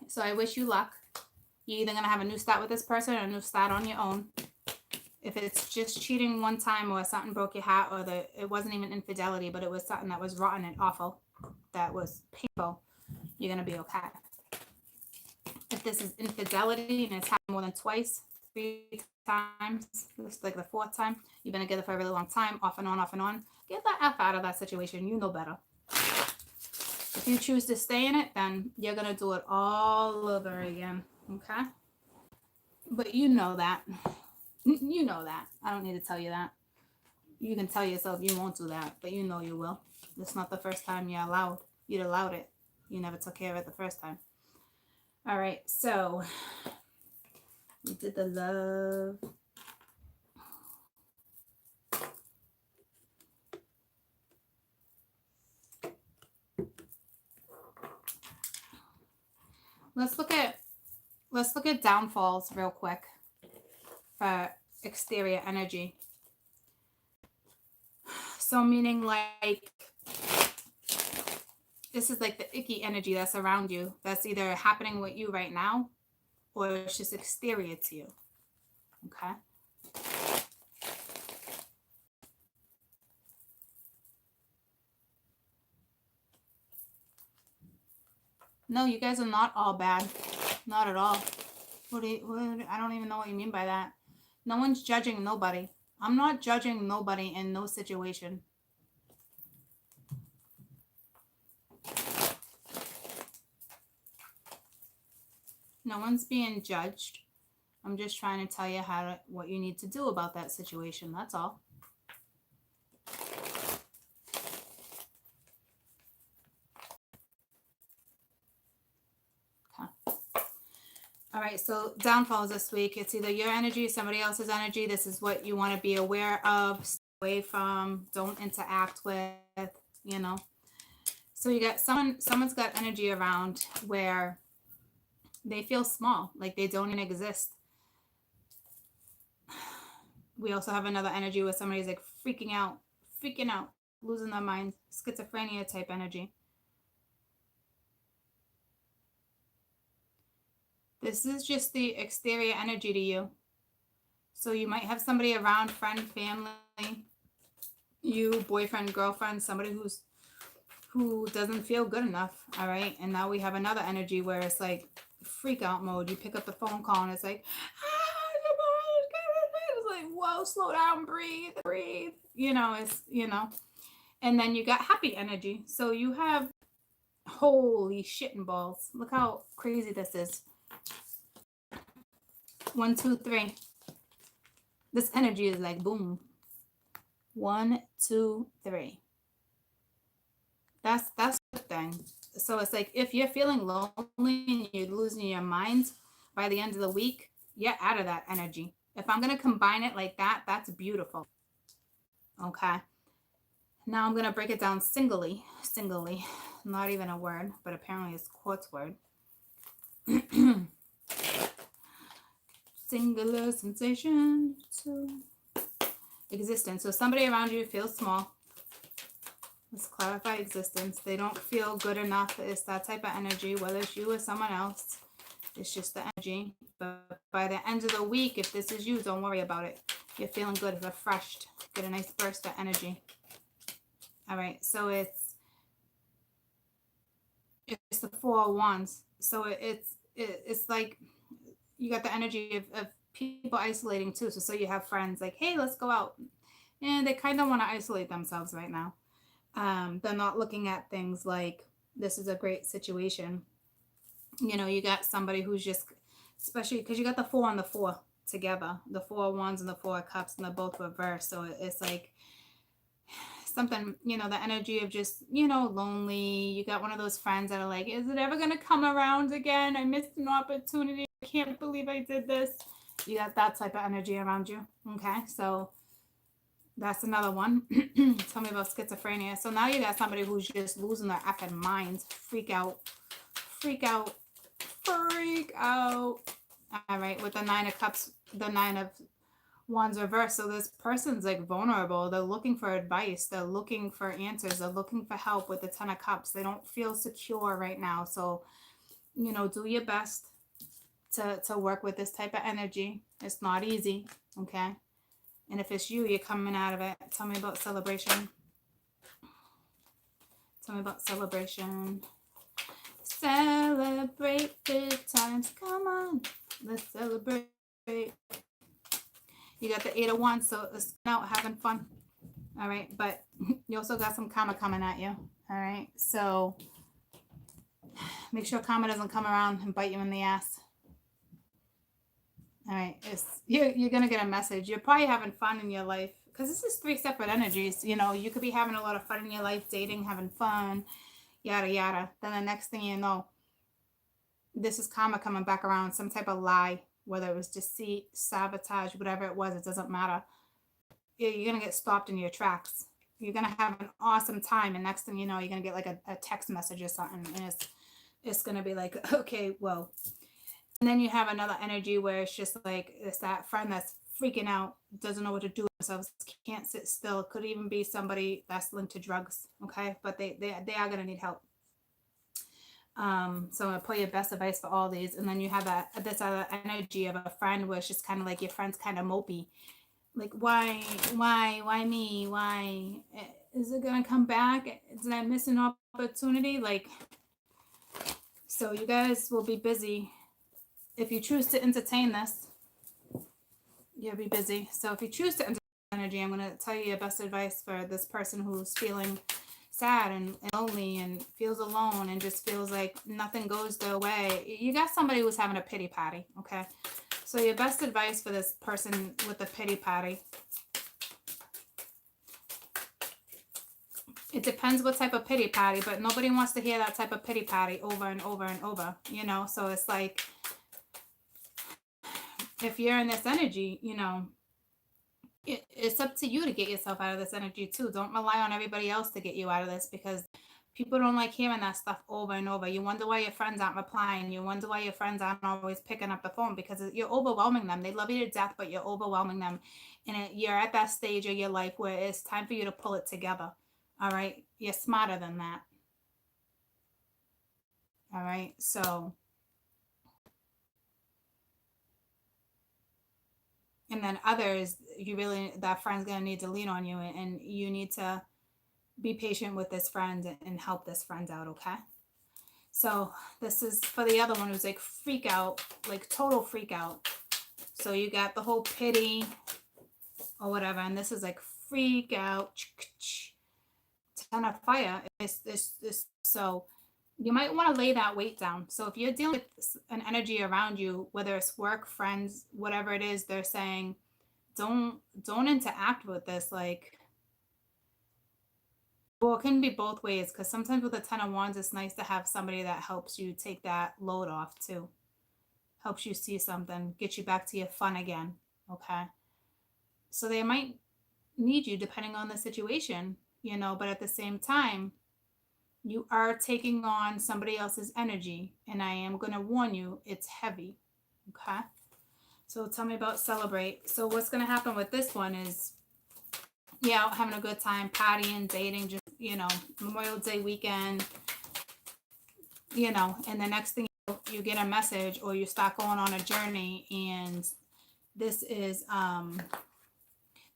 So I wish you luck. You're either going to have a new start with this person or a new start on your own. If it's just cheating one time or something broke your heart, or it wasn't even infidelity, but it was something that was rotten and awful, that was painful, you're going to be okay. If this is infidelity and it's happened more than twice, 3 times, it's like the 4th time, you've been together for a really long time, off and on, get the F out of that situation. You know better. If you choose to stay in it, then you're going to do it all over again. Okay? But you know that. You know that. I don't need to tell you that. You can tell yourself you won't do that, but you know you will. It's not the first time you'd allowed it. You never took care of it the first time. All right, so we did the love. Let's look at downfalls real quick for exterior energy. So meaning like, this is like the icky energy that's around you, that's either happening with you right now or it's just exterior to you. Okay? No, you guys are not all bad. Not at all. I don't even know what you mean by that. No one's judging nobody. I'm not judging nobody in no situation. No one's being judged. I'm just trying to tell you what you need to do about that situation. That's all. All right, so downfalls this week. It's either your energy, somebody else's energy. This is what you want to be aware of, stay away from, don't interact with, So you got someone's got energy around where they feel small, like they don't even exist. We also have another energy where somebody's like freaking out, losing their mind, schizophrenia type energy. This is just the exterior energy to you. So you might have somebody around, friend, family, you, boyfriend, girlfriend, somebody who doesn't feel good enough. All right. And now we have another energy where it's like freak out mode. You pick up the phone call and it's like, it's like, whoa, slow down, breathe. And then you got happy energy. So you have, holy shit and balls. Look how crazy this is. 1, 2, 3. This energy is like boom. 1, 2, 3. That's the thing. So it's like if you're feeling lonely and you're losing your mind by the end of the week, you're out of that energy. If I'm gonna combine it like that, that's beautiful. Okay. Now I'm gonna break it down singly. Not even a word, but apparently it's quartz word. Singular sensation to existence. So somebody around you feels small. Let's clarify existence. They don't feel good enough. It's that type of energy, whether it's you or someone else. It's just the energy. But by the end of the week, if this is you, don't worry about it. You're feeling good, refreshed. Get a nice burst of energy. All right. So it's the 4 of Wands. So it's like you got the energy of people isolating too. So you have friends like, hey, let's go out. And they kind of want to isolate themselves right now. They're not looking at things like this is a great situation. You know, you got somebody who's just, especially because you got the 4 and the 4 together, the 4 of Wands and the 4 of Cups, and they're both reversed. So it's like something, you know, the energy of just, you know, lonely. You got one of those friends that are like, is it ever going to come around again? I missed an opportunity. I can't believe I did this. You got that type of energy around you. Okay. So that's another one. Tell me about schizophrenia. So now you got somebody who's just losing their effing minds. Freak out. All right. With the 9 of Cups, the 9 of Wands reversed. So this person's like vulnerable. They're looking for advice. They're looking for answers. They're looking for help with the 10 of Cups. They don't feel secure right now. So, you know, do your best to work with this type of energy. It's not easy. Okay. And if it's you, you're coming out of it. Tell me about celebration. Celebrate good times. Come on. Let's celebrate. You got the 8 of Wands, so it's out having fun. All right. But you also got some karma coming at you. All right. So make sure karma doesn't come around and bite you in the ass. All right. You're going to get a message. You're probably having fun in your life. Because this is 3 separate energies. You know, you could be having a lot of fun in your life, dating, having fun, yada, yada. Then the next thing you know, this is karma coming back around. Some type of lie, whether it was deceit, sabotage, whatever it was, it doesn't matter. You're going to get stopped in your tracks. You're going to have an awesome time. And next thing you know, you're going to get like a text message or something. And it's going to be like, okay, whoa. And then you have another energy where it's just like, it's that friend that's freaking out, doesn't know what to do with themselves, can't sit still. It could even be somebody that's linked to drugs. Okay. But they are going to need help. So I'm going to put your best advice for all these. And then you have this other energy of a friend where it's just kind of like your friend's kind of mopey. Like, why me? Why? Is it going to come back? Did I miss an opportunity? Like, so you guys will be busy. If you choose to entertain this, you'll be busy. So if you choose to entertain energy, I'm going to tell you your best advice for this person who's feeling sad and lonely and feels alone and just feels like nothing goes their way. You got somebody who's having a pity party, okay? So your best advice for this person with the pity party, it depends what type of pity party, but nobody wants to hear that type of pity party over and over and over, you know? So it's like, if you're in this energy, you know, it's up to you to get yourself out of this energy too. Don't rely on everybody else to get you out of this, because people don't like hearing that stuff over and over. You wonder why your friends aren't replying. You wonder why your friends aren't always picking up the phone, because you're overwhelming them. They love you to death, but you're overwhelming them. And you're at that stage of your life where it's time for you to pull it together. All right. You're smarter than that. All right. So, and then others, that friend's going to need to lean on you, and you need to be patient with this friend and help this friend out. Okay. So this is for the other one who's like freak out, like total freak out. So you got the whole pity or whatever, and this is like freak out. 10 of fire. So you might want to lay that weight down. So if you're dealing with an energy around you, whether it's work, friends, whatever it is, they're saying, don't interact with this. Like, well, it can be both ways because sometimes with the Ten of Wands, it's nice to have somebody that helps you take that load off too. Helps you see something, get you back to your fun again. Okay. So they might need you depending on the situation, but at the same time, you are taking on somebody else's energy. And I am going to warn you, it's heavy. Okay. So tell me about celebrate. So what's going to happen with this one is, yeah, having a good time, partying, dating, just, Memorial Day weekend, and the next thing you get a message or you start going on a journey, and this is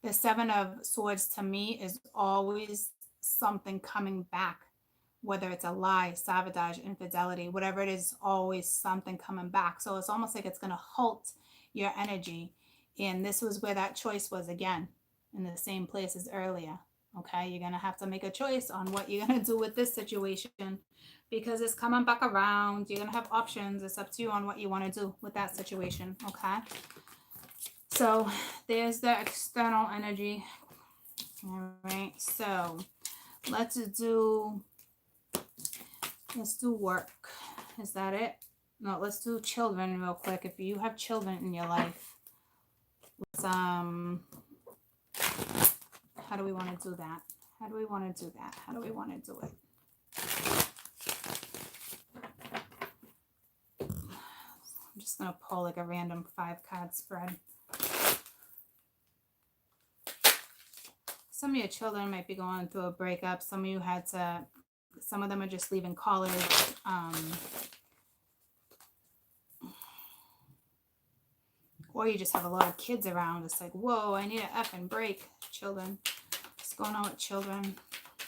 the Seven of Swords to me is always something coming back, whether it's a lie, sabotage, infidelity, whatever it is, always something coming back. So it's almost like it's going to halt your energy. And this was where that choice was again, in the same place as earlier. Okay, you're going to have to make a choice on what you're going to do with this situation because it's coming back around. You're going to have options. It's up to you on what you want to do with that situation. Okay. So there's the external energy. All right. So let's do work. Is that it? No, let's do children real quick. If you have children in your life, let's, how do we want to do that? How do we want to do that? How do we want to do it? I'm just going to pull like a random 5-card spread. Some of your children might be going through a breakup. Some of you some of them are just leaving college. Or you just have a lot of kids around. It's like, whoa, I need an effing break. Children. What's going on with children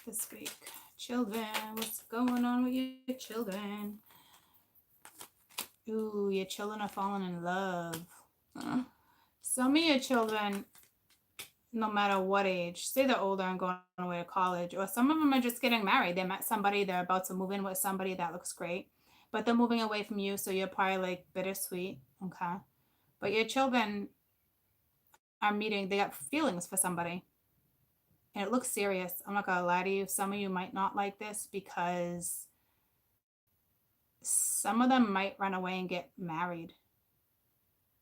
this week? Children, what's going on with your children? Ooh, your children are falling in love. Some of your children, no matter what age, say they're older and going away to college, or some of them are just getting married. They met somebody, they're about to move in with somebody that looks great, but they're moving away from you, so you're probably like bittersweet, okay? But your children are meeting, they got feelings for somebody, and it looks serious. I'm not gonna lie to you, some of you might not like this because some of them might run away and get married.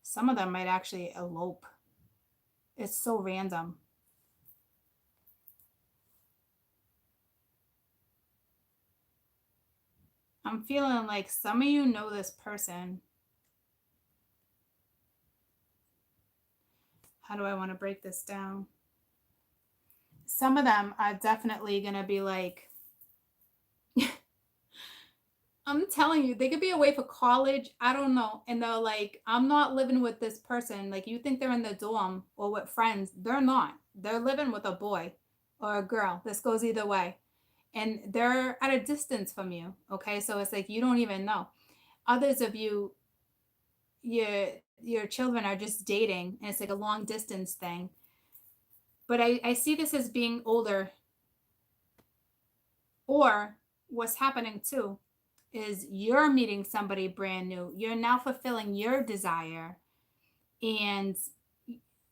Some of them might actually elope. It's so random. I'm feeling like some of you know this person. How do I want to break this down? Some of them are definitely going to be like, I'm telling you, they could be away for college. I don't know. And they're like, I'm not living with this person. Like, you think they're in the dorm or with friends. They're not. They're living with a boy or a girl. This goes either way. And they're at a distance from you. Okay. So it's like, you don't even know. Others of you, your children are just dating, and it's like a long distance thing. But I see this as being older. Or what's happening too is you're meeting somebody brand new. You're now fulfilling your desire. And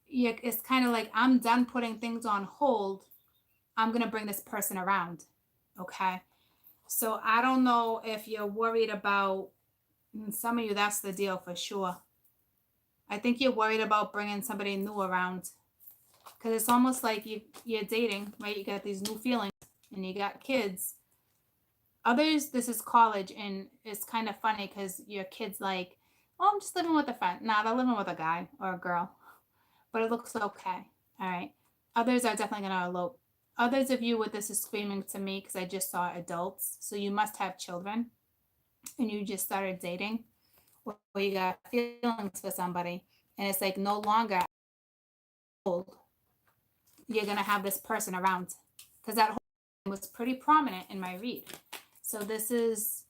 it's kind of like, I'm done putting things on hold. I'm going to bring this person around. Okay. So I don't know if you're worried about, some of you, that's the deal for sure. I think you're worried about bringing somebody new around because it's almost like you're dating, right? You got these new feelings and you got kids. Others, this is college, and it's kind of funny because your kid's like, oh, I'm just living with a friend. Nah, they're living with a guy or a girl, but it looks okay. All right. Others are definitely going to elope. Others of you with this is screaming to me because I just saw adults. So you must have children and you just started dating, or you got feelings for somebody, and it's like no longer you're going to have this person around, because that whole thing was pretty prominent in my read. So this is,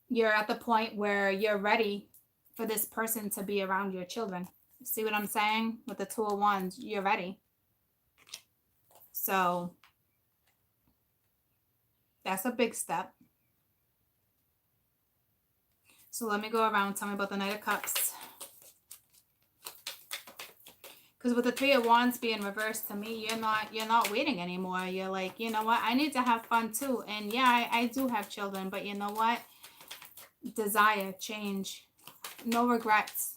you're at the point where you're ready for this person to be around your children. See what I'm saying? With the 2 of Wands, you're ready. So that's a big step. So let me go around. Tell me about the Knight of Cups. Because with the Three of Wands being reversed to me, you're not waiting anymore. You're like, you know what? I need to have fun too. And yeah, I do have children, but you know what? Desire, change, no regrets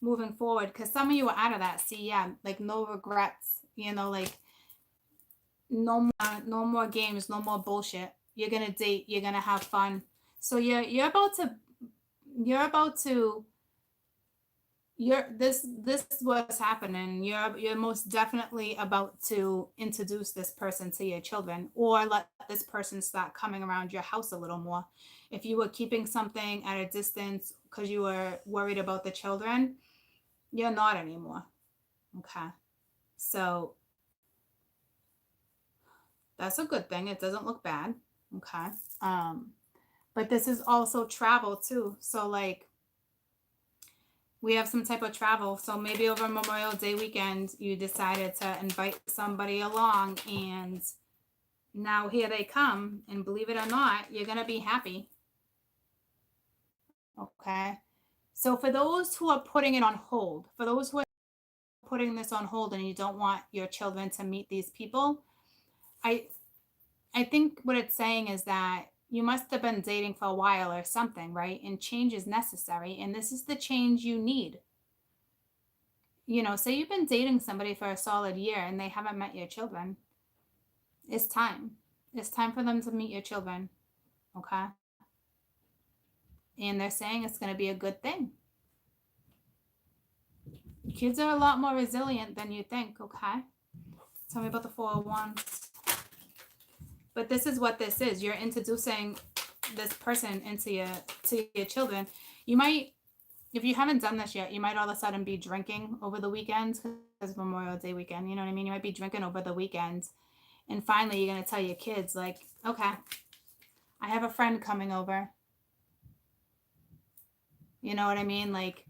moving forward. Because some of you are out of that. See, yeah, like no regrets. You know, like no more games, no more bullshit. You're gonna date. You're gonna have fun. So you're about to this is what's happening. You're most definitely about to introduce this person to your children, or let this person start coming around your house a little more. If you were keeping something at a distance because you were worried about the children, you're not anymore. Okay, so that's a good thing. It doesn't look bad. Okay, but this is also travel too. So like, we have some type of travel. So maybe over Memorial Day weekend, you decided to invite somebody along, and now here they come. And believe it or not, you're going to be happy. Okay. So for those who are putting it on hold, for those who are putting this on hold and you don't want your children to meet these people, I think what it's saying is that you must have been dating for a while or something, right? And change is necessary. And this is the change you need. You know, say you've been dating somebody for a solid year and they haven't met your children. It's time. It's time for them to meet your children. Okay. And they're saying it's going to be a good thing. Kids are a lot more resilient than you think. Okay. Tell me about the 4 of Wands. But this is what this is. You're introducing this person into your children. You might, if you haven't done this yet, you might all of a sudden be drinking over the weekend, because Memorial Day weekend, you know what I mean? You might be drinking over the weekend. And finally, you're going to tell your kids, like, okay, I have a friend coming over. You know what I mean? Like,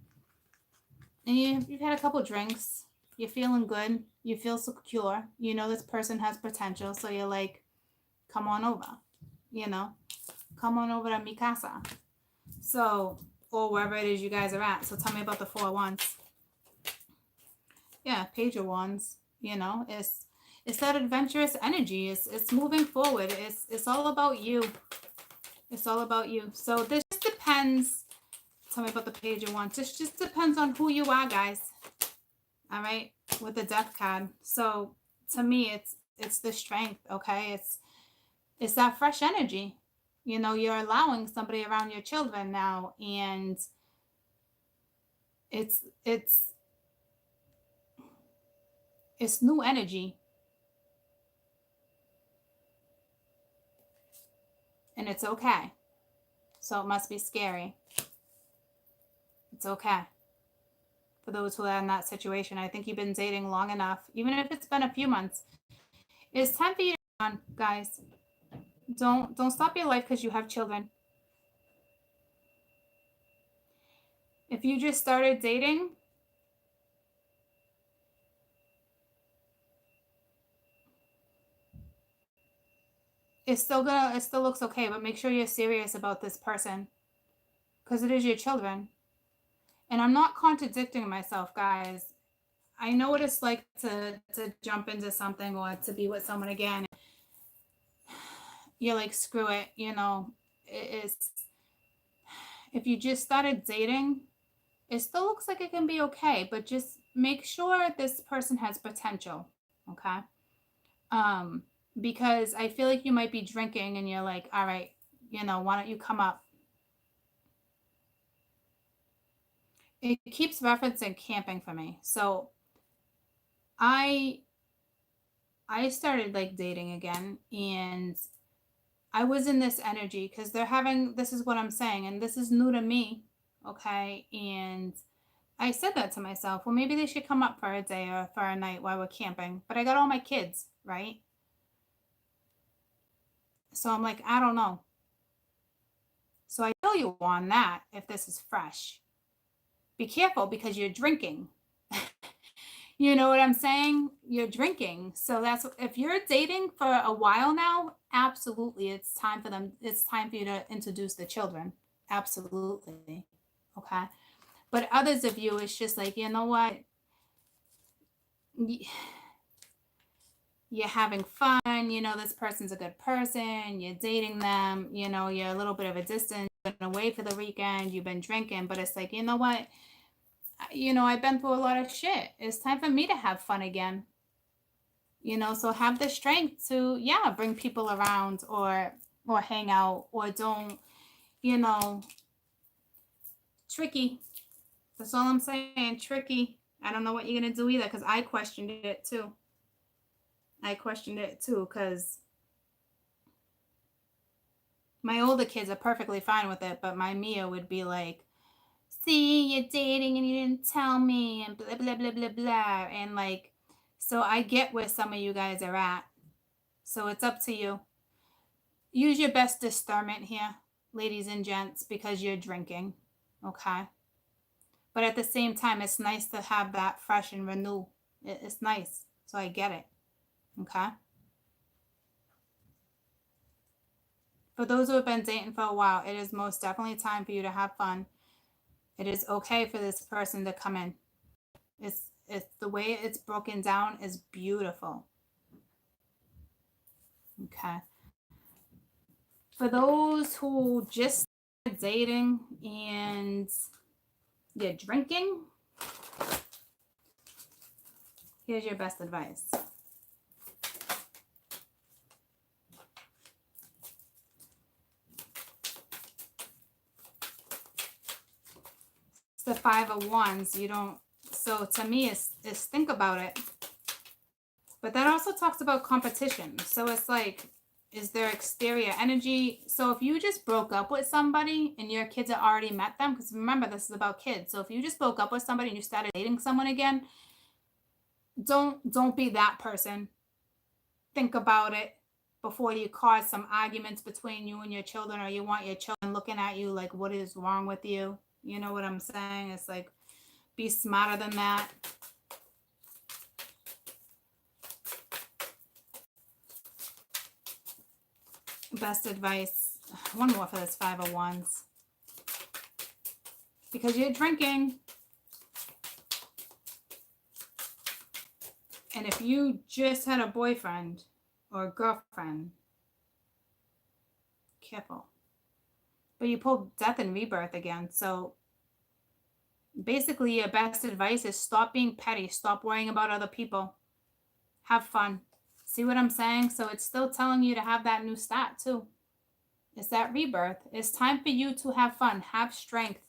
and you've had a couple drinks. You're feeling good. You feel secure. You know this person has potential. So you're like, come on over. You know, come on over to mi casa. So, or wherever it is you guys are at. So tell me about the 4 of Wands. Yeah, Page of Wands. You know, it's that adventurous energy. It's moving forward. It's all about you. It's all about you. So this just depends. Tell me about the Page of Wands. This just depends on who you are, guys. All right, with the Death card. So to me, it's the strength. Okay, it's that fresh energy. You know, you're allowing somebody around your children now, and it's new energy. And it's okay. So it must be scary. It's okay. For those who are in that situation, I think you've been dating long enough, even if it's been a few months. It's time for you to move on, guys. Don't stop your life because you have children. If you just started dating, it still looks okay, but make sure you're serious about this person, because it is your children. And I'm not contradicting myself, guys. I know what it's like to jump into something or to be with someone again. You're like, screw it, you know. It's, if you just started dating, it still looks like it can be okay, but just make sure this person has potential. Okay. Because I feel like you might be drinking and you're like, all right, you know, why don't you come up? It keeps referencing camping for me. So I started like dating again, and I was in this energy because they're having, this is what I'm saying, and this is new to me. Okay. And I said that to myself, well, maybe they should come up for a day or for a night while we're camping. But I got all my kids, right? So I'm like, I don't know. So I tell you on that, if this is fresh, be careful because you're drinking. You know what I'm saying? You're drinking. So that's, if you're dating for a while now, absolutely, it's time for you to introduce the children. Absolutely. Okay. But others of you, it's just like, you know what? You're having fun. You know, this person's a good person. You're dating them. You know, you're a little bit of a distance. You've been away for the weekend. You've been drinking. But it's like, you know what? You know, I've been through a lot of shit. It's time for me to have fun again. You know, so have the strength to, yeah, bring people around or hang out or don't, you know, tricky. That's all I'm saying. Tricky. I don't know what you're going to do either because I questioned it too. I questioned it too because my older kids are perfectly fine with it, but my Mia would be like, see, you're dating and you didn't tell me and blah, blah, blah, blah, blah. And like, so I get where some of you guys are at. So it's up to you. Use your best discernment here, ladies and gents, because you're drinking. Okay. But at the same time, it's nice to have that fresh and renew. It's nice. So I get it. Okay. For those who have been dating for a while, it is most definitely time for you to have fun. It is okay for this person to come in. It's the way it's broken down is beautiful. Okay. For those who just started dating and you're drinking, here's your best advice. It's the Five of Wands. You don't, so to me, it's think about it. But that also talks about competition. So it's like, is there exterior energy? So if you just broke up with somebody and your kids had already met them, because remember, this is about kids. So if you just broke up with somebody and you started dating someone again, don't be that person. Think about it before you cause some arguments between you and your children, or you want your children looking at you like, what is wrong with you? You know what I'm saying? It's like, be smarter than that. Best advice. One more for this Five of Wands. Because you're drinking. And if you just had a boyfriend or a girlfriend, careful. But you pulled death and rebirth again. So basically, your best advice is stop being petty. Stop worrying about other people. Have fun. See what I'm saying? So it's still telling you to have that new start too. It's that rebirth. It's time for you to have fun. Have strength.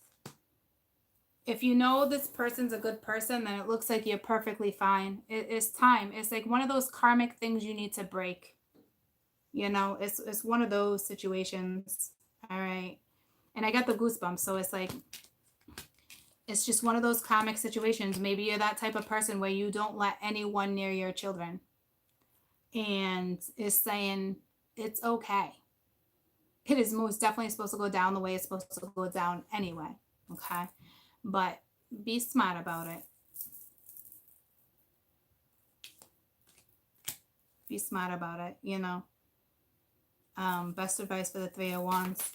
If you know this person's a good person, then it looks like you're perfectly fine. It's time. It's like one of those karmic things you need to break. You know, it's one of those situations. All right. And I got the goosebumps. So it's like, it's just one of those karmic situations. Maybe you're that type of person where you don't let anyone near your children. And is saying it's okay. It is most definitely supposed to go down the way it's supposed to go down anyway. Okay. But be smart about it. Be smart about it, you know. Best advice for the Three of Wands.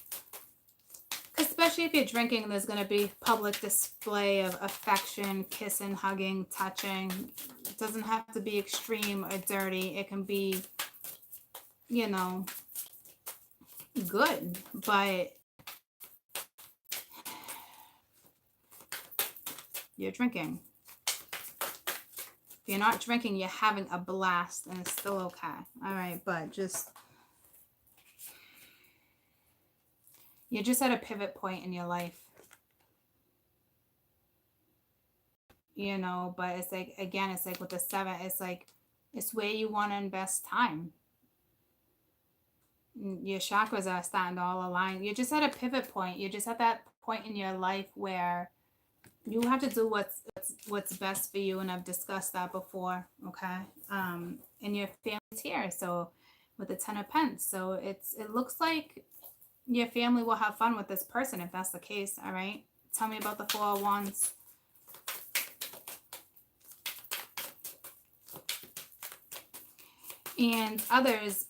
Especially if you're drinking, there's going to be public display of affection, kissing, hugging, touching. It doesn't have to be extreme or dirty. It can be, you know, good, but you're drinking. If you're not drinking, you're having a blast, and it's still okay. All right, but just, you're just at a pivot point in your life. You know, but it's like, again, it's like with the 7, it's like, it's where you want to invest time. Your chakras are starting to all align. You're just at a pivot point. You're just at that point in your life where you have to do what's best for you, and I've discussed that before. Okay. And your family's here, so with the 10 of Pence, so it looks like your family will have fun with this person if that's the case. All right. Tell me about the Four of Wands. And others,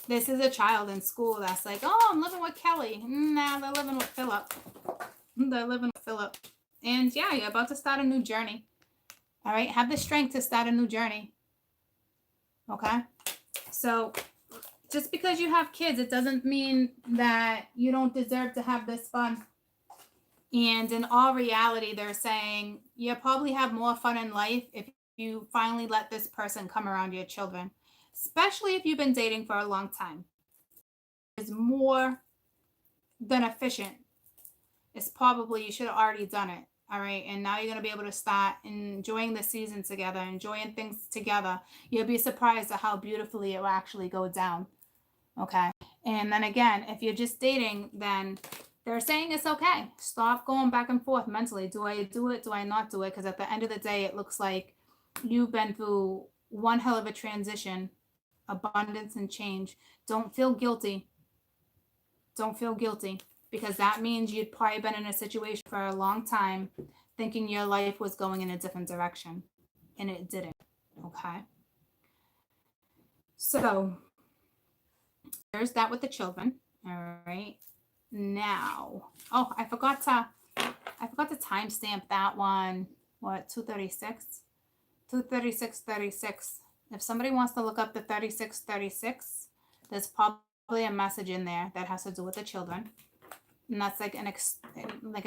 This is a child in school that's like, oh, I'm living with Kelly. Nah, they're living with Philip. They're living with Philip. And yeah, you're about to start a new journey. All right. Have the strength to start a new journey. Okay. So just because you have kids, it doesn't mean that you don't deserve to have this fun. And in all reality, they're saying you probably have more fun in life if you finally let this person come around your children, especially if you've been dating for a long time. It's more than efficient. It's probably you should have already done it. All right. And now you're going to be able to start enjoying the season together, enjoying things together. You'll be surprised at how beautifully it will actually go down. Okay. And then again, if you're just dating, then they're saying it's okay. Stop going back and forth mentally. Do I do it? Do I not do it? Because at the end of the day, it looks like you've been through one hell of a transition, abundance and change. Don't feel guilty. Don't feel guilty, because that means you'd probably been in a situation for a long time thinking your life was going in a different direction, and it didn't. Okay. So there's that with the children. All right. Now, oh, I forgot to timestamp that one. What, 236? 23636. If somebody wants to look up the 3636, there's probably a message in there that has to do with the children. And that's like an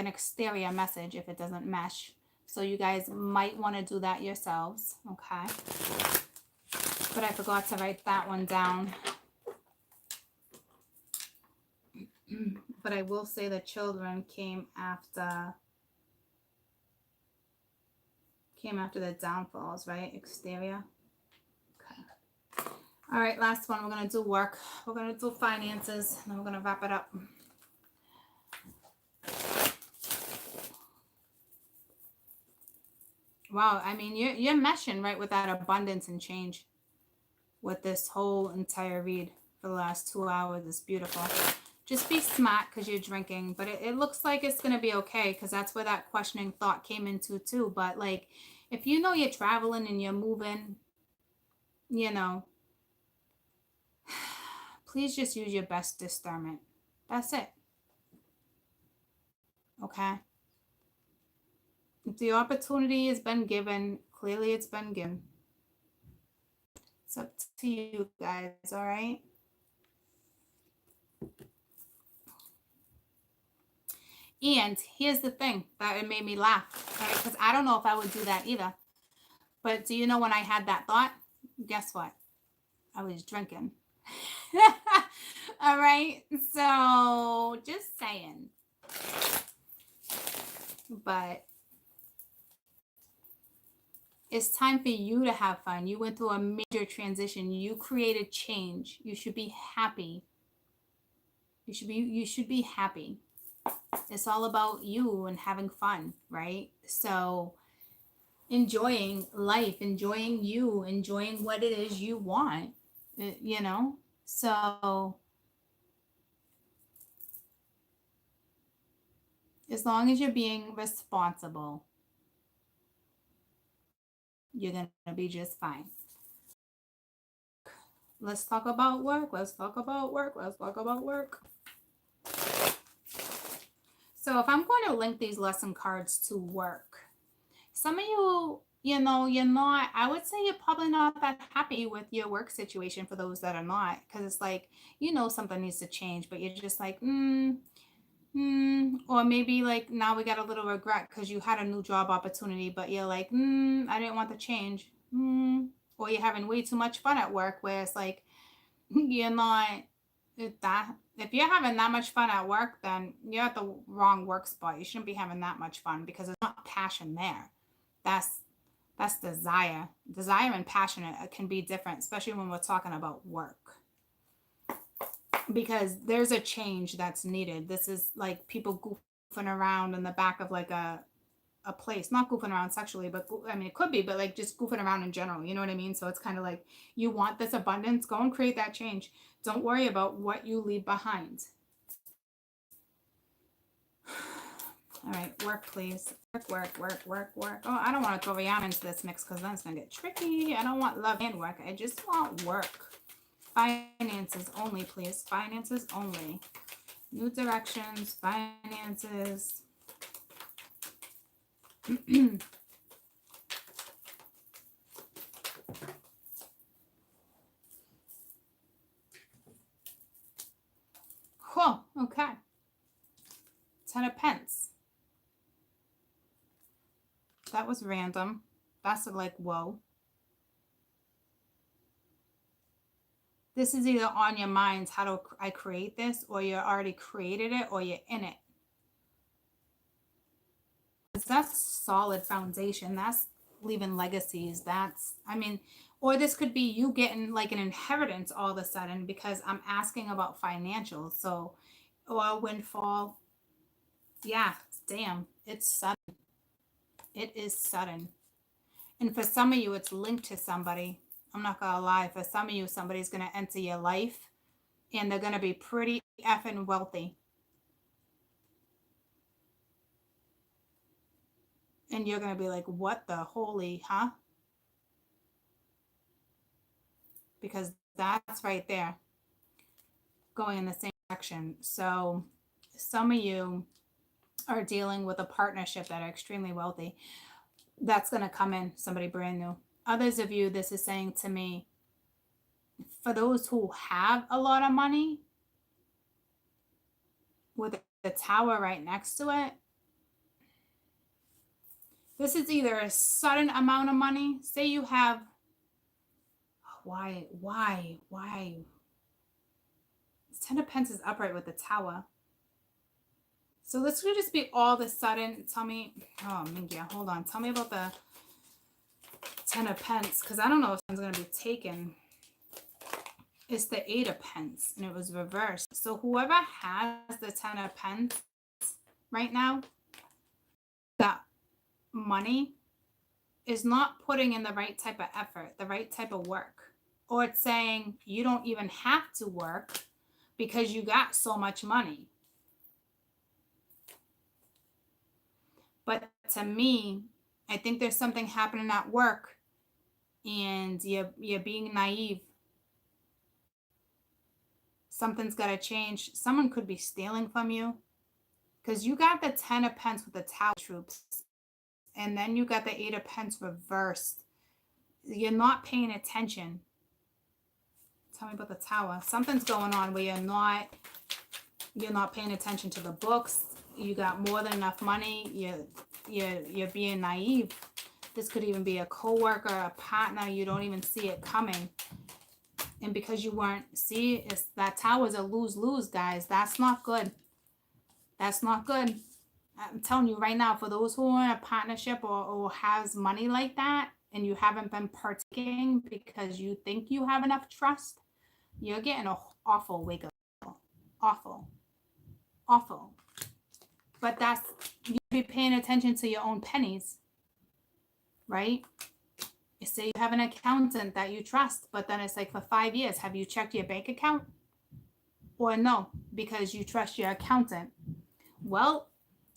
exterior message if it doesn't mesh. So you guys might want to do that yourselves, okay? But I forgot to write that one down. But I will say the children came after the downfalls, right? Exterior. Okay. All right, last one. We're going to do work. We're going to do finances, and then we're going to wrap it up. Wow, I mean, you're meshing right with that abundance and change with this whole entire read for the last 2 hours. It's beautiful. Just be smart because you're drinking, but it looks like it's going to be okay, because that's where that questioning thought came into too. But like, if you know you're traveling and you're moving, you know, please just use your best discernment. That's it. Okay? If the opportunity has been given, clearly it's been given. It's up to you guys, all right? And here's the thing that it made me laugh, right? Because I don't know if I would do that either. But do you know when I had that thought? Guess what? I was drinking. All right? So just saying. But it's time for you to have fun. You went through a major transition. You created change. You should be happy. You should be happy. It's all about you and having fun, right? So enjoying life, enjoying you, enjoying what it is you want, you know? So as long as you're being responsible, you're going to be just fine. Let's talk about work. Let's talk about work. Let's talk about work. So if I'm going to link these lesson cards to work, some of you, you know, you're not, I would say you're probably not that happy with your work situation for those that are not, because it's like, you know, something needs to change, but you're just like, or maybe like now we got a little regret because you had a new job opportunity, but you're like, I didn't want the change. Or you're having way too much fun at work where it's like, you're not that. If you're having that much fun at work, then you're at the wrong work spot. You shouldn't be having that much fun because it's not passion there. That's desire. Desire and passion can be different, especially when we're talking about work. Because there's a change that's needed. This is like people goofing around in the back of like a place, not goofing around sexually, but I mean, it could be, but like just goofing around in general, you know what I mean? So it's kind of like, you want this abundance, go and create that change. Don't worry about what you leave behind. All right, work, please. Work. Oh, I don't want to throw Rihanna into this mix because then it's going to get tricky. I don't want love and work. I just want work. Finances only, please. Finances only. New directions, finances. Cool. Okay. 10 of Pence. That was random. That's like, whoa. This is either on your minds, how do I create this, or you already created it, or you're in it. That's solid foundation. That's leaving legacies. That's, I mean, or this could be you getting like an inheritance all of a sudden, because I'm asking about financials. So, or a windfall. Yeah, damn, it's sudden. It is sudden. And for some of you, it's linked to somebody. I'm not gonna lie. For some of you, somebody's gonna enter your life and they're gonna be pretty effing wealthy. And you're gonna be like, what the holy, huh? Because that's right there going in the same direction. So some of you are dealing with a partnership that are extremely wealthy. That's going to come in, somebody brand new. Others of you, this is saying to me, for those who have a lot of money, with the tower right next to it, this is either a sudden amount of money. Say you have, why? 10 of Pentacles upright with the tower. So this could just be all of a sudden. Tell me, oh, Mingia, hold on. Tell me about the 10 of Pentacles, because I don't know if it's going to be taken. It's the 8 of Pentacles, and it was reversed. So whoever has the 10 of Pentacles right now, that money is not putting in the right type of effort, the right type of work. Or it's saying you don't even have to work because you got so much money. But to me, I think there's something happening at work and you're being naive. Something's got to change. Someone could be stealing from you because you got the 10 of Pentacles with the Tower troops. And then you got the 8 of Pentacles reversed. You're not paying attention. Tell me about the Tower. Something's going on where you're not paying attention to the books. You got more than enough money. You're being naive. This could even be a coworker, a partner. You don't even see it coming. And because you weren't, see, it's that Tower is a lose-lose, guys. That's not good. That's not good. I'm telling you right now, for those who are in a partnership or has money like that, and you haven't been partaking because you think you have enough trust, you're getting an awful wake up. Awful. Awful. But that's, you be paying attention to your own pennies, right? You say you have an accountant that you trust, but then it's like, for 5 years, have you checked your bank account? Or no, because you trust your accountant. Well,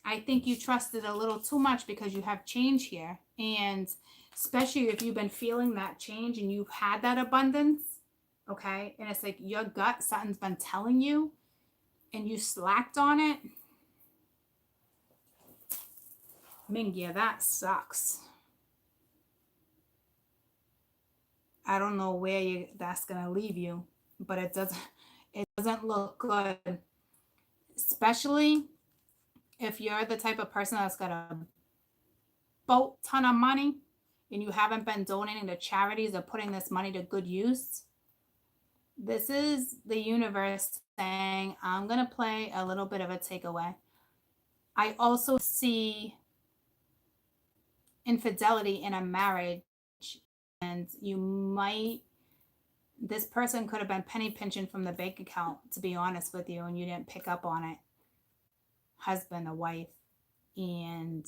I think you trusted a little too much because you have change here. And especially if you've been feeling that change and you've had that abundance, okay? And it's like your gut, something's been telling you and you slacked on it. Mingia, that sucks. I don't know where that's going to leave you, but it doesn't look good. Especially if you're the type of person that's got a boat ton of money and you haven't been donating to charities or putting this money to good use. This is the universe saying, I'm going to play a little bit of a takeaway. I also see infidelity in a marriage, and this person could have been penny pinching from the bank account, to be honest with you, and you didn't pick up on it. Husband or wife, and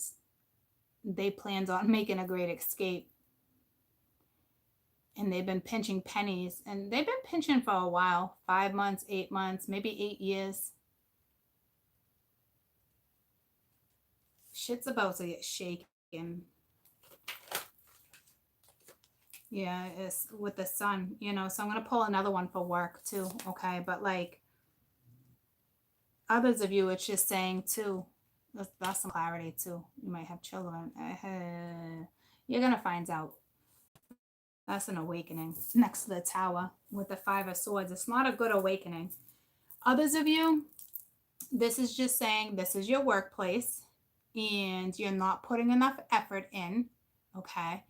they planned on making a great escape. And they've been pinching pennies, and they've been pinching for a while, 5 months, 8 months, maybe 8 years. Shit's about to get shaken. Yeah, it's with the sun, you know. So I'm going to pull another one for work too. Okay. But like others of you, it's just saying too, that's some clarity too. You might have children. You're going to find out. That's an awakening next to the tower with the Five of Swords. It's not a good awakening. Others of you, this is just saying this is your workplace and you're not putting enough effort in. Okay.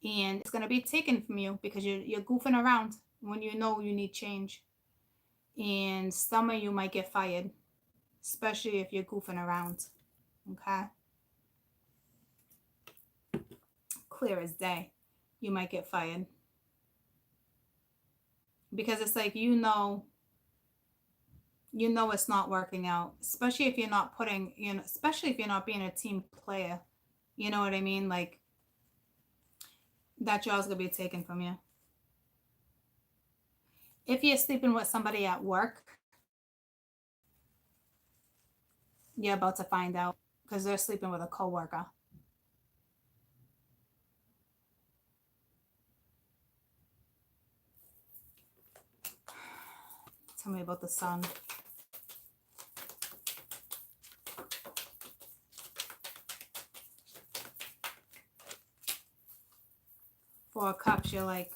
And it's going to be taken from you because you're goofing around when you know you need change. And some of you might get fired, especially if you're goofing around. Okay. Clear as day. You might get fired. Because it's like, it's not working out, especially if you're not putting, especially if you're not being a team player. You know what I mean? Like, that job's going to be taken from you. If you're sleeping with somebody at work, you're about to find out because they're sleeping with a coworker. Tell me about the sun. Four of Cups, you're like,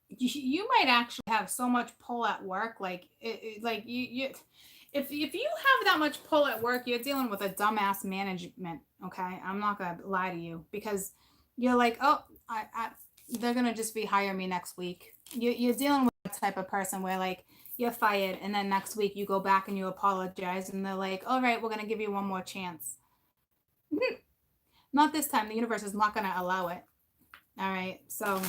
you might actually have so much pull at work. Like, like you if you have that much pull at work, you're dealing with a dumbass management. Okay, I'm not gonna lie to you because you're like, oh, they're gonna just be hire me next week. You're dealing with that type of person where like you're fired and then next week you go back and you apologize and they're like, all right, we're gonna give you one more chance. Not this time. The universe is not gonna allow it. All right, so.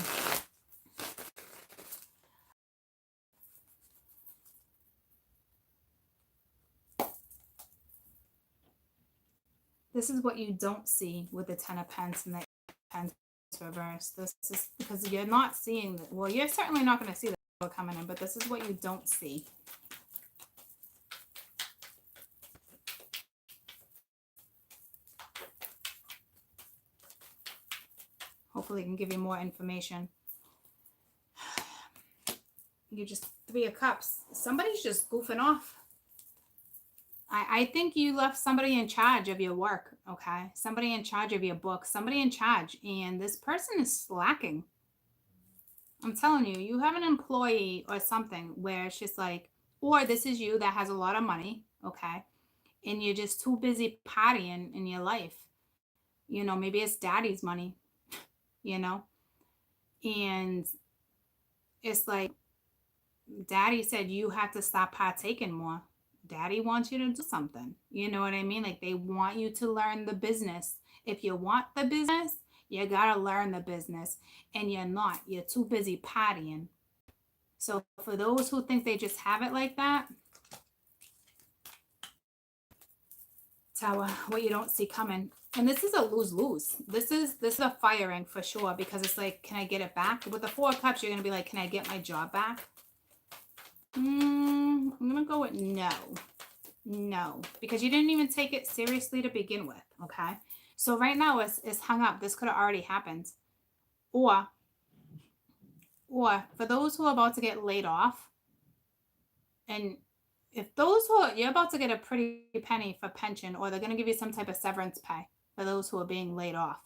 This is what you don't see with the Ten of Pence and the Pence reverse. This is because you're not seeing that. Well, you're certainly not going to see the coming in, but this is what you don't see. Hopefully, it can give you more information. You just Three of Cups. Somebody's just goofing off. I think you left somebody in charge of your work, okay? Somebody in charge of your book, somebody in charge, and this person is slacking. I'm telling you, you have an employee or something where it's just like, or this is you that has a lot of money, okay? And you're just too busy partying in your life. You know, maybe it's daddy's money, you know? And it's like, daddy said you have to stop partaking more. Daddy wants you to do something. You know what I mean? Like they want you to learn the business. If you want the business, you got to learn the business. And you're not. You're too busy partying. So for those who think they just have it like that, Tower, what you don't see coming. And this is a lose-lose. This is a firing for sure because it's like, can I get it back? With the Four of Cups, you're going to be like, can I get my job back? I'm going to go with no. No, because you didn't even take it seriously to begin with, okay? So right now it's hung up. This could have already happened. Or for those who are about to get laid off, and if those who you're about to get a pretty penny for pension, or they're going to give you some type of severance pay for those who are being laid off.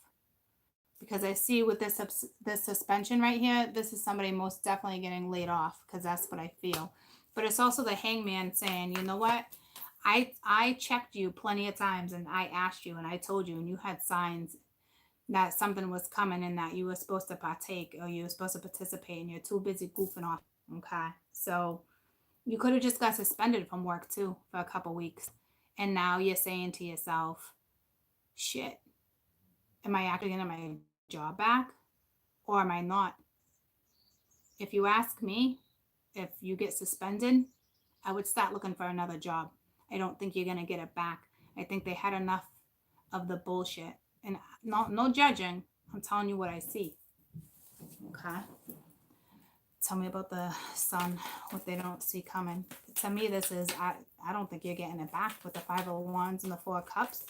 Because I see with this suspension right here, this is somebody most definitely getting laid off because that's what I feel. But it's also the Hangman saying, you know what? I checked you plenty of times and I asked you and I told you and you had signs that something was coming and that you were supposed to partake or you were supposed to participate and you're too busy goofing off. Okay. So you could have just got suspended from work too for a couple weeks. And now you're saying to yourself, shit, am I actually getting my job back or am I not? If you ask me, if you get suspended, I would start looking for another job. I don't think you're going to get it back. I think they had enough of the bullshit. And no judging. I'm telling you what I see. Okay. Tell me about the sun, what they don't see coming. To me, this is, I don't think you're getting it back with the Five of Wands and the Four of Cups.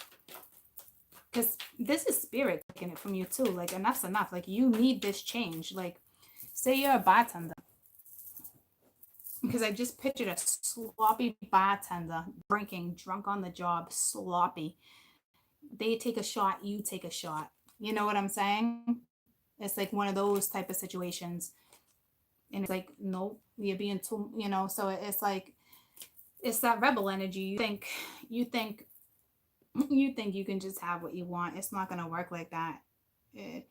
because this is spirit taking it from you too. Like enough's enough. Like you need this change. Like say you're a bartender, because I just pictured a sloppy bartender drinking, drunk on the job, sloppy. They take a shot, you take a shot. You know what I'm saying? It's like one of those type of situations. And it's like, nope, you're being too, so it's like, it's that rebel energy. You think, you think you can just have what you want. It's not going to work like that. It,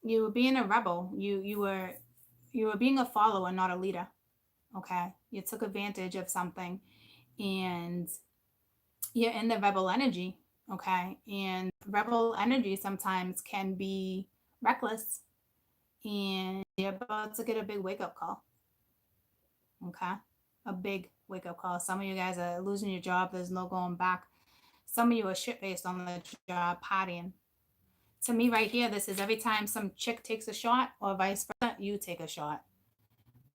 you were being a rebel. You were being a follower, not a leader. Okay. You took advantage of something and you're in the rebel energy. Okay. And rebel energy sometimes can be reckless, and you're about to get a big wake up call. Okay. A big wake up call. Some of you guys are losing your job. There's no going back. Some of you are shit faced on the job, partying. To me, right here, this is every time some chick takes a shot or vice versa, you take a shot.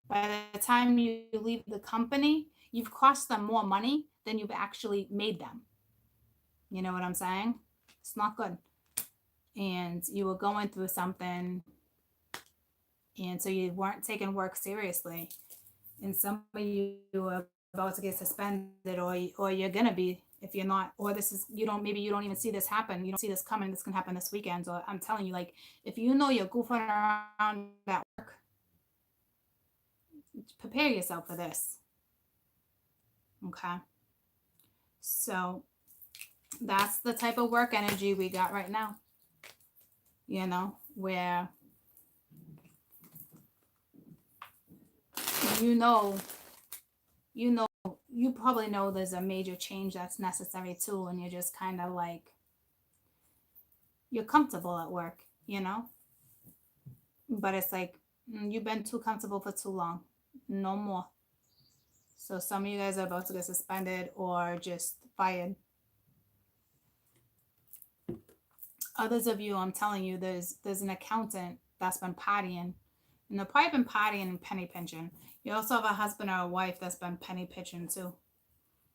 By the time you leave the company, you've cost them more money than you've actually made them. You know what I'm saying? It's not good. And you were going through something, and so you weren't taking work seriously. And some of you are about to get suspended, or you're gonna be if you're not, or this is maybe you don't even see this happen. You don't see this coming. This can happen this weekend. So I'm telling you, like, if you know you're goofing around at work, prepare yourself for this. Okay. So that's the type of work energy we got right now. Where you know, you probably know there's a major change that's necessary too, and you're just kind of like, you're comfortable at work, but it's like, you've been too comfortable for too long. No more. So some of you guys are about to get suspended or just fired. Others of you, I'm telling you, there's an accountant that's been partying, and they've probably been partying and penny pinching. You also have a husband or a wife that's been penny pinching too,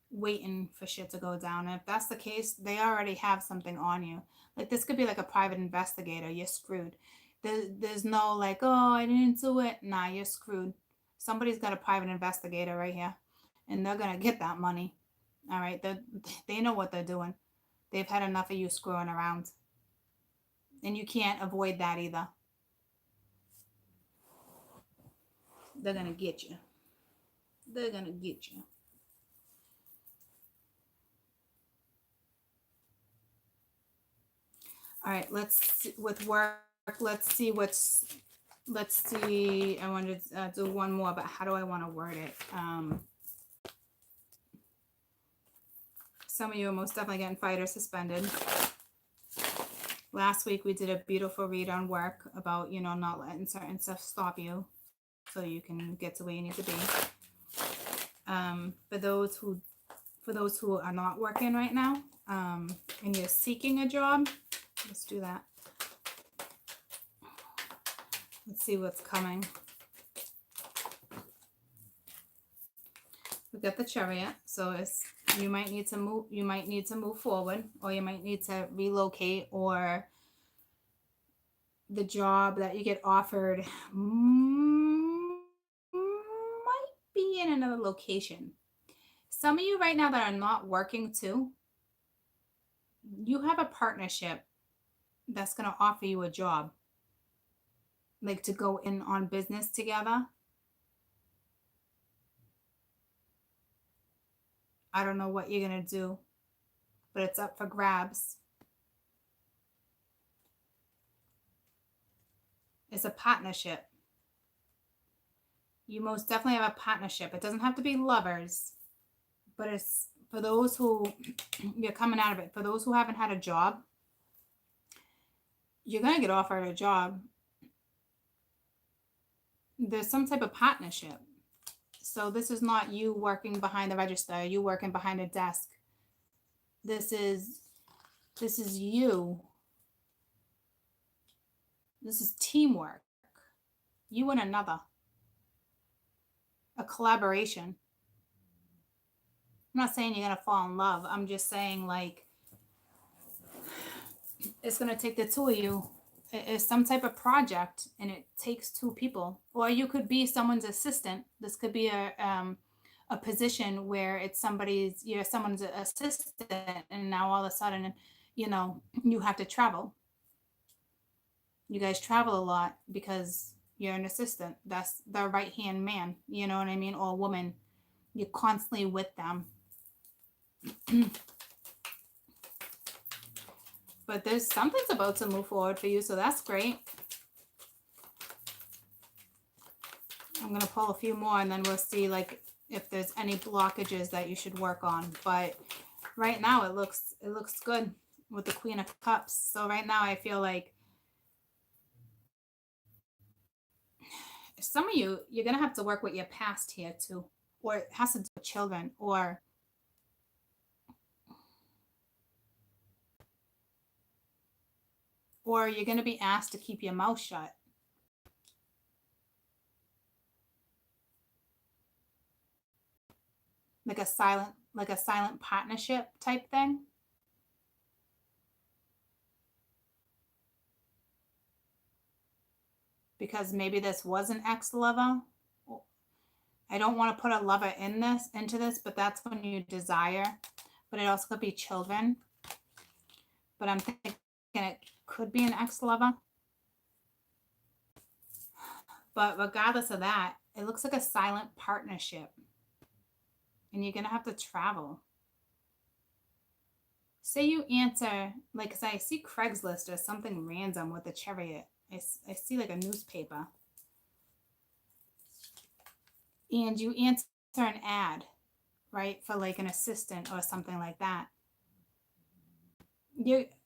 waiting for shit to go down. And if that's the case, they already have something on you. Like this could be like a private investigator. You're screwed. There's no like, oh, I didn't do it. Nah, you're screwed. Somebody's got a private investigator right here, and they're gonna get that money. All right, they know what they're doing. They've had enough of you screwing around, and you can't avoid that either. They're gonna get you. They're gonna get you. All right, with work, let's see. I want to do one more, but how do I want to word it? Some of you are most definitely getting fired or suspended. Last week we did a beautiful read on work about, not letting certain stuff stop you so you can get to where you need to be. For those who are not working right now, and you're seeking a job, let's do that. Let's see what's coming. We got the Chariot, so you might need to move. You might need to move forward, or you might need to relocate, or the job that you get offered might be in another location. Some of you right now that are not working too, you have a partnership that's going to offer you a job, like to go in on business together. I don't know what you're going to do, but it's up for grabs. It's a partnership. You most definitely have a partnership. It doesn't have to be lovers, but it's for those who you're coming out of it. For those who haven't had a job, you're going to get offered a job. There's some type of partnership. So this is not you working behind the register, you working behind a desk. This is you. This is teamwork. You and another. A collaboration. I'm not saying you're going to fall in love. I'm just saying, like, it's going to take the two of you. It's some type of project and it takes two people. Or you could be someone's assistant. This could be a position where it's you're someone's assistant, and now all of a sudden, you have to travel. You guys travel a lot because you're an assistant. That's the right hand man, you know what I mean? Or woman. You're constantly with them. But there's something's about to move forward for you, so that's great. I'm going to pull a few more and then we'll see like if there's any blockages that you should work on. But right now it looks good with the Queen of Cups. So right now I feel like some of you're going to have to work with your past here too. Or it has to do with children, or you're going to be asked to keep your mouth shut. Like a silent partnership type thing. Because maybe this was an ex-lover. I don't want to put a lover into this, but that's when you desire. But it also could be children. But I'm thinking it could be an ex-lover. But regardless of that, it looks like a silent partnership. And you're going to have to travel. Say you answer, like, because I see Craigslist or something random with a chariot. I see like a newspaper. And you answer an ad, right, for like an assistant or something like that.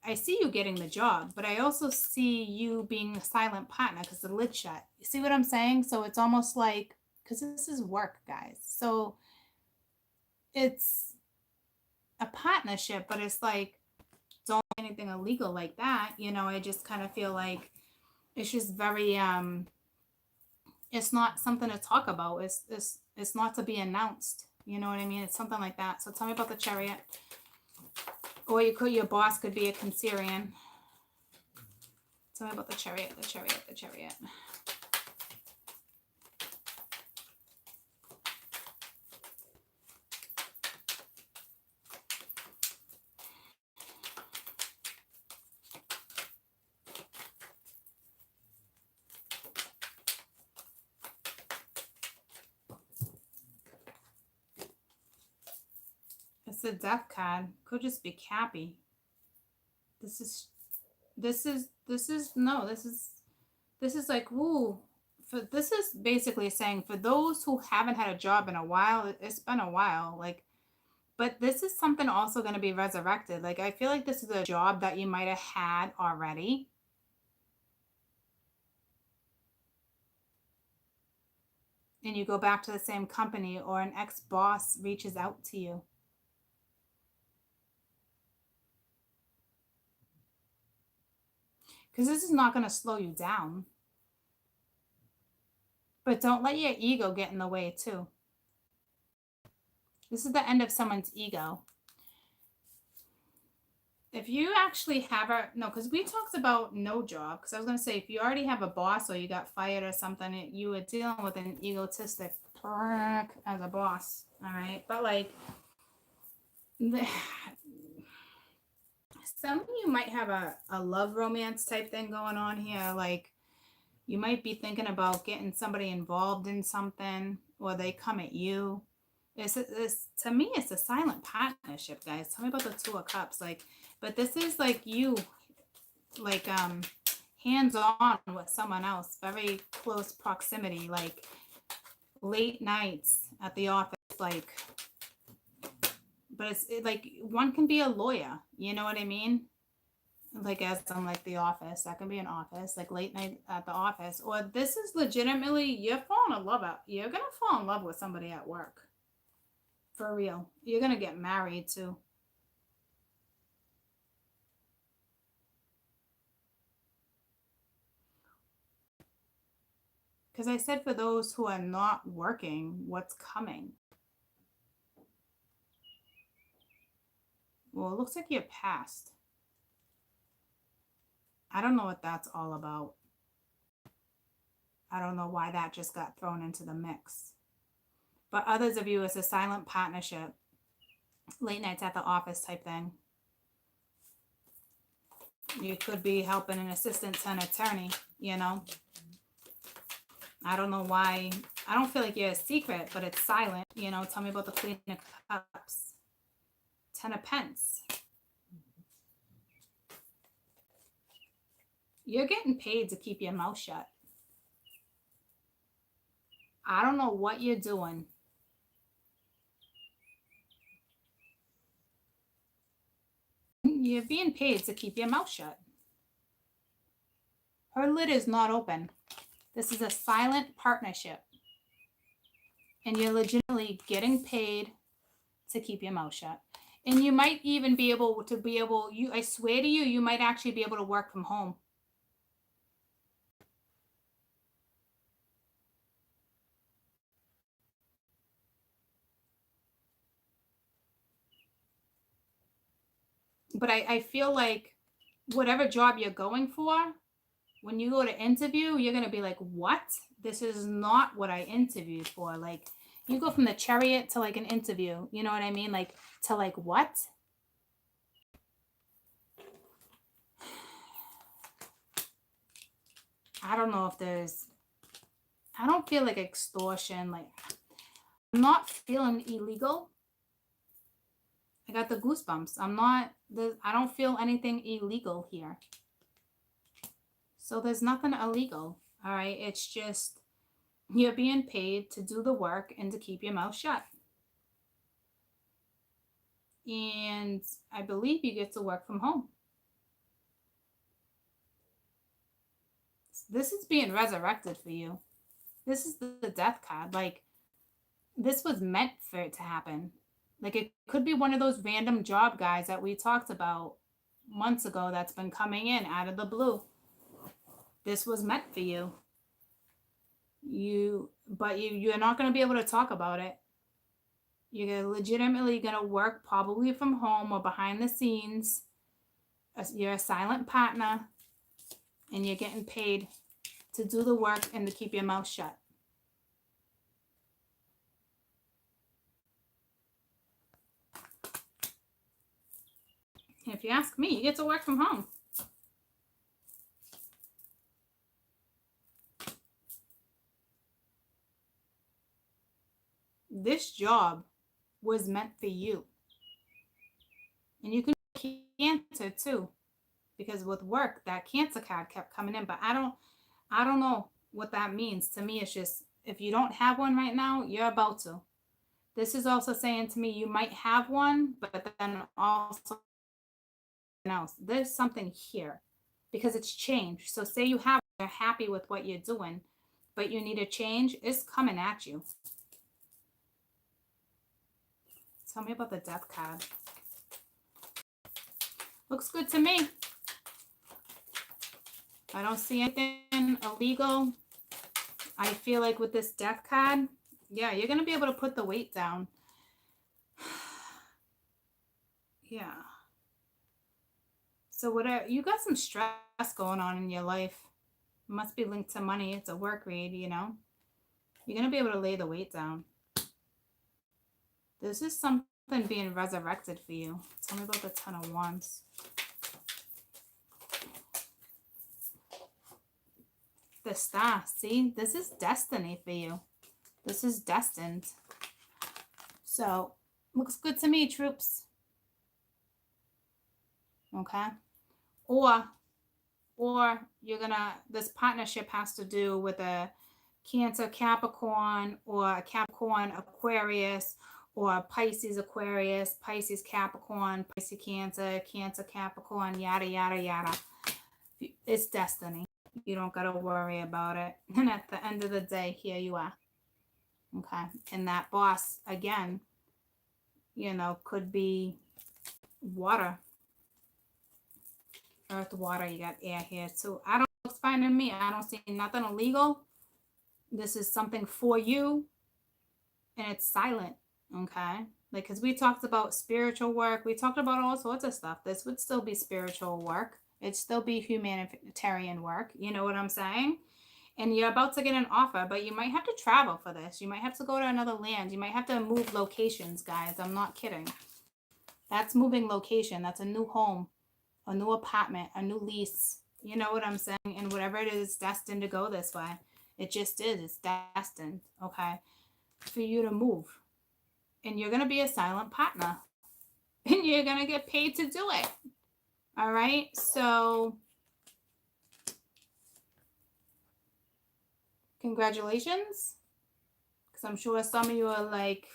I see you getting the job, but I also see you being a silent partner because the lid shut. You see what I'm saying? So it's almost like, because this is work, guys. So it's a partnership, but it's like, don't do anything illegal like that. I just kind of feel like it's just very, it's not something to talk about. It's not to be announced. You know what I mean? It's something like that. So tell me about the Chariot. Or your boss could be a Cancerian. Tell me about the Chariot, the Chariot, the Chariot. It's the Death card. Could just be Cappy. This is like, ooh. This is basically saying for those who haven't had a job in a while, it's been a while, like, but this is something also going to be resurrected. Like, I feel like this is a job that you might have had already. And you go back to the same company, or an ex-boss reaches out to you. Because this is not going to slow you down. But don't let your ego get in the way too. This is the end of someone's ego. If you actually have because we talked about no job. Because I was going to say, if you already have a boss or you got fired or something, you were dealing with an egotistic prick as a boss. All right. But like, some of you might have a love romance type thing going on here. Like, you might be thinking about getting somebody involved in something, or they come at you. To me, it's a silent partnership, guys. Tell me about the Two of Cups. Like, but this is like you, like, hands-on with someone else, very close proximity, like late nights at the office, like, but like one can be a lawyer, you know what I mean? Like, as I'm like the office, that can be an office, like late night at the office. Or this is legitimately, you're gonna fall in love with somebody at work. For real. You're gonna get married too. Because I said for those who are not working, what's coming? Well, it looks like you're past. I don't know what that's all about. I don't know why that just got thrown into the mix. But others of you, it's a silent partnership, late nights at the office type thing. You could be helping an assistant to an attorney, you know. I don't know why. I don't feel like you're a secret, but it's silent. You know, tell me about the Queen of Cups. 10 of Pence. You're getting paid to keep your mouth shut. I don't know what you're doing. You're being paid to keep your mouth shut. Her lid is not open. This is a silent partnership. And you're legitimately getting paid to keep your mouth shut. And you might even be able to I swear to you, you might actually be able to work from home. But I feel like whatever job you're going for, when you go to interview, you're going to be like, what? This is not what I interviewed for. Like, you go from the chariot to like an interview. You know what I mean? Like, to like what? I don't know if I don't feel like extortion. Like, I'm not feeling illegal. I got the goosebumps. I don't feel anything illegal here. So there's nothing illegal. All right. It's just you're being paid to do the work and to keep your mouth shut. And I believe you get to work from home. This is being resurrected for you. This is the death card. Like, this was meant for it to happen. Like, it could be one of those random job guys that we talked about months ago that's been coming in out of the blue. This was meant for you. But you're not going to be able to talk about it. You're legitimately going to work probably from home or behind the scenes. You're a silent partner, and you're getting paid to do the work and to keep your mouth shut. If you ask me, you get to work from home. This job was meant for you. And you can Cancer too, because with work, that Cancer card kept coming in, but I don't know what that means. To me, it's just, if you don't have one right now, you're about to. This is also saying to me, you might have one, but then also else. There's something here because it's changed. So say you're happy with what you're doing, but you need a change. It's coming at you. Tell me about the death card. Looks good to me. I don't see anything illegal. I feel like with this death card, yeah, you're going to be able to put the weight down. Yeah. So whatever, you got some stress going on in your life. It must be linked to money. It's a work read, you know. You're going to be able to lay the weight down. This is something being resurrected for you. Tell me about the 10 of Wands. The Star. See, this is destiny for you. This is destined. So, looks good to me, troops. Okay. Or you're gonna, this partnership has to do with a Cancer Capricorn, or a Capricorn Aquarius, or a Pisces Aquarius, Pisces Capricorn, Pisces Cancer, Cancer Capricorn, yada yada yada. It's destiny. You don't gotta worry about it. And at the end of the day, here you are. Okay. And that boss, again, you know, could be water. Earth, water, you got air here too. I don't know what's finding me. I don't see nothing illegal. This is something for you, and it's silent. Okay. Like, because we talked about spiritual work, we talked about all sorts of stuff. This would still be spiritual work It'd still be humanitarian work. You know what I'm saying? And you're about to get an offer, but you might have to travel for this. You might have to go to another land. You might have to move locations, guys. I'm not kidding. That's moving location. That's a new home, a new apartment, a new lease. You know what I'm saying? And whatever it is, destined to go this way. It just is. It's destined, okay, for you to move. And you're going to be a silent partner. And you're going to get paid to do it. All right? So, congratulations. Because I'm sure some of you are like,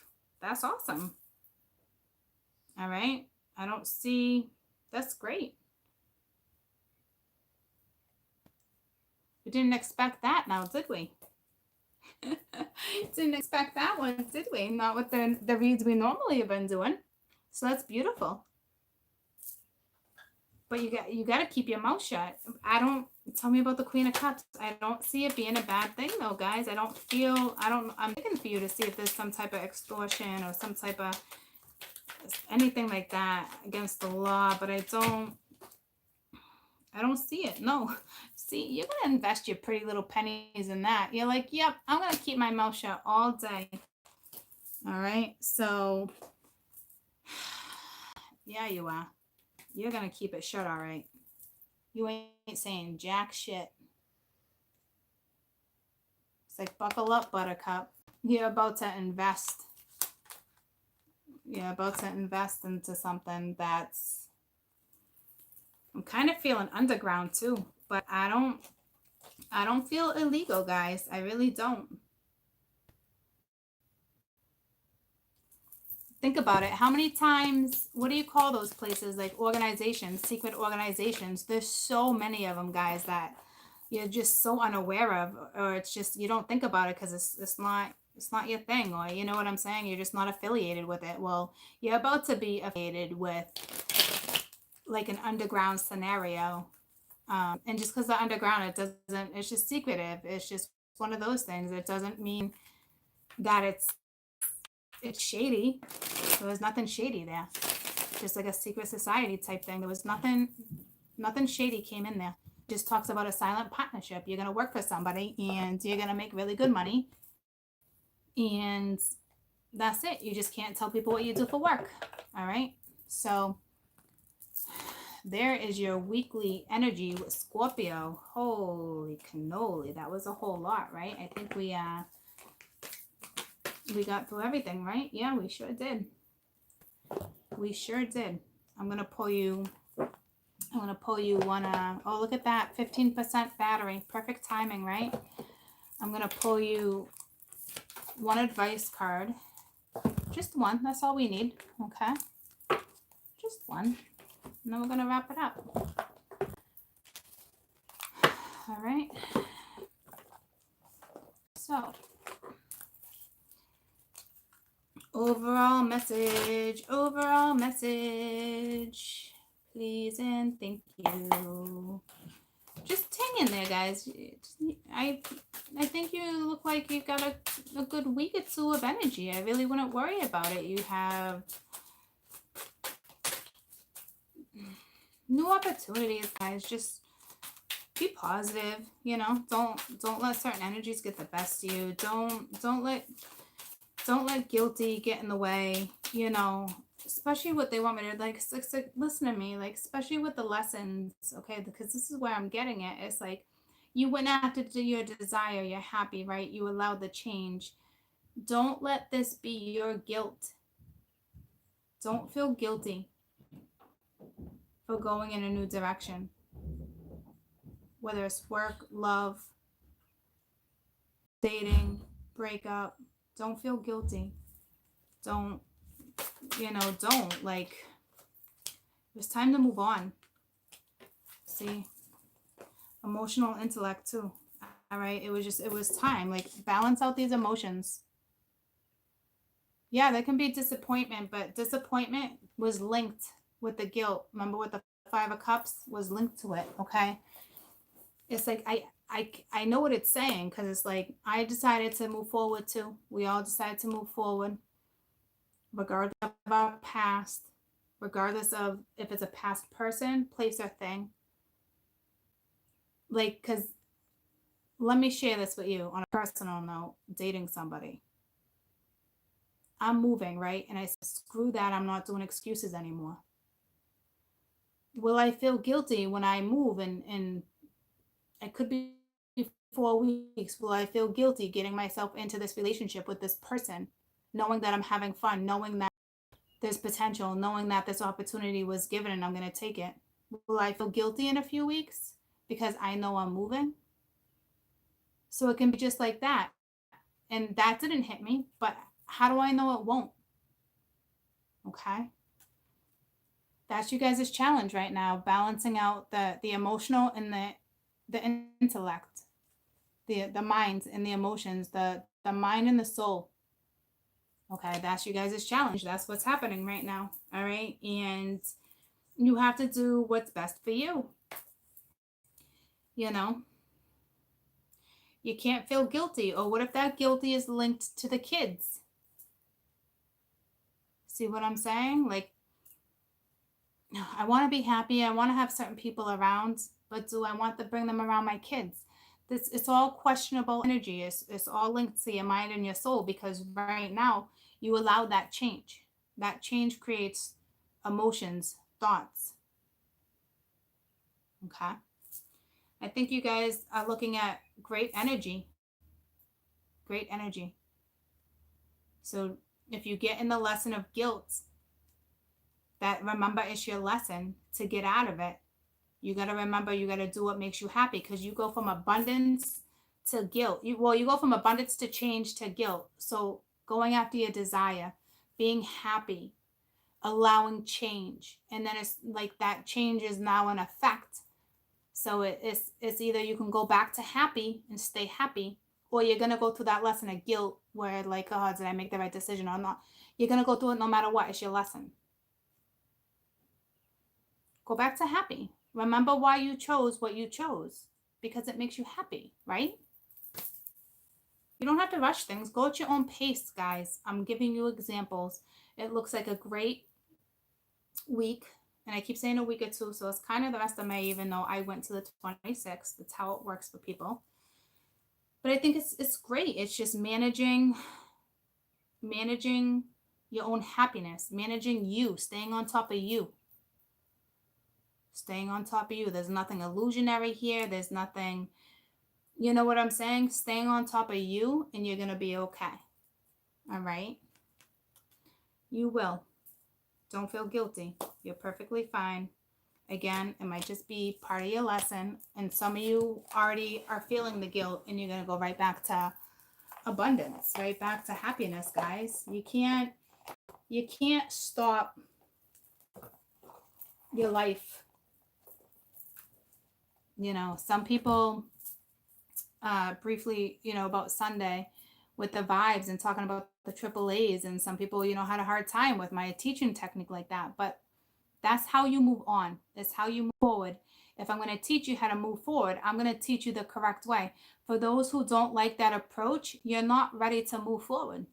that's awesome. All right? I don't see, that's great. We didn't expect that now, did we? Didn't expect that one, did we? Not with the reads we normally have been doing. So that's beautiful. But you got to keep your mouth shut. Tell me about the Queen of Cups. I don't see it being a bad thing though, guys. I'm looking for you to see if there's some type of extortion or some type of anything like that against the law, but I don't see it. No. See, you're going to invest your pretty little pennies in that. You're like, yep, I'm going to keep my mouth shut all day. All right. So, yeah, you are. You're going to keep it shut, all right. You ain't saying jack shit. It's like, buckle up, buttercup. You're about to invest. You're about to invest into something that's, I'm kind of feeling underground too, but I don't feel illegal, guys. I really don't. Think about it. How many times, what do you call those places? Like organizations, secret organizations. There's so many of them, guys, that you're just so unaware of, or it's just, you don't think about it because it's not your thing, or you know what I'm saying? You're just not affiliated with it. Well, you're about to be affiliated with like an underground scenario. And just because the underground, it's just secretive. It's just one of those things. It doesn't mean that it's shady. There was nothing shady there. Just like a secret society type thing. There was nothing shady came in there. Just talks about a silent partnership. You're going to work for somebody and you're going to make really good money. And that's it. You just can't tell people what you do for work. All right. So there is your weekly energy with Scorpio. Holy cannoli. That was a whole lot, right? I think we got through everything, right? Yeah, we sure did. We sure did. I'm going to pull you one. Oh, look at that. 15% battery. Perfect timing, right? I'm going to pull you one advice card. Just one. That's all we need. Okay. Just one. And then we're going to wrap it up. All right. So, overall message, please and thank you. Just hang in there, guys. I think you look like you've got a good week or two of energy. I really wouldn't worry about it. You have new opportunities, guys. Just be positive, you know. Don't let certain energies get the best of you. Don't let guilty get in the way, you know, especially what they want me to like listen to me, like especially with the lessons, okay, because this is where I'm getting it. It's like you went after your desire, you're happy, right? You allowed the change. Don't let this be your guilt. Don't feel guilty for going in a new direction, whether it's work, love, dating, breakup. Don't feel guilty. Don't like, it's time to move on. See, emotional intellect too. All right, it was time. Like, balance out these emotions. Yeah, there can be disappointment, but disappointment was linked with the guilt. Remember, with the 5 of Cups was linked to it. Okay, it's like I know what it's saying, because it's like I decided to move forward too. We all decided to move forward, regardless of our past, regardless of if it's a past person, place, or thing. Like, because let me share this with you on a personal note, dating somebody. I'm moving, right? And I said, screw that. I'm not doing excuses anymore. Will I feel guilty when I move and it could be 4 weeks? Will I feel guilty getting myself into this relationship with this person, knowing that I'm having fun, knowing that there's potential, knowing that this opportunity was given and I'm going to take it? Will I feel guilty in a few weeks because I know I'm moving? So it can be just like that. And that didn't hit me, but how do I know it won't? Okay. That's you guys' challenge right now, balancing out the emotional and the intellect, the minds and the emotions, the mind and the soul. Okay, that's you guys' challenge. That's what's happening right now. All right. And you have to do what's best for you. You know, you can't feel guilty. Or what if that guilty is linked to the kids? See what I'm saying? Like, I want to be happy. I want to have certain people around, but do I want to bring them around my kids? This it's all questionable energy. It's all linked to your mind and your soul because right now you allow that change. That change creates emotions, thoughts. Okay. I think you guys are looking at great energy. Great energy. So if you get in the lesson of guilt, that remember it's your lesson to get out of it. You got to remember you got to do what makes you happy because you go from abundance to guilt. You go from abundance to change to guilt. So going after your desire, being happy, allowing change. And then it's like that change is now in effect. So it's either you can go back to happy and stay happy, or you're gonna go through that lesson of guilt where like, oh, did I make the right decision or not? You're gonna go through it no matter what. It's your lesson. Go back to happy. Remember why you chose what you chose because it makes you happy, right? You don't have to rush things. Go at your own pace, guys. I'm giving you examples. It looks like a great week. And I keep saying a week or two, so it's kind of the rest of May, even though I went to the 26th. That's how it works for people. But I think it's great. It's just managing your own happiness, managing you, staying on top of you. Staying on top of you. There's nothing illusionary here. There's nothing, you know what I'm saying? Staying on top of you and you're going to be okay. All right? You will. Don't feel guilty. You're perfectly fine. Again, it might just be part of your lesson. And some of you already are feeling the guilt and you're going to go right back to abundance, right back to happiness, guys. You can't stop your life. You know, some people briefly, about Sunday with the vibes and talking about the triple A's, and some people, had a hard time with my teaching technique like that. But that's how you move on. That's how you move forward. If I'm going to teach you how to move forward, I'm going to teach you the correct way. For those who don't like that approach, you're not ready to move forward.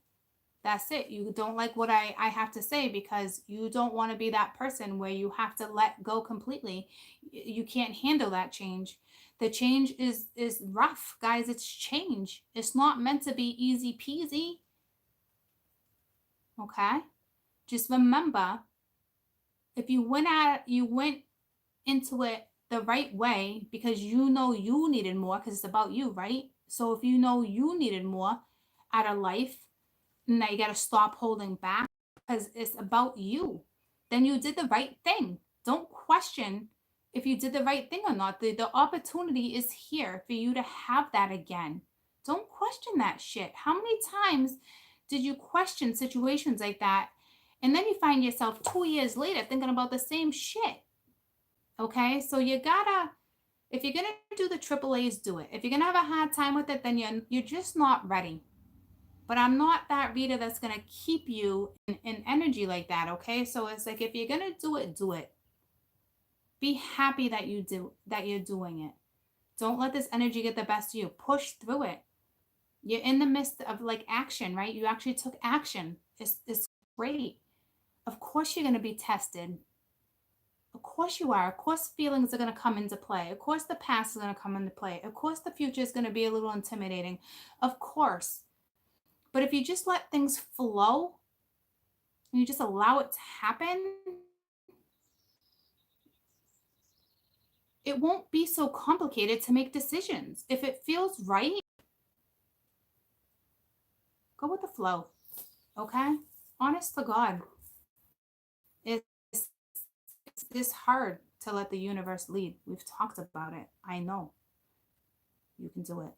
That's it. You don't like what I have to say because you don't want to be that person where you have to let go completely. You can't handle that change. The change is rough, guys. It's change. It's not meant to be easy peasy. Okay? Just remember, if you went into it the right way because you know you needed more because it's about you, right? So if you know you needed more out of life, now you got to stop holding back because it's about you. Then you did the right thing. Don't question if you did the right thing or not. The opportunity is here for you to have that again. Don't question that shit. How many times did you question situations like that? And then you find yourself 2 years later thinking about the same shit. Okay, so you gotta, if you're gonna do the triple A's, do it. If you're gonna have a hard time with it, then you're just not ready. But I'm not that reader that's gonna keep you in energy like that. Okay, so it's like if you're gonna do it, do it. Be happy that you're doing it. Don't let this energy get the best of you. Push through it. You're in the midst of like action, right? You actually took action. It's great. Of course you're gonna be tested. Of course you are. Of course feelings are going to come into play. Of course the past is going to come into play. Of course the future is going to be a little intimidating. Of course. But if you just let things flow and you just allow it to happen, it won't be so complicated to make decisions. If it feels right, go with the flow. Okay? Honest to God. It's, it's hard to let the universe lead. We've talked about it. I know. You can do it.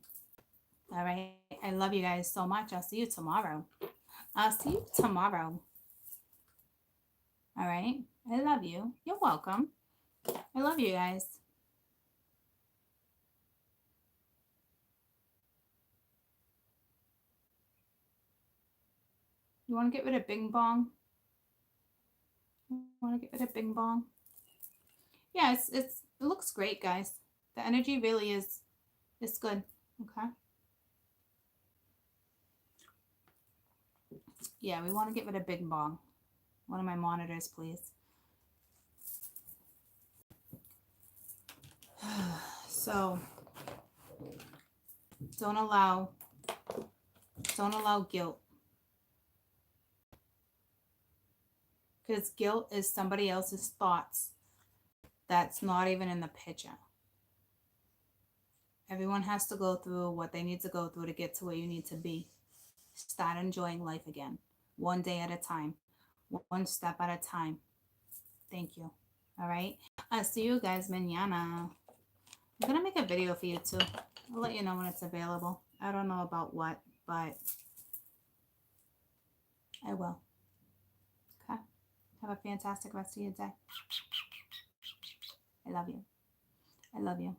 All right. I love you guys so much. I'll see you tomorrow. I'll see you tomorrow. All right. I love you. You're welcome. I love you guys. You want to get rid of Bing Bong? You want to get rid of Bing Bong? Yeah, it looks great, guys. The energy really is it's good. Okay. Yeah, we want to get rid of Bing Bong. One of my monitors, please. So don't allow guilt. Because guilt is somebody else's thoughts that's not even in the picture. Everyone has to go through what they need to go through to get to where you need to be. Start enjoying life again. One day at a time. One step at a time. Thank you. All right. I'll see you guys mañana. I'm going to make a video for you too. I'll let you know when it's available. I don't know about what, but I will. Okay. Have a fantastic rest of your day. I love you. I love you.